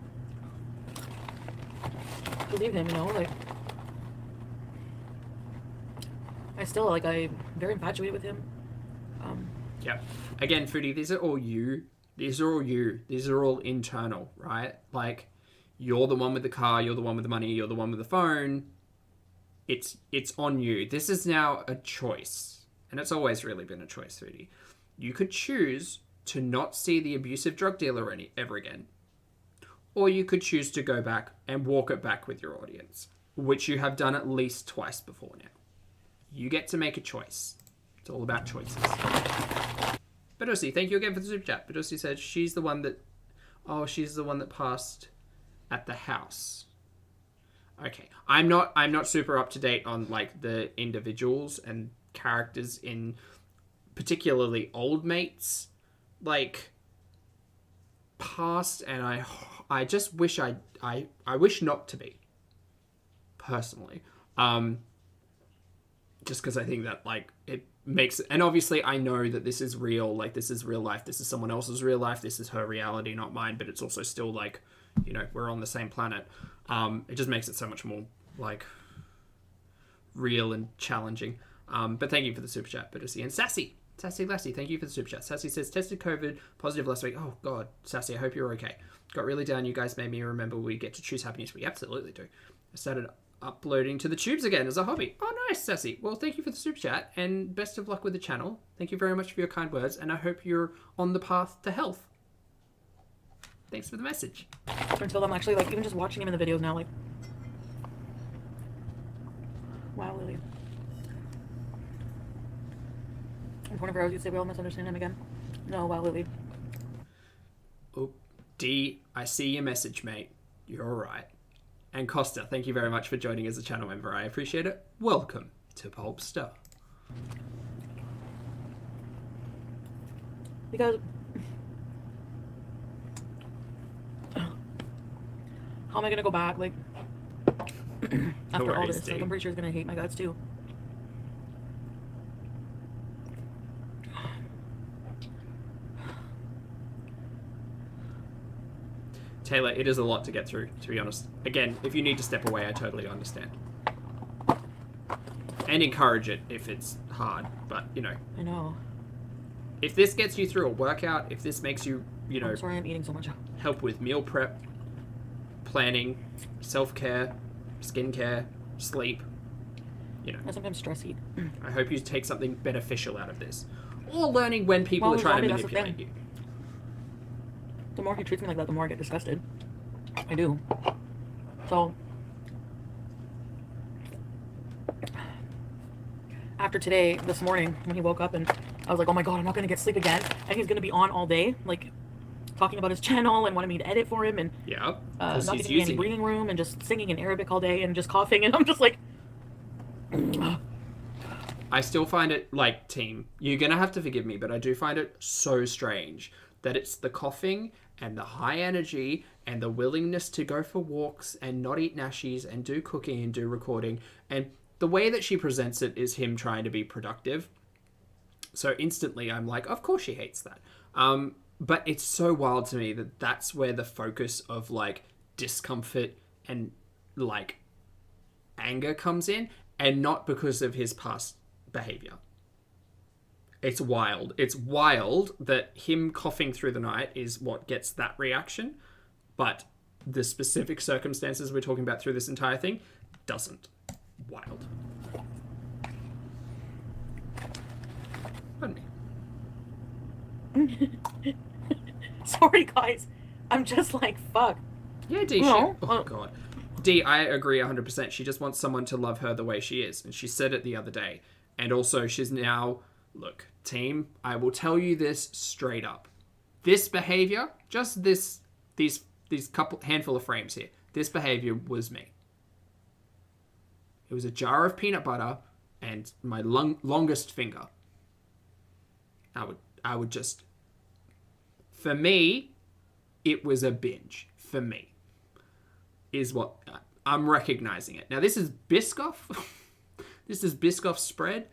to leave him, you know. Like, I'm very infatuated with him. Yep. Again, Foodie, these are all you. These are all you. These are all internal, right? Like, you're the one with the car. You're the one with the money. You're the one with the phone. It's on you. This is now a choice, and it's always really been a choice, Foodie. You could choose to not see the abusive drug dealer ever again. Or you could choose to go back and walk it back with your audience, which you have done at least twice before now. You get to make a choice. It's all about choices. Badosi, thank you again for the super chat. Badosi said she's the one that passed at the house. Okay. I'm not super up to date on like the individuals and characters in particularly old mates like past, and I just wish I wish not to be personally, just because I think that like it makes, and obviously I know that this is real, like this is real life, this is someone else's real life, this is her reality, not mine, but it's also still like, you know, we're on the same planet. It just makes it so much more like real and challenging. But thank you for the super chat, Badosi. And Sassy Lassie, thank you for the super chat. Sassy says, tested COVID positive last week. Oh, God. Sassy, I hope you're okay. Got really down. You guys made me remember we get to choose happiness. We absolutely do. I started uploading to the tubes again as a hobby. Oh, nice, Sassy. Well, thank you for the super chat, and best of luck with the channel. Thank you very much for your kind words, and I hope you're on the path to health. Thanks for the message. Until I'm actually, like, even just watching him in the videos now, like... Wow, Lily. In 24 hours, you'd say we all misunderstand him again? No, wow, Lily. Oh, D, I see your message, mate. You're alright. And Costa, thank you very much for joining as a channel member. I appreciate it. Welcome to Pulpstar. Because... How am I gonna go back, like... after all this? Like, I'm pretty sure he's gonna hate my guts, too. Taylor, it is a lot to get through, to be honest. Again, if you need to step away, I totally understand. And encourage it if it's hard, but, you know. I know. If this gets you through a workout, if this makes you, you know... I'm sorry I'm eating so much. Help with meal prep, planning, self-care, skincare, sleep, you know. I sometimes stress eat. I hope you take something beneficial out of this. Or learning when people are trying to manipulate you. The more he treats me like that, the more I get disgusted. I do. So, after today, this morning, when he woke up and I was like, oh my god, I'm not going to get sleep again. And he's going to be on all day, like, talking about his channel and wanting me to edit for him and yeah, not giving me any breathing room and just singing in Arabic all day and just coughing. And I'm just like... I still find it, like, team, you're going to have to forgive me, but I do find it so strange that it's the coughing and the high energy and the willingness to go for walks and not eat nashies and do cooking and do recording. And the way that she presents it is him trying to be productive. So instantly I'm like, of course she hates that. But it's so wild to me that that's where the focus of, like, discomfort and, like, anger comes in, and not because of his past behavior. It's wild. It's wild that him coughing through the night is what gets that reaction, but the specific circumstances we're talking about through this entire thing doesn't. Wild. Pardon me. Sorry, guys. I'm just like, fuck. Yeah, D. No. Oh, God. D, I agree 100%. She just wants someone to love her the way she is. And she said it the other day. And also, she's now... Look, team, I will tell you this straight up. This behavior, just these handful of frames here, this behavior was me. It was a jar of peanut butter and my longest finger. I would just... For me, it was a binge. For me. Is what... I'm recognizing it. Now, this is Biscoff. This is Biscoff spread.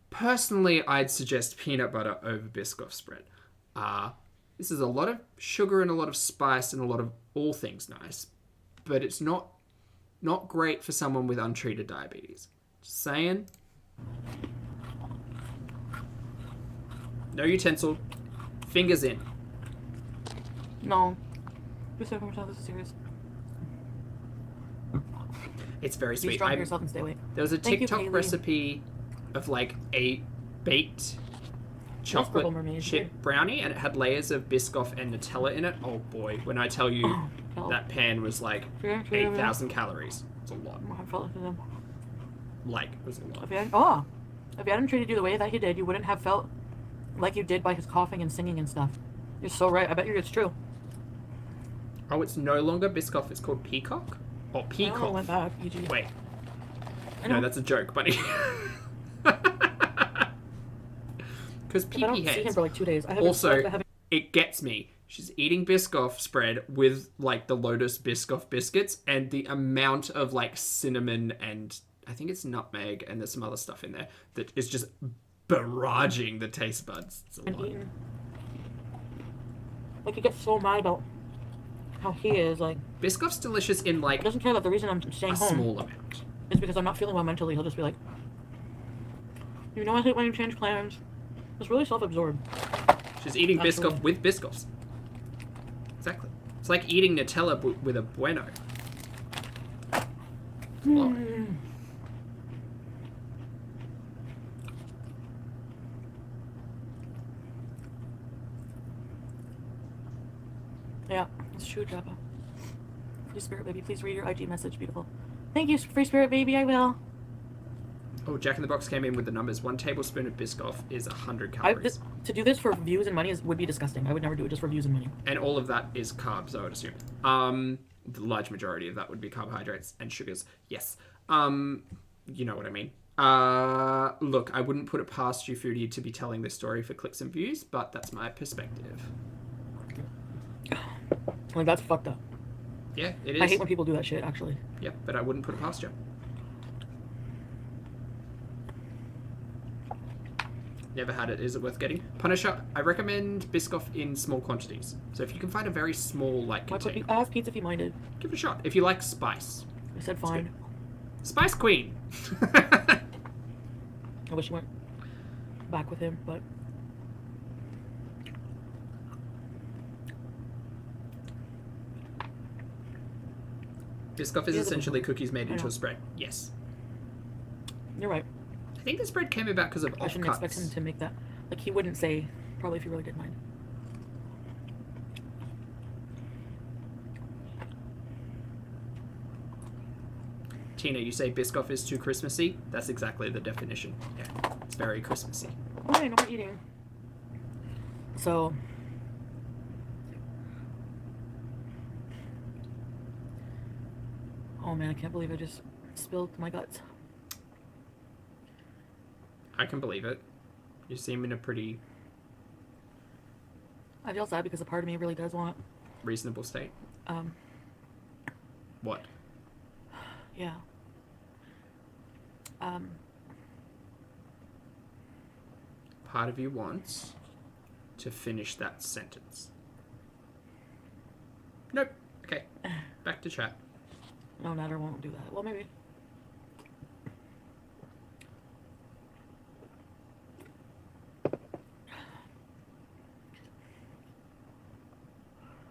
Personally, I'd suggest peanut butter over Biscoff spread. This is a lot of sugar and a lot of spice and a lot of all things nice. But it's not great for someone with untreated diabetes. Just saying. No utensil. Fingers in. No. This is serious. It's very Be sweet. strong to yourself and stay awake. There was a Thank you, TikTok Kaylee. recipe of like a baked chocolate Purple Mermaid, chip brownie, and it had layers of Biscoff and Nutella in it. Oh boy, when I tell you that pan was like 8,000 calories. It's a lot. Like, it was a lot. If you hadn't treated you the way that he did, you wouldn't have felt like you did by his coughing and singing and stuff. You're so right. I bet you it's true. Oh, it's no longer Biscoff. It's called Peacock? Or I Peacock. went back, EG. Wait. I know. No, that's a joke, buddy. Because I don't PP see him heads. for like 2 days. I haven't Also, haven't... it gets me. She's eating Biscoff spread with like the Lotus Biscoff biscuits and the amount of like cinnamon and I think it's nutmeg and there's some other stuff in there that is just barraging the taste buds. It's a lot. eating. Like, he gets so mad about how he is. Like, Biscoff's delicious in he like doesn't care that the reason I'm staying a home small amount. is because I'm not feeling well mentally. He'll just be like, you know, I hate when you change plans. It's really self-absorbed. She's eating Absolutely. Biscoff with Biscoffs. Exactly. It's like eating Nutella with a Bueno. Yeah, it's true, Jabba. Free Spirit Baby, please read your IG message, beautiful. Thank you, Free Spirit Baby, I will. Oh, Jack in the Box came in with the numbers. 1 tablespoon of Biscoff is 100 calories. To do this for views and money would be disgusting. I would never do it just for views and money. And all of that is carbs, I would assume. The large majority of that would be carbohydrates and sugars. Yes. You know what I mean. Look, I wouldn't put it past you, Foodie, to be telling this story for clicks and views, but that's my perspective. Like, that's fucked up. Yeah, it is. I hate when people do that shit, actually. Yeah, but I wouldn't put it past you. Never had it. Is it worth getting? Punisher, I recommend Biscoff in small quantities. So if you can find a very small, like, container, I asked Pete if he minded. give it a shot. If you like spice. I said fine. Spice Queen! I wish you went back with him, but... Biscoff is essentially cookies made into a spread. Yes. You're right. I think the spread came about because of I shouldn't offcuts. expect him to make that. Like, he wouldn't say, probably if he really didn't mind. Tina, you say Biscoff is too Christmassy? That's exactly the definition. Yeah, it's very Christmassy. Okay, no more eating. So... Oh man, I can't believe I just spilled my guts. I can believe it. You seem in a pretty I feel sad because a part of me really does want... reasonable state. What? Yeah. Part of you wants to finish that sentence. Nope. Okay. Back to chat. No, Natter won't do that. Well, maybe.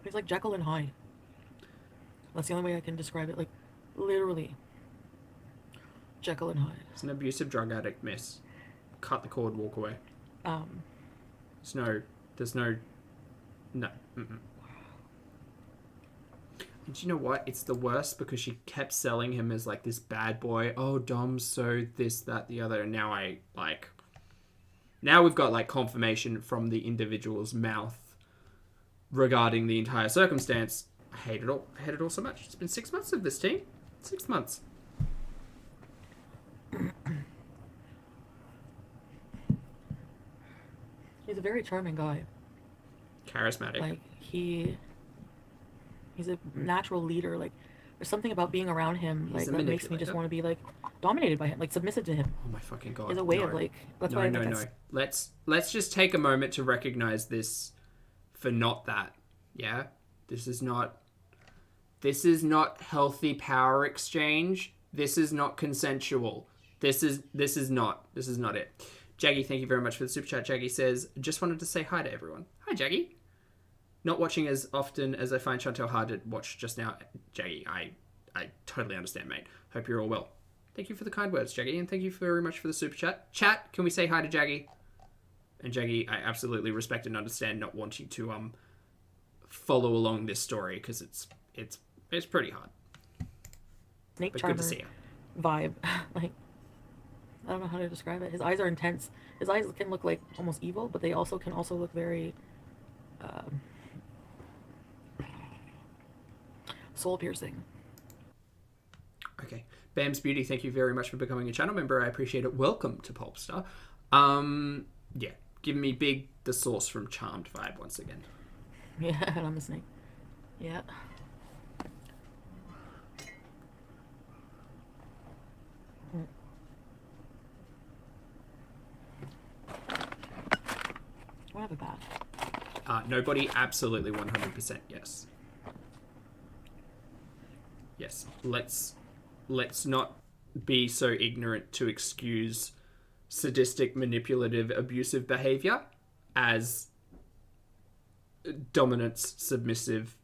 He's like Jekyll and Hyde. That's the only way I can describe it. Like, literally. Jekyll and Hyde. It's an abusive drug addict, miss. Cut the cord, walk away. There's no... No. Mm-mm. And you know what? It's the worst because she kept selling him as, like, this bad boy. Oh, Dom's so this, that, the other. And now now we've got, like, confirmation from the individual's mouth regarding the entire circumstance. I hate it all. I hate it all so much. It's been 6 months of this, team. 6 months. He's a very charming guy. Charismatic. Like, he's a natural leader. Like, there's something about being around him, like, that makes me just want to be, like, dominated by him, like, submissive to him. Oh my fucking god. There's a way of, like, that's why I think that's... Let's just take a moment to recognize this for not that. Yeah? This is not healthy power exchange. This is not consensual. This is not it. Jaggy, thank you very much for the super chat. Jaggy says, just wanted to say hi to everyone. Hi, Jaggy. Not watching as often as I find Chantel hard to watch just now. Jaggy, I totally understand, mate. Hope you're all well. Thank you for the kind words, Jaggy, and thank you very much for the super chat. Chat, can we say hi to Jaggy? And Jaggy, I absolutely respect and understand not wanting to follow along this story because it's pretty hard. Snake but charmer good to see you. Vibe. Like, I don't know how to describe it. His eyes are intense. His eyes can look like almost evil, but they can also look very soul piercing. Okay. Bam's Beauty, thank you very much for becoming a channel member. I appreciate it. Welcome to Pulpstar. Yeah, give me big the sauce from Charmed vibe once again. Yeah, and I'm a snake. Yeah. I have a bath. Nobody, absolutely 100% yes. Yes, let's not be so ignorant to excuse sadistic, manipulative, abusive behavior as dominance, submissive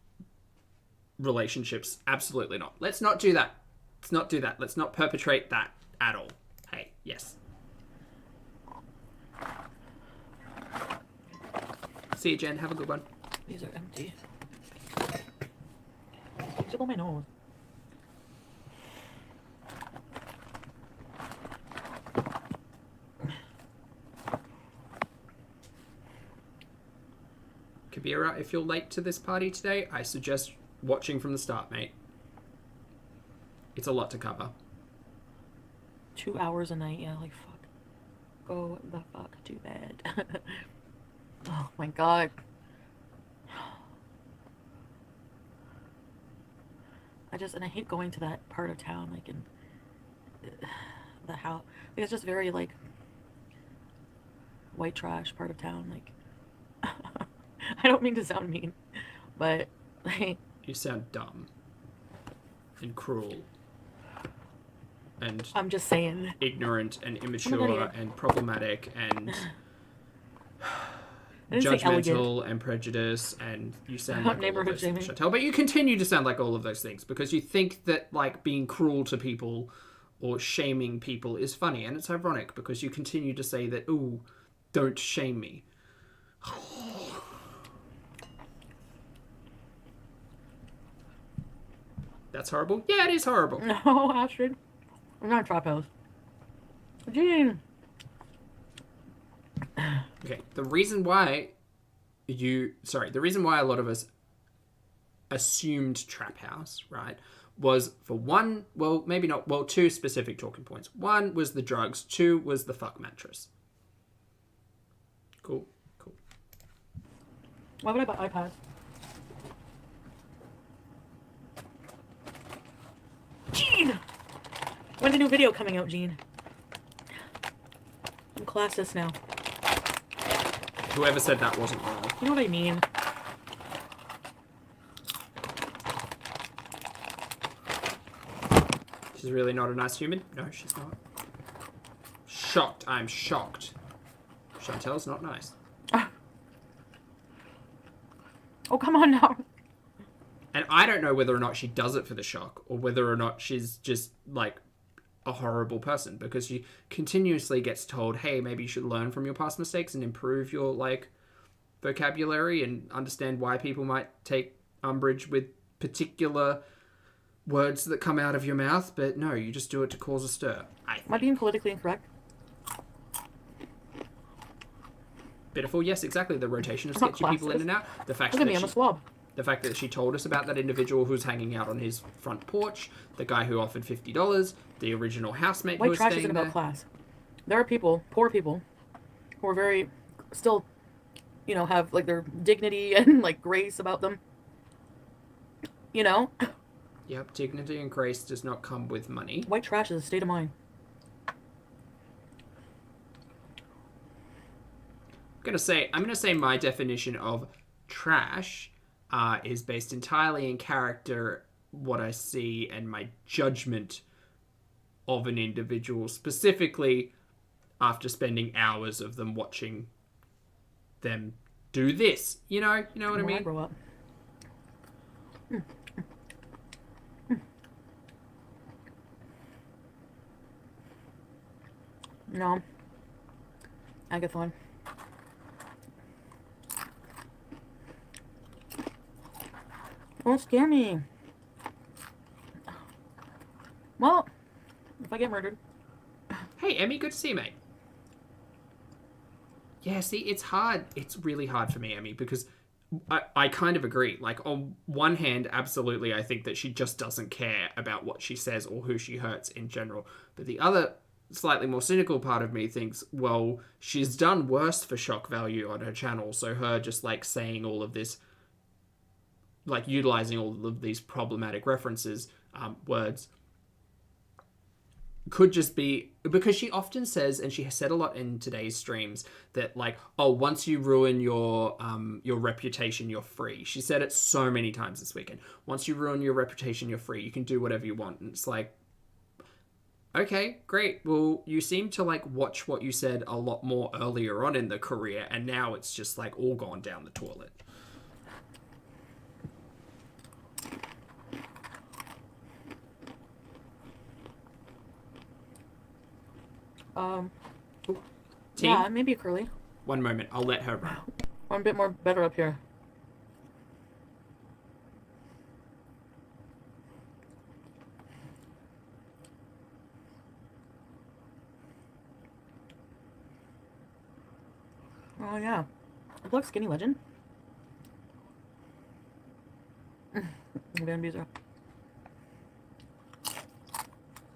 relationships. Absolutely not. Let's not do that. Let's not do that. Let's not perpetrate that at all. Hey, yes. See you, Jen. Have a good one. These are empty. Tickle my nose. Kabira, if you're late to this party today, I suggest watching from the start, mate. It's a lot to cover. 2 hours a night, yeah, like, fuck. Go the fuck to bed. Oh my god. I hate going to that part of town, like, in the house. It's just very, like, white trash part of town. Like, I don't mean to sound mean, but like, You sound dumb and cruel and I'm just saying. ignorant and Oh my immature God, and problematic and I didn't say elegant. judgmental and prejudice, and you sound like all of Neighborhood those things, shaming. Chantel. But you continue to sound like all of those things because you think that like being cruel to people or shaming people is funny, and it's ironic because you continue to say that, ooh, don't shame me. That's horrible. Yeah, it is horrible. No, Astrid. I'm not a trap house. Jean. Okay, the reason why a lot of us assumed trap house, right, was for one, well, maybe not, well, two specific talking points. One was the drugs, two was the fuck mattress. Cool. Why would I buy iPads? Jean! When's the new video coming out, Jean? I'm classist now. Whoever said that wasn't wrong. You know what I mean? She's really not a nice human? No, she's not. Shocked. I'm shocked. Chantel's not nice. Oh, come on now. And I don't know whether or not she does it for the shock or whether or not she's just, like, a horrible person because she continuously gets told, hey, maybe you should learn from your past mistakes and improve your, like, vocabulary and understand why people might take umbrage with particular words that come out of your mouth. But no, you just do it to cause a stir. Am I being politically incorrect? Pitiful, yes, exactly. The rotation of I'm not sketchy people in classist. and out. The fact Look at that me, I'm a she, swab. the fact that she told us about that individual who's hanging out on his front porch, the guy who offered $50, the original housemate who White was trash staying isn't there. about class. There are people, poor people, who are very, still, you know, have, like, their dignity and, like, grace about them. You know? Yep, dignity and grace does not come with money. White trash is a state of mind. I'm gonna say my definition of trash is based entirely in character, what I see, and my judgment of an individual, specifically after spending hours of them watching them do this. You know what I When mean? I grow up. No. Agathon. Don't scare me. Well, if I get murdered. Hey, Emmy, good to see you, mate. Yeah, see, it's hard. It's really hard for me, Emmy, because I kind of agree. Like, on one hand, absolutely, I think that she just doesn't care about what she says or who she hurts in general. But the other, slightly more cynical part of me thinks, well, she's done worse for shock value on her channel, so her just, like, saying all of this, like, utilizing all of these problematic references, words, could just be because she often says, and she has said a lot in today's streams, that like, oh, once you ruin your reputation, you're free. She said it so many times this weekend. Once you ruin your reputation, you're free. You can do whatever you want. And it's like, okay, great. Well, you seem to like watch what you said a lot more earlier on in the career, and now it's just like all gone down the toilet. Team? Yeah, maybe curly. One moment, I'll let her run. One bit more better up here. Oh yeah. Look, Skinny Legend. Van Beezer.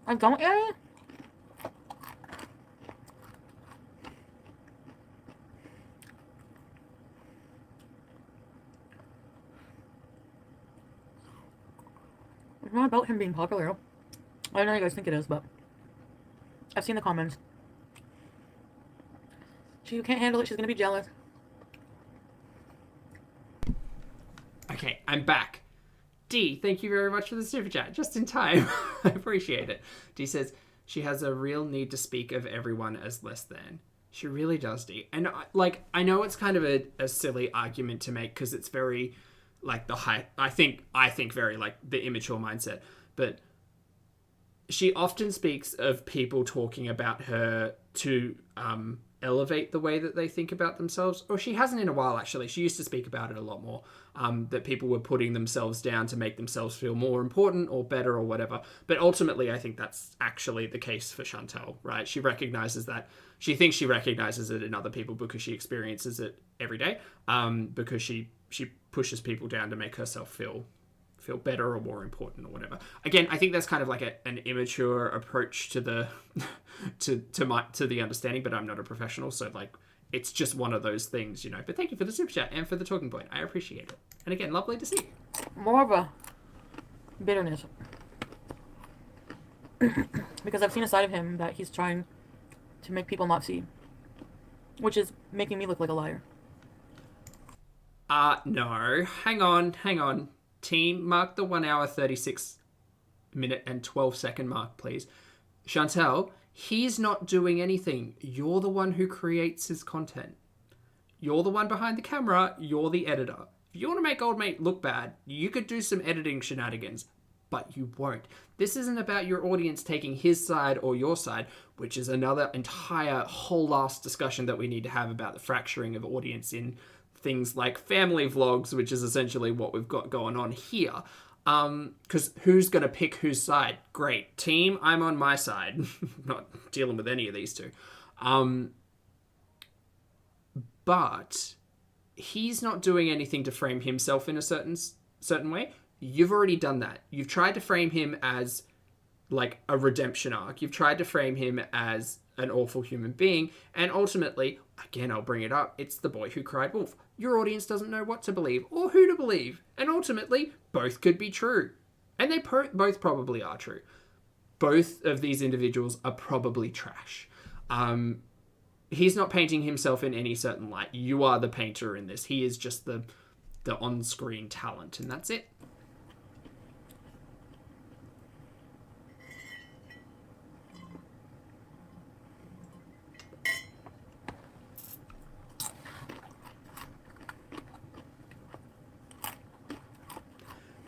I don't, yeah. It's not about him being popular. I don't know how you guys think it is, but I've seen the comments. She can't handle it. She's gonna be jealous. Okay, I'm back. D, thank you very much for the super chat. Just in time. I appreciate it. D says, she has a real need to speak of everyone as less than. She really does, D. And, like, I know it's kind of a silly argument to make because it's very, like, the high... I think very, like, the immature mindset. But she often speaks of people talking about her to elevate the way that they think about themselves. Or she hasn't in a while, actually. She used to speak about it a lot more. That people were putting themselves down to make themselves feel more important or better or whatever. But ultimately, I think that's actually the case for Chantal, right? She recognizes that. She thinks she recognizes it in other people because she experiences it every day. Because she pushes people down to make herself feel better or more important or whatever. Again, I think that's kind of like an immature approach to the to the understanding, but I'm not a professional, so like it's just one of those things, you know. But thank you for the super chat and for the talking point. I appreciate it. And again, lovely to see you. More of a bitterness. Because I've seen a side of him that he's trying to make people not see. Which is making me look like a liar. No. Hang on. Team, mark the 1 hour, 36 minute and 12 second mark, please. Chantal, he's not doing anything. You're the one who creates his content. You're the one behind the camera. You're the editor. If you want to make old mate look bad, you could do some editing shenanigans, but you won't. This isn't about your audience taking his side or your side, which is another entire whole last discussion that we need to have about the fracturing of audience in things like family vlogs, which is essentially what we've got going on here. Because who's going to pick whose side? Great. Team, I'm on my side. Not dealing with any of these two. But he's not doing anything to frame himself in a certain way. You've already done that. You've tried to frame him as like a redemption arc. You've tried to frame him as an awful human being. And ultimately, again, I'll bring it up, it's the boy who cried wolf. Your audience doesn't know what to believe or who to believe. And ultimately, both could be true. And they both probably are true. Both of these individuals are probably trash. He's not painting himself in any certain light. You are the painter in this. He is just the on-screen talent, and that's it.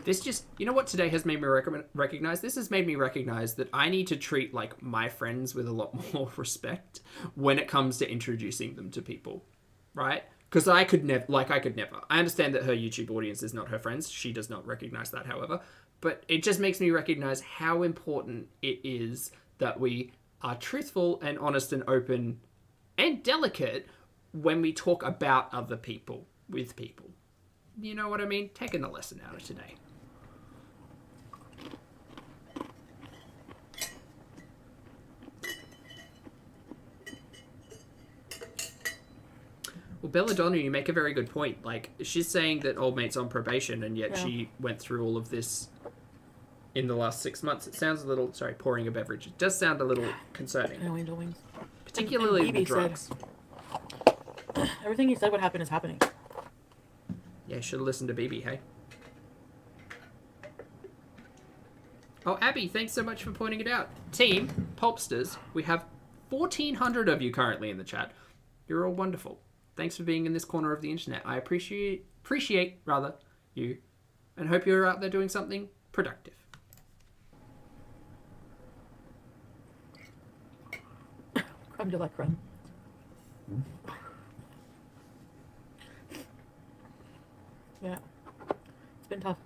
This just, you know what today has made me recognize? This has made me recognize that I need to treat, like, my friends with a lot more respect when it comes to introducing them to people, right? Because I could never. I understand that her YouTube audience is not her friends. She does not recognize that, however. But it just makes me recognize how important it is that we are truthful and honest and open and delicate when we talk about other people with people. You know what I mean? Taking the lesson out of today. Well, Belladonna, you make a very good point. Like, she's saying that old mate's on probation, and yet she went through all of this in the last 6 months. It sounds a little... Sorry, pouring a beverage. It does sound a little concerning. Angel wings. Particularly the drugs. Everything he said would happen is happening. Yeah, should have listened to BB, hey? Oh, Abby, thanks so much for pointing it out. Team, Pulpsters, we have 1,400 of you currently in the chat. You're all wonderful. Thanks for being in this corner of the internet. I appreciate you, and hope you're out there doing something productive. Creme de la creme. Yeah, it's been tough.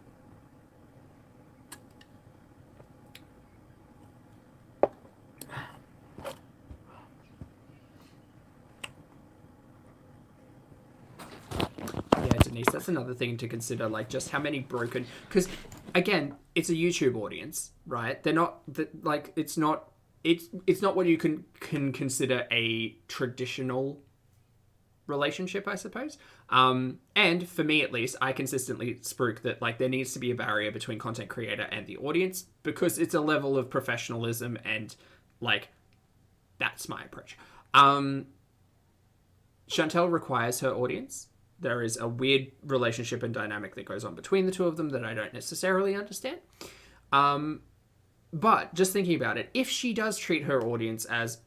Denise, that's another thing to consider, like just how many broken, because again, it's a YouTube audience, right? They're not like it's not what you can consider a traditional relationship, I suppose. And for me at least, I consistently spruik that like there needs to be a barrier between content creator and the audience, because it's a level of professionalism, and like that's my approach. Chantel requires her audience. There is a weird relationship and dynamic that goes on between the two of them that I don't necessarily understand. But just thinking about it, if she does treat her audience as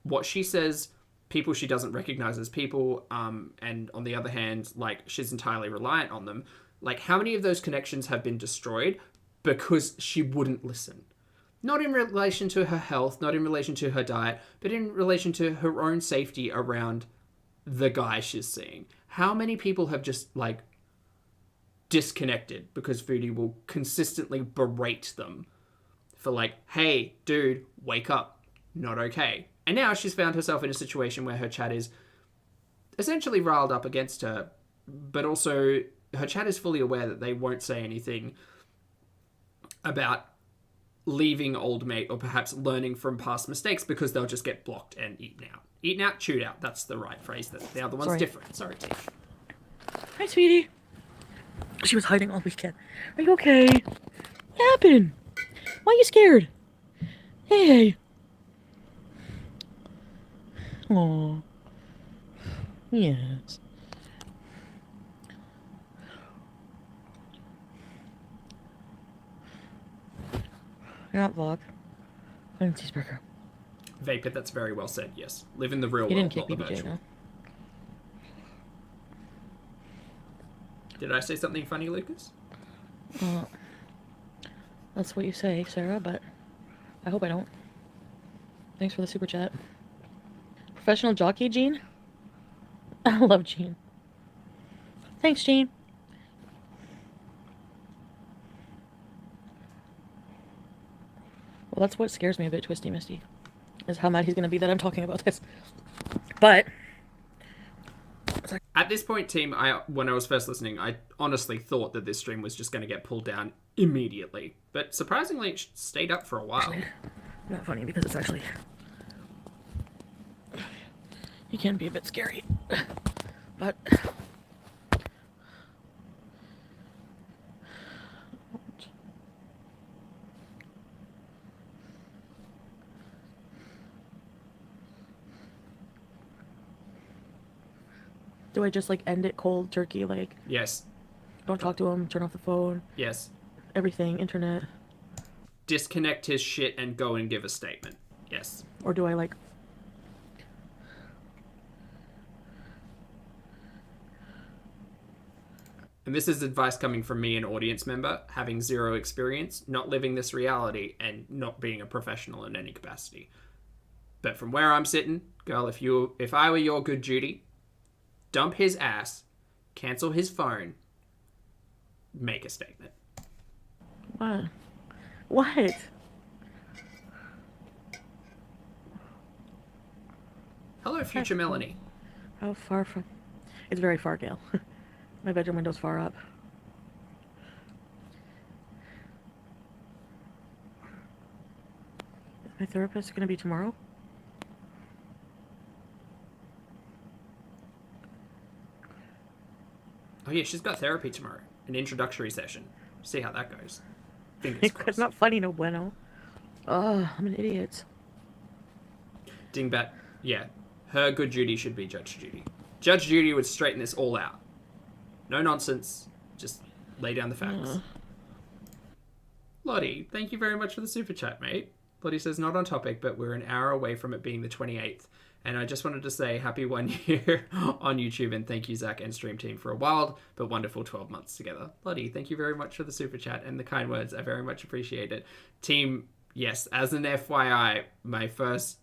what she says, people she doesn't recognize as people, and on the other hand, like, she's entirely reliant on them, like, how many of those connections have been destroyed because she wouldn't listen? Not in relation to her health, not in relation to her diet, but in relation to her own safety around the guy she's seeing. How many people have just, like, disconnected because Foodie will consistently berate them for, like, hey, dude, wake up. Not okay. And now she's found herself in a situation where her chat is essentially riled up against her, but also her chat is fully aware that they won't say anything about leaving old mate or perhaps learning from past mistakes because they'll just get blocked and eaten out. Eaten out, chewed out. That's the right phrase. The other one's different. Sorry, T. Hi, sweetie. She was hiding all weekend. Are you okay? What happened? Why are you scared? Hey. Aww. Yes. Not vlog. I'm cheeseburger. Vape it, that's very well said, yes. Live in the real He world, didn't kick not the BBJ, virtual. no? Did I say something funny, Lucas? That's what you say, Sarah, but I hope I don't. Thanks for the super chat. Professional jockey, Gene? I love Gene. Thanks, Gene. Well, that's what scares me a bit, Twisty Misty, is how mad he's going to be that I'm talking about this. But at this point, team, when I was first listening, I honestly thought that this stream was just going to get pulled down immediately. But surprisingly, it stayed up for a while. Actually, not funny because it's actually... It can be a bit scary. But... Do I just, like, end it cold turkey, like... Yes. Don't talk to him, turn off the phone. Yes. Everything, internet. Disconnect his shit and go and give a statement. Yes. Or do I, like... And this is advice coming from me, an audience member, having zero experience, not living this reality, and not being a professional in any capacity. But from where I'm sitting, girl, if I were your good Judy, dump his ass, cancel his phone, make a statement. What? What? Hello, future Melanie. How far from... It's very far, Gail. My bedroom window's far up. My therapist is going to be tomorrow? Oh yeah, she's got therapy tomorrow. An introductory session. See how that goes. Fingers It's crossed. not funny, no bueno. Ugh, I'm an idiot. Dingbat. Yeah. Her good Judy should be Judge Judy. Judge Judy would straighten this all out. No nonsense. Just lay down the facts. Lottie, thank you very much for the super chat, mate. Lottie says, not on topic, but we're an hour away from it being the 28th. And I just wanted to say happy 1 year on YouTube, and thank you, Zach and Stream Team, for a wild but wonderful 12 months together. Lottie, thank you very much for the super chat and the kind words. I very much appreciate it. Team, yes, as an FYI, my first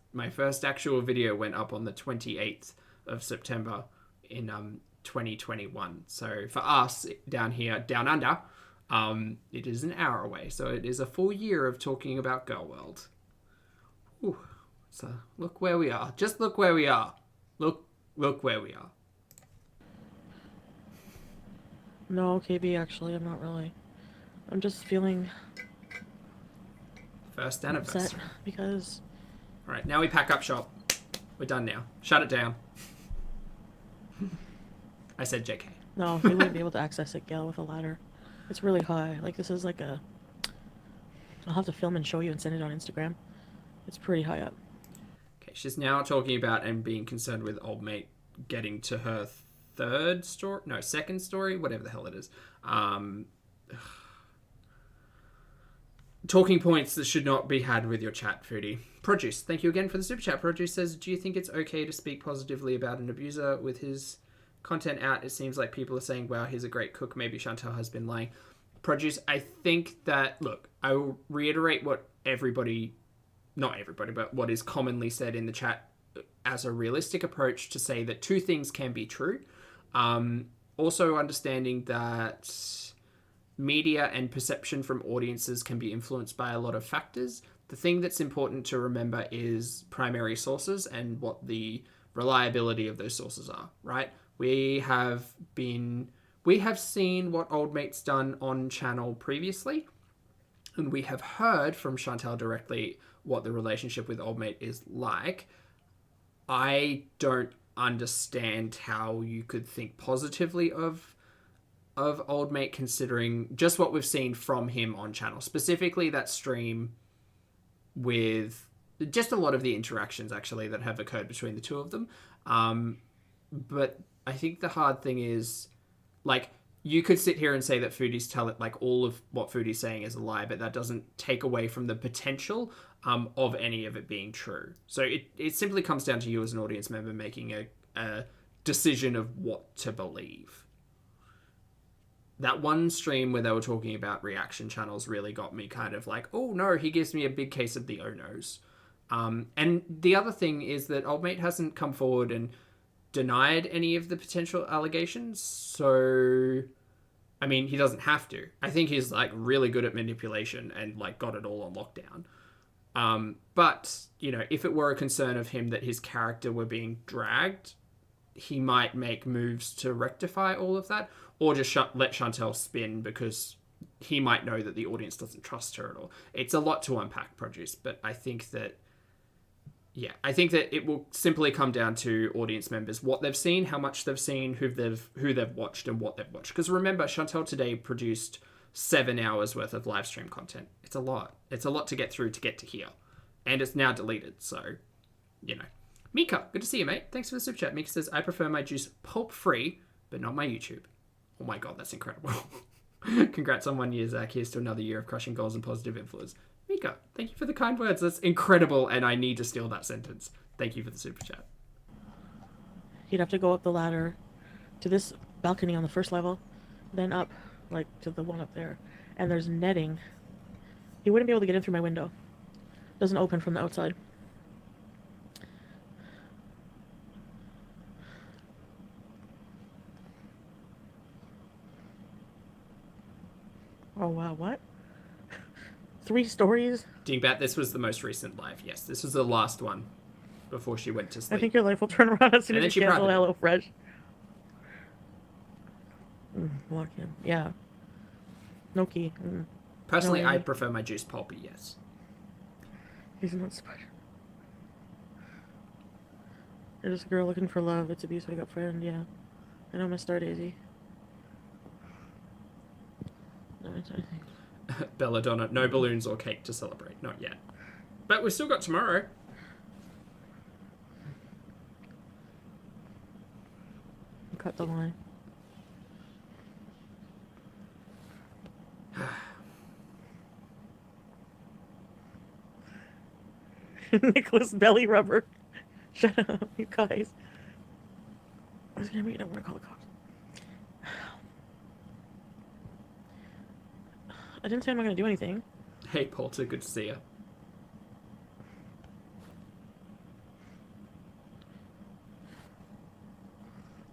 actual video went up on the 28th of September in 2021. So for us down here, down under, it is an hour away. So it is a full year of talking about Girl World. Ooh. So look where we are. Just look where we are. Look where we are. No, KB, actually, I'm not really. I'm just feeling First anniversary. upset because... Alright, now we pack up shop. We're done now. Shut it down. I said JK. No, they wouldn't be able to access it, Gail, with a ladder. It's really high. Like, this is like a... I'll have to film and show you and send it on Instagram. It's pretty high up. Okay, she's now talking about and being concerned with old mate getting to her second story, whatever the hell it is. Talking points that should not be had with your chat, Foodie. Produce, thank you again for the super chat. Produce says, do you think it's okay to speak positively about an abuser with his content out? It seems like people are saying, wow, he's a great cook. Maybe Chantal has been lying. Produce, I think that, look, I will reiterate what not everybody, but what is commonly said in the chat as a realistic approach to say that two things can be true. Also understanding that media and perception from audiences can be influenced by a lot of factors. The thing that's important to remember is primary sources and what the reliability of those sources are, right? We have seen what Old Mate's done on channel previously, and we have heard from Chantal directly what the relationship with Old Mate is like. I don't understand how you could think positively of Old Mate considering just what we've seen from him on channel, specifically that stream with just a lot of the interactions actually that have occurred between the two of them. But I think the hard thing is, like, you could sit here and say that Foodie's like all of what Foodie's saying is a lie, but that doesn't take away from the potential of any of it being true. So it simply comes down to you as an audience member making a decision of what to believe. That one stream where they were talking about reaction channels really got me kind of like, oh no, he gives me a big case of the oh no's. And the other thing is that Old Mate hasn't come forward and denied any of the potential allegations. So, I mean, he doesn't have to. I think he's like really good at manipulation and like got it all on lockdown. But, you know, if it were a concern of him that his character were being dragged, he might make moves to rectify all of that, or just let Chantal spin because he might know that the audience doesn't trust her at all. It's a lot to unpack, Produce, but I think that it will simply come down to audience members, what they've seen, how much they've seen, who they've watched, and what they've watched. Because remember, Chantal today produced 7 hours worth of live stream content. It's a lot. It's a lot to get through to get to here. And it's now deleted, so, you know. Mika, good to see you, mate. Thanks for the super chat. Mika says, I prefer my juice pulp-free, but not my YouTube. Oh my god, that's incredible. Congrats on 1 year, Zach. Here's to another year of crushing goals and positive influence. Mika, thank you for the kind words. That's incredible, and I need to steal that sentence. Thank you for the super chat. He'd have to go up the ladder to this balcony on the first level, then up, like, to the one up there. And there's netting. He wouldn't be able to get in through my window. It doesn't open from the outside. Oh, wow, what? 3 stories? Dingbat, this was the most recent live. Yes, this was the last one before she went to sleep. I think your life will turn around as soon as you cancel HelloFresh. Walk in. Yeah. No key. Personally, no I prefer my juice pulpy, yes. He's not spider. You're just a girl looking for love. It's abuse. I got friend. Yeah. I know my star Daisy. No, it's anything. Belladonna, no balloons or cake to celebrate. Not yet. But we've still got tomorrow. Cut the line. Nicholas belly rubber. Shut up, you guys. I was gonna meet. I want to call the cops. I didn't say I'm not gonna do anything. Hey, Porter, good to see you.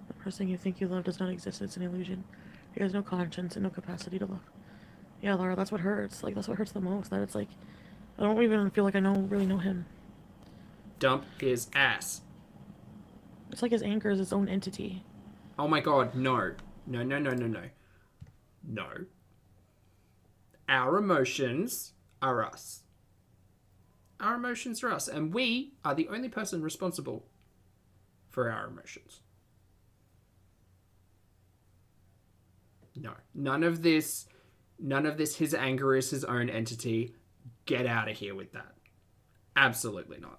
The person you think you love does not exist. It's an illusion. He has no conscience and no capacity to love. Yeah, Laura, that's what hurts. Like, that's what hurts the most. That it's like, I don't even feel like I really know him. Dump his ass. It's like his anger is its own entity. Oh my god, no. No, no, no, no, no. No. Our emotions are us. Our emotions are us. And we are the only person responsible for our emotions. No. None of this, his anger is his own entity. Get out of here with that. Absolutely not.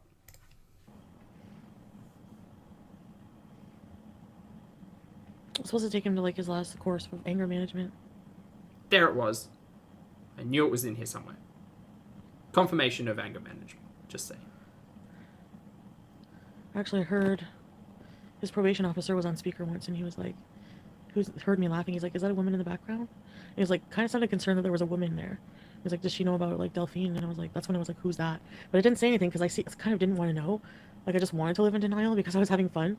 I'm supposed to take him to like his last course of anger management. There it was. I knew it was in here somewhere. Confirmation of anger management. Just saying. Actually, I heard his probation officer was on speaker once, and he was like, who's heard me laughing. He's like, "Is that a woman in the background?" And he was like, kind of sounded concerned that there was a woman there. He was like, "Does she know about like Delphine?" And I was like, that's when I was like, "Who's that?" But I didn't say anything because I kind of didn't want to know. Like I just wanted to live in denial because I was having fun.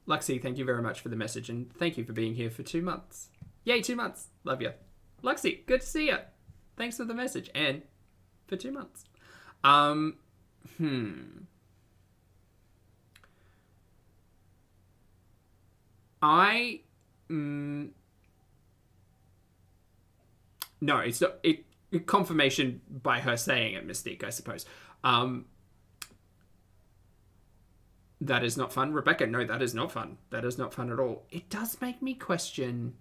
Luxie, thank you very much for the message, and thank you for being here for 2 months. Yay, 2 months. Love you. Luxie, good to see you. Thanks for the message, and for 2 months. No, it's not. Confirmation by her saying it, Mystique, I suppose. That is not fun. Rebecca, no, that is not fun. That is not fun at all. It does make me question...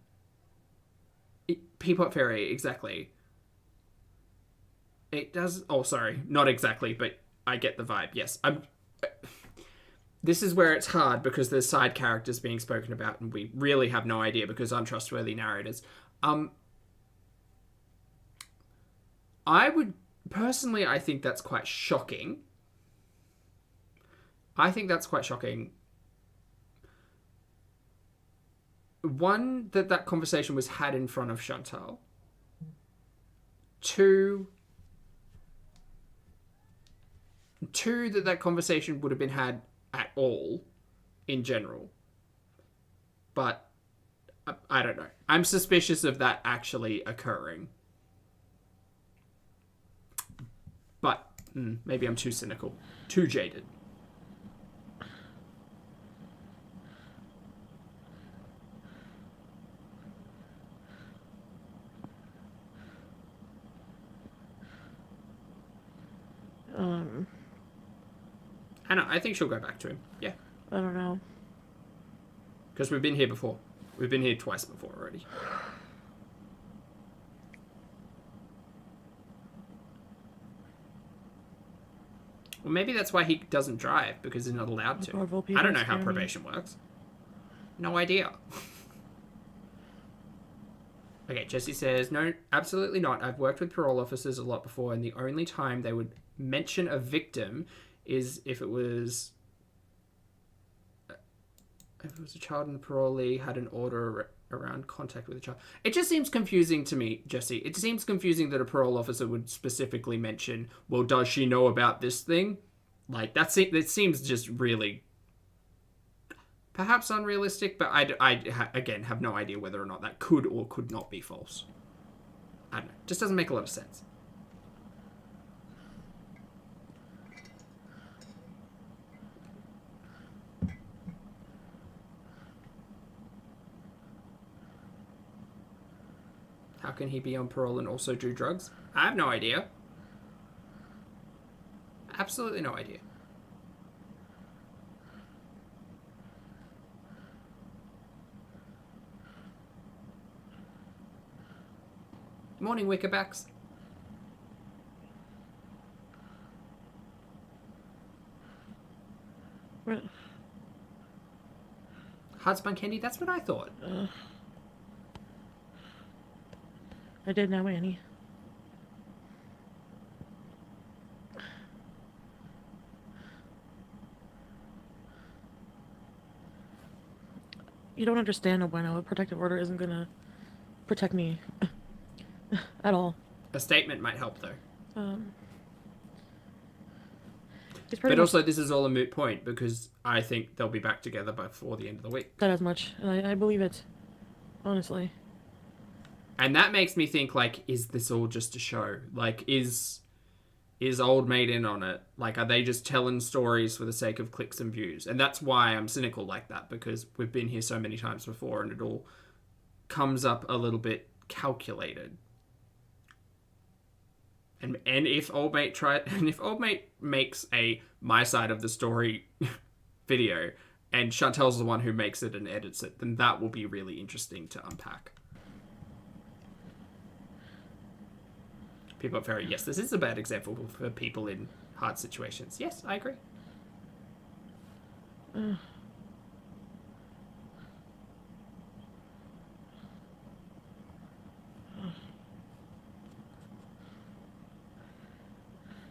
Peapot Fairy, exactly. It does... Oh, sorry. Not exactly, but I get the vibe. Yes. This is where it's hard because there's side characters being spoken about and we really have no idea because untrustworthy narrators. I would... Personally, I think that's quite shocking. I think that's quite shocking. One, that conversation was had in front of Chantal. Two, that conversation would have been had at all, in general. But, I don't know. I'm suspicious of that actually occurring. But, maybe I'm too cynical. Too jaded. I think she'll go back to him. Yeah. I don't know. Because we've been here before. We've been here twice before already. Well, maybe that's why he doesn't drive, because he's not allowed to. I don't know how probation works. No idea. Okay, Jesse says, no, absolutely not. I've worked with parole officers a lot before, and the only time they would mention a victim is if it was a child and the parolee had an order around contact with a child. It just seems confusing to me, Jesse. It seems confusing that a parole officer would specifically mention, well, does she know about this thing? Like, that seems just really perhaps unrealistic, but I again, have no idea whether or not that could or could not be false. I don't know. Just doesn't make a lot of sense. How can he be on parole and also do drugs? I have no idea. Absolutely no idea. Morning, Wickerbacks. What? Hard spun candy? That's what I thought. I did now, Annie. You don't understand, Bueno. A protective order isn't gonna protect me at all. A statement might help, though. But also, this is all a moot point because I think they'll be back together before the end of the week. That as much. I believe it. Honestly. And that makes me think, like, is this all just a show? Like, is Old Maid in on it? Like, are they just telling stories for the sake of clicks and views? And that's why I'm cynical like that, because we've been here so many times before and it all comes up a little bit calculated. And if Old Mate makes a my side of the story video and Chantel's the one who makes it and edits it, then that will be really interesting to unpack. People are very, yes, this is a bad example for people in hard situations. Yes, I agree.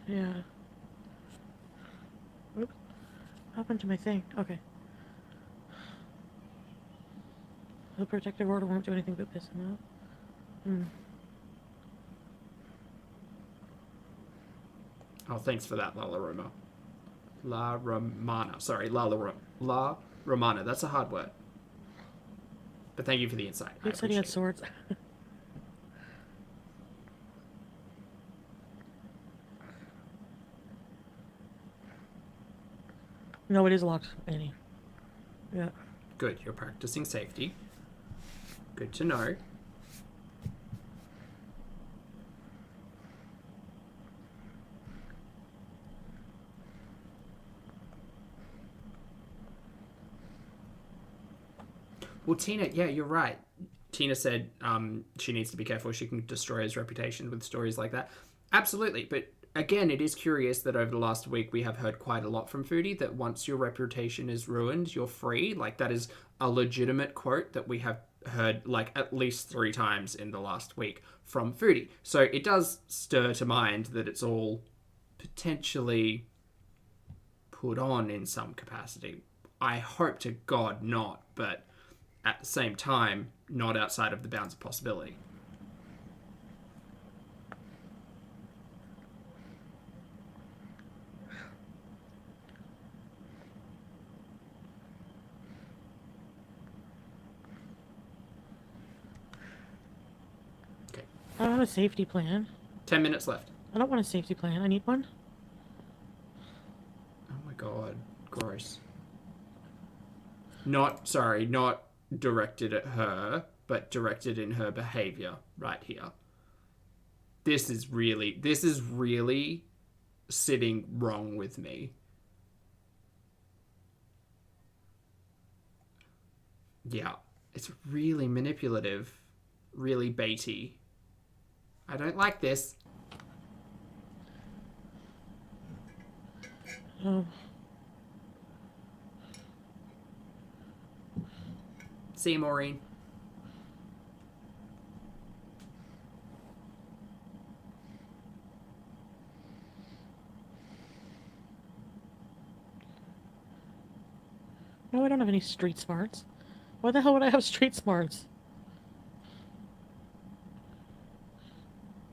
Yeah. Oops. What happened to my thing? Okay. The protective order won't do anything but piss him out. Oh, thanks for that, La Romana. La Romana. Sorry, La Romana. That's a hard word. But thank you for the insight. He said he had swords. No, it is locked, Annie. Yeah. Good. You're practicing safety. Good to know. Well, Tina, yeah, you're right. Tina said she needs to be careful. She can destroy his reputation with stories like that. Absolutely. But again, it is curious that over the last week we have heard quite a lot from Foodie that once your reputation is ruined, you're free. Like, that is a legitimate quote that we have heard like at least 3 times in the last week from Foodie. So it does stir to mind that it's all potentially put on in some capacity. I hope to God not, but at the same time, not outside of the bounds of possibility. Okay. I don't have a safety plan. 10 minutes left. I don't want a safety plan. I need one. Oh my God. Gross. Not directed at her, but directed in her behavior right here. This is really sitting wrong with me. Yeah, it's really manipulative, really baity. I don't like this. Oh. See you, Maureen. No, I don't have any street smarts. Why the hell would I have street smarts?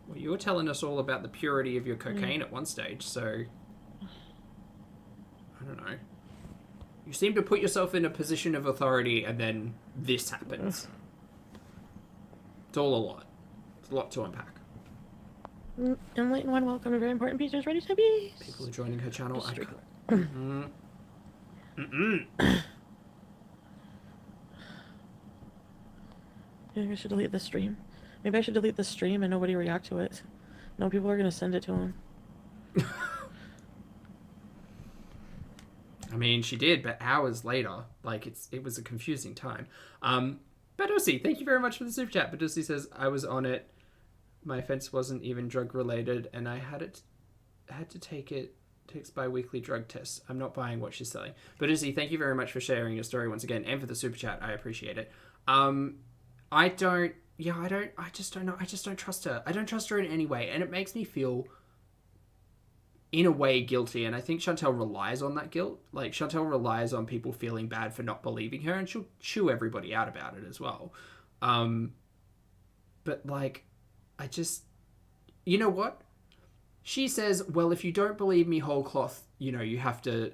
Well, you were telling us all about the purity of your cocaine at one stage, so I don't know. You seem to put yourself in a position of authority, and then this happens. It's all a lot. It's a lot to unpack. Enlightened one, welcome to very important pieces, ready to be. People are joining her channel. Just Maybe I should delete this stream. Maybe I should delete this stream and nobody react to it. No, people are gonna send it to him. I mean, she did, but hours later, like it was a confusing time. Badosi, thank you very much for the super chat. Badosi says, I was on it. My offense wasn't even drug related, and I had to takes bi-weekly drug tests. I'm not buying what she's selling. Badosi, thank you very much for sharing your story once again, and for the super chat. I appreciate it. I just don't know. I just don't trust her. I don't trust her in any way, and it makes me feel, in a way, guilty. And I think Chantel relies on that guilt. Like, Chantel relies on people feeling bad for not believing her, and she'll chew everybody out about it as well. But like, I just, you know what? She says, well, if you don't believe me whole cloth, you know, you have to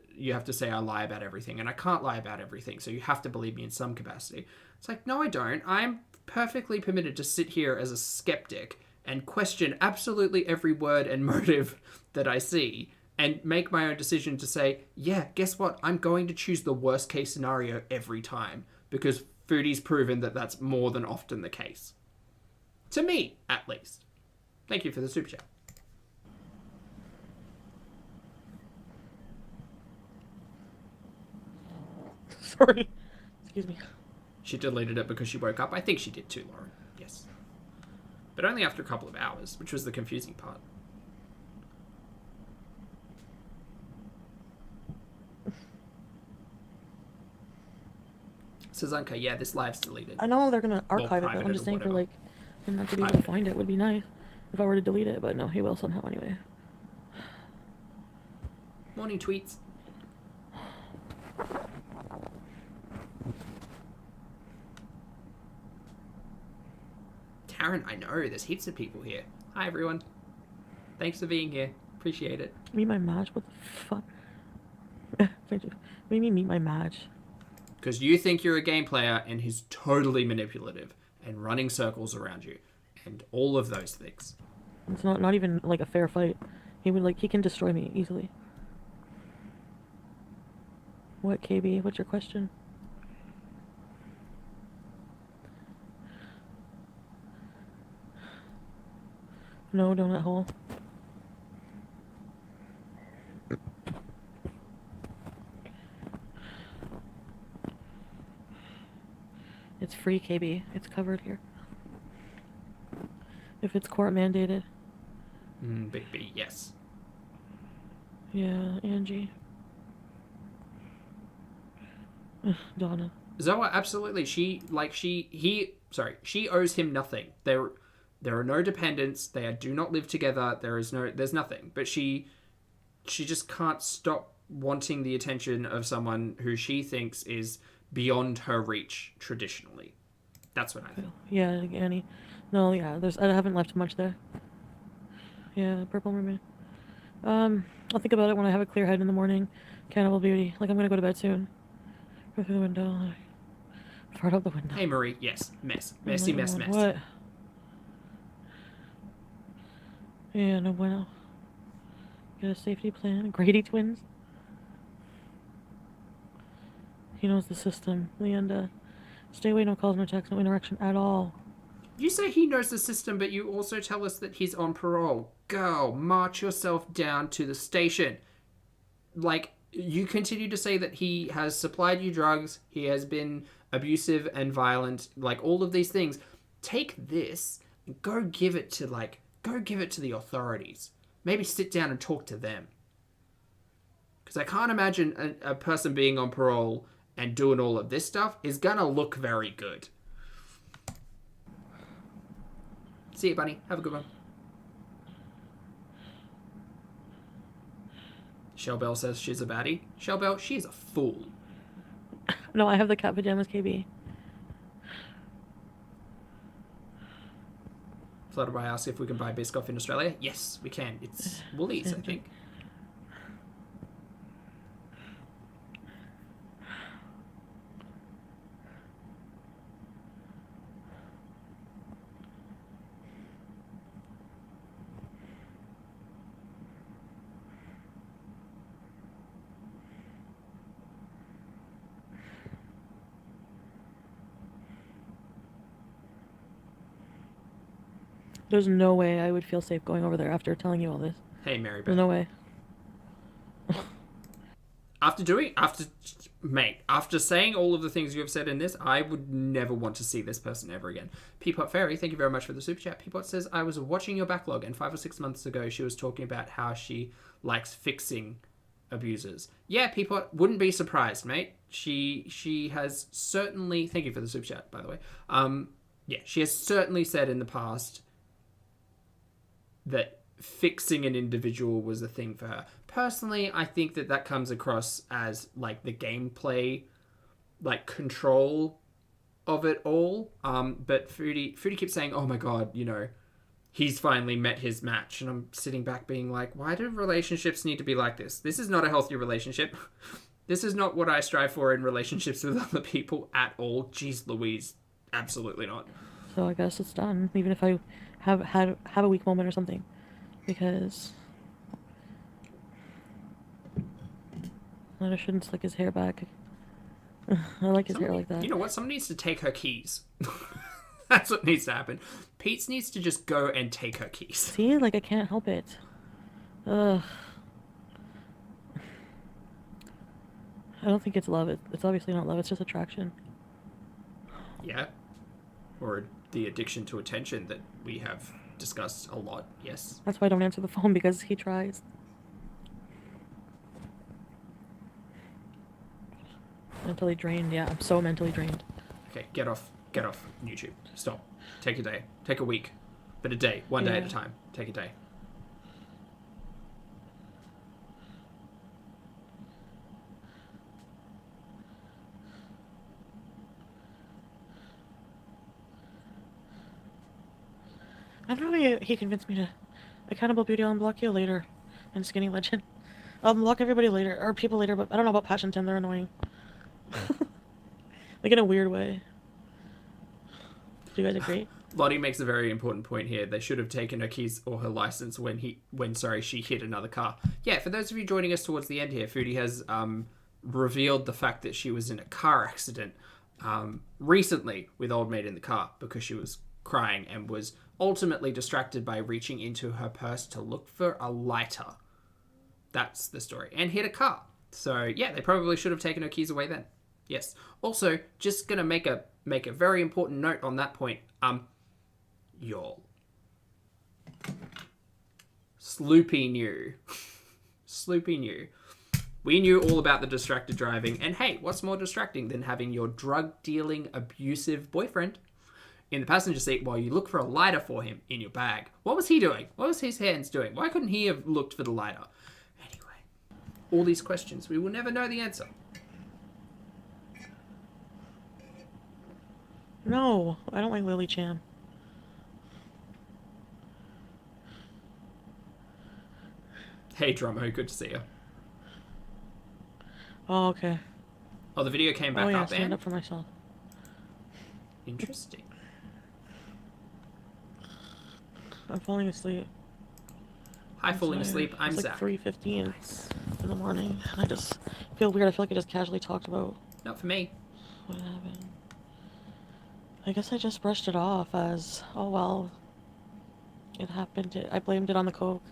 say I lie about everything, and I can't lie about everything, so you have to believe me in some capacity. It's like, no, I don't. I'm perfectly permitted to sit here as a skeptic and question absolutely every word and motive that I see, and make my own decision to say, yeah, guess what? I'm going to choose the worst case scenario every time, because Foodie's proven that that's more than often the case. To me, at least. Thank you for the super chat. Sorry. Excuse me. She deleted it because she woke up. I think she did too, Lauren. Yes. But only after a couple of hours, which was the confusing part. Sazunka, yeah, this live's deleted. I know they're gonna archive it, but private I'm it just or saying for whatever. like him not to be able to find it would be nice if I were to delete it, but no, he will somehow anyway. Morning tweets. Taryn, I know, there's heaps of people here. Hi, everyone. Thanks for being here. Appreciate it. Meet my match? What the fuck? What do you mean meet my match? Because you think you're a game player and he's totally manipulative and running circles around you and all of those things. It's not even like a fair fight. He can destroy me easily. What, KB? What's your question? No, donut hole. It's free, KB. It's covered here. If it's court mandated. Big B, yes. Yeah, Angie. Donna. Zoa, absolutely. She owes him nothing. There are no dependents. They do not live together. There's nothing. But she just can't stop wanting the attention of someone who she thinks is beyond her reach traditionally. That's what I think. Yeah, Annie. No, yeah, I haven't left much there. Yeah, purple mermaid. I'll think about it when I have a clear head in the morning. Cannibal Beauty. Like, I'm gonna go to bed soon. Go through the window. Fart out the window. Hey, Marie. Yes. Mess. Messy, mess. What? Yeah, no bueno. Get a safety plan. Grady twins. He knows the system. Leanda. Stay away, no calls, no texts, no interaction at all. You say he knows the system, but you also tell us that he's on parole. Girl, march yourself down to the station. Like, you continue to say that he has supplied you drugs, he has been abusive and violent, like all of these things. Take this and go give it to the authorities. Maybe sit down and talk to them. Because I can't imagine a person being on parole and doing all of this stuff is gonna look very good. See you, Bunny. Have a good one. Shellbell says she's a baddie. Shellbell, she's a fool. No, I have the cat pajamas, KB. Flutterby asks if we can buy Biscoff in Australia. Yes, we can. It's Woolies, I think. There's no way I would feel safe going over there after telling you all this. Hey, Mary Beth. There's no way. After saying all of the things you have said in this, I would never want to see this person ever again. Peapot Fairy, thank you very much for the super chat. Peapot says, I was watching your backlog and 5 or 6 months ago she was talking about how she likes fixing abusers. Yeah, Peapot, wouldn't be surprised, mate. She has certainly, thank you for the super chat, by the way. Yeah, she has certainly said in the past that fixing an individual was a thing for her. Personally, I think that comes across as like the gameplay, like control of it all. But Foodie keeps saying, "Oh my god, you know, he's finally met his match," and I'm sitting back being like, "Why do relationships need to be like this? This is not a healthy relationship. This is not what I strive for in relationships with other people at all." Jeez Louise, absolutely not. So I guess it's done, even if I have a weak moment or something, because I shouldn't slick his hair back. I like his hair like that. You know what? Someone needs to take her keys. That's what needs to happen. Pete needs to just go and take her keys. See, like I can't help it. Ugh. I don't think it's love. It's obviously not love. It's just attraction. Yeah. Or the addiction to attention that we have discussed a lot. Yes. That's why I don't answer the phone, because he tries. Mentally drained. Yeah, I'm so mentally drained. Okay, get off YouTube. Stop. Take a day. Take a week. But a day. One day at a time. Take a day. I don't know. He convinced me to accountable beauty. I'll unblock you later, and skinny legend. I'll unblock everybody later or people later, but I don't know about Patch and Tim. They're annoying. Like in a weird way. Do you guys agree? Lottie makes a very important point here. They should have taken her keys or her license when she hit another car. Yeah, for those of you joining us towards the end here, Foodie has revealed the fact that she was in a car accident recently with old mate in the car because she was crying and was ultimately distracted by reaching into her purse to look for a lighter. That's the story. And hit a car. So yeah, they probably should have taken her keys away then. Yes. Also, just gonna make a very important note on that point. Y'all. Sloopy knew. Sloopy knew. We knew all about the distracted driving, and hey, what's more distracting than having your drug-dealing, abusive boyfriend in the passenger seat while you look for a lighter for him in your bag? What was he doing? What was his hands doing? Why couldn't he have looked for the lighter? Anyway, all these questions, we will never know the answer. No, I don't like Lily Chan. Hey, Drummo, good to see you. Oh, okay. Oh, the video came back oh, yeah, up, stand and up for myself. Interesting. I'm falling asleep. Hi, falling asleep. I'm it's Zach. like 3:15 in the morning, and I just feel weird. I feel like I just casually talked about Not for me. what happened. I guess I just brushed it off as, oh well, it happened. I blamed it on the coke.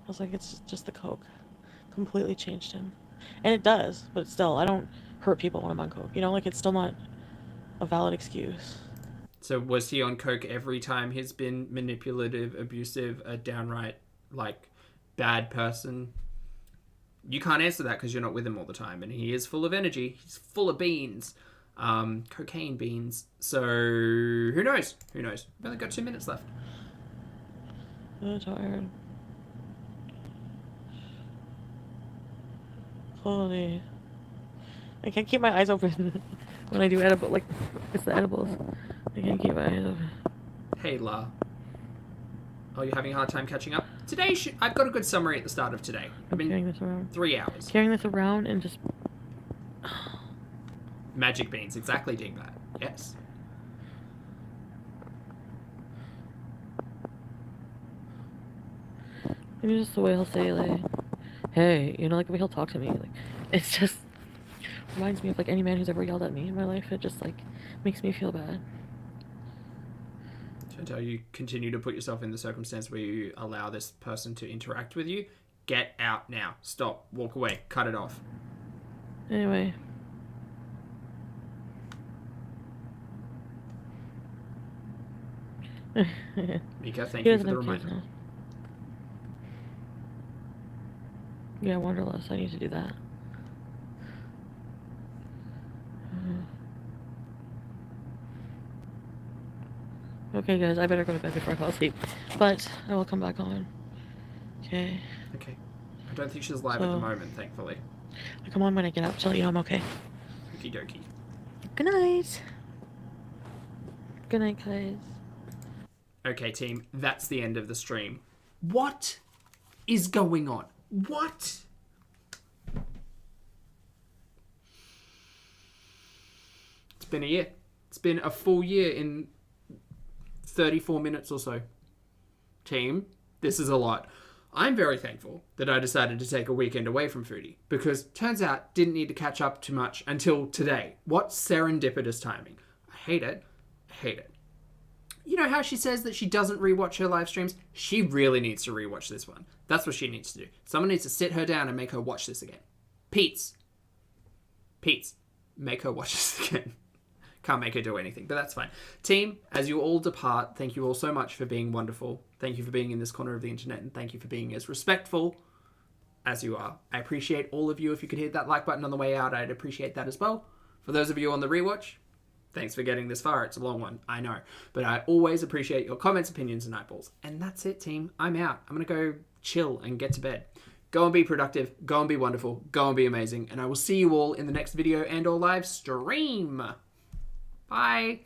I was like, it's just the coke. Completely changed him. And it does, but still, I don't hurt people when I'm on coke. You know, like, it's still not a valid excuse. So was he on coke every time he's been manipulative, abusive, a downright, like, bad person? You can't answer that because you're not with him all the time. And he is full of energy. He's full of beans. Cocaine beans. So, who knows? Who knows? We've only got 2 minutes left. I'm tired. Holy. I can't keep my eyes open when I do edible. Like, it's the edibles. I can't keep my eyes open. Hey, La. Oh, you're having a hard time catching up? Today, I've got a good summary at the start of today. I'm carrying this around. 3 hours. Carrying this around and just... Magic beans, exactly, Dingbat. Yes. Maybe just the way he'll say, like, hey, you know, like the way he'll talk to me. Like, it's just reminds me of, like, any man who's ever yelled at me in my life. It just, like, makes me feel bad. Until you continue to put yourself in the circumstance where you allow this person to interact with you, get out now. Stop. Walk away. Cut it off. Anyway. Mika, thank you for the have kids reminder. now. Yeah, Wanderlust. I need to do that. Okay, guys, I better go to bed before I fall asleep. But I will come back on. Okay. Okay. I don't think she's live at the moment, thankfully. I come on when I get up to let you know I'm okay. Okie dokie. Good night. Good night, guys. Okay, team, that's the end of the stream. What is going on? What? It's been a year. It's been a full year in 34 minutes or so. Team, this is a lot. I'm very thankful that I decided to take a weekend away from Foodie because turns out didn't need to catch up too much until today. What serendipitous timing. I hate it. I hate it. You know how she says that she doesn't rewatch her live streams? She really needs to rewatch this one. That's what she needs to do. Someone needs to sit her down and make her watch this again. Pete's, make her watch this again. Can't make her do anything, but that's fine. Team, as you all depart, thank you all so much for being wonderful. Thank you for being in this corner of the internet, and thank you for being as respectful as you are. I appreciate all of you. If you could hit that like button on the way out, I'd appreciate that as well. For those of you on the rewatch, thanks for getting this far. It's a long one, I know. But I always appreciate your comments, opinions, and eyeballs. And that's it, team. I'm out. I'm going to go chill and get to bed. Go and be productive. Go and be wonderful. Go and be amazing. And I will see you all in the next video and or live stream. Bye.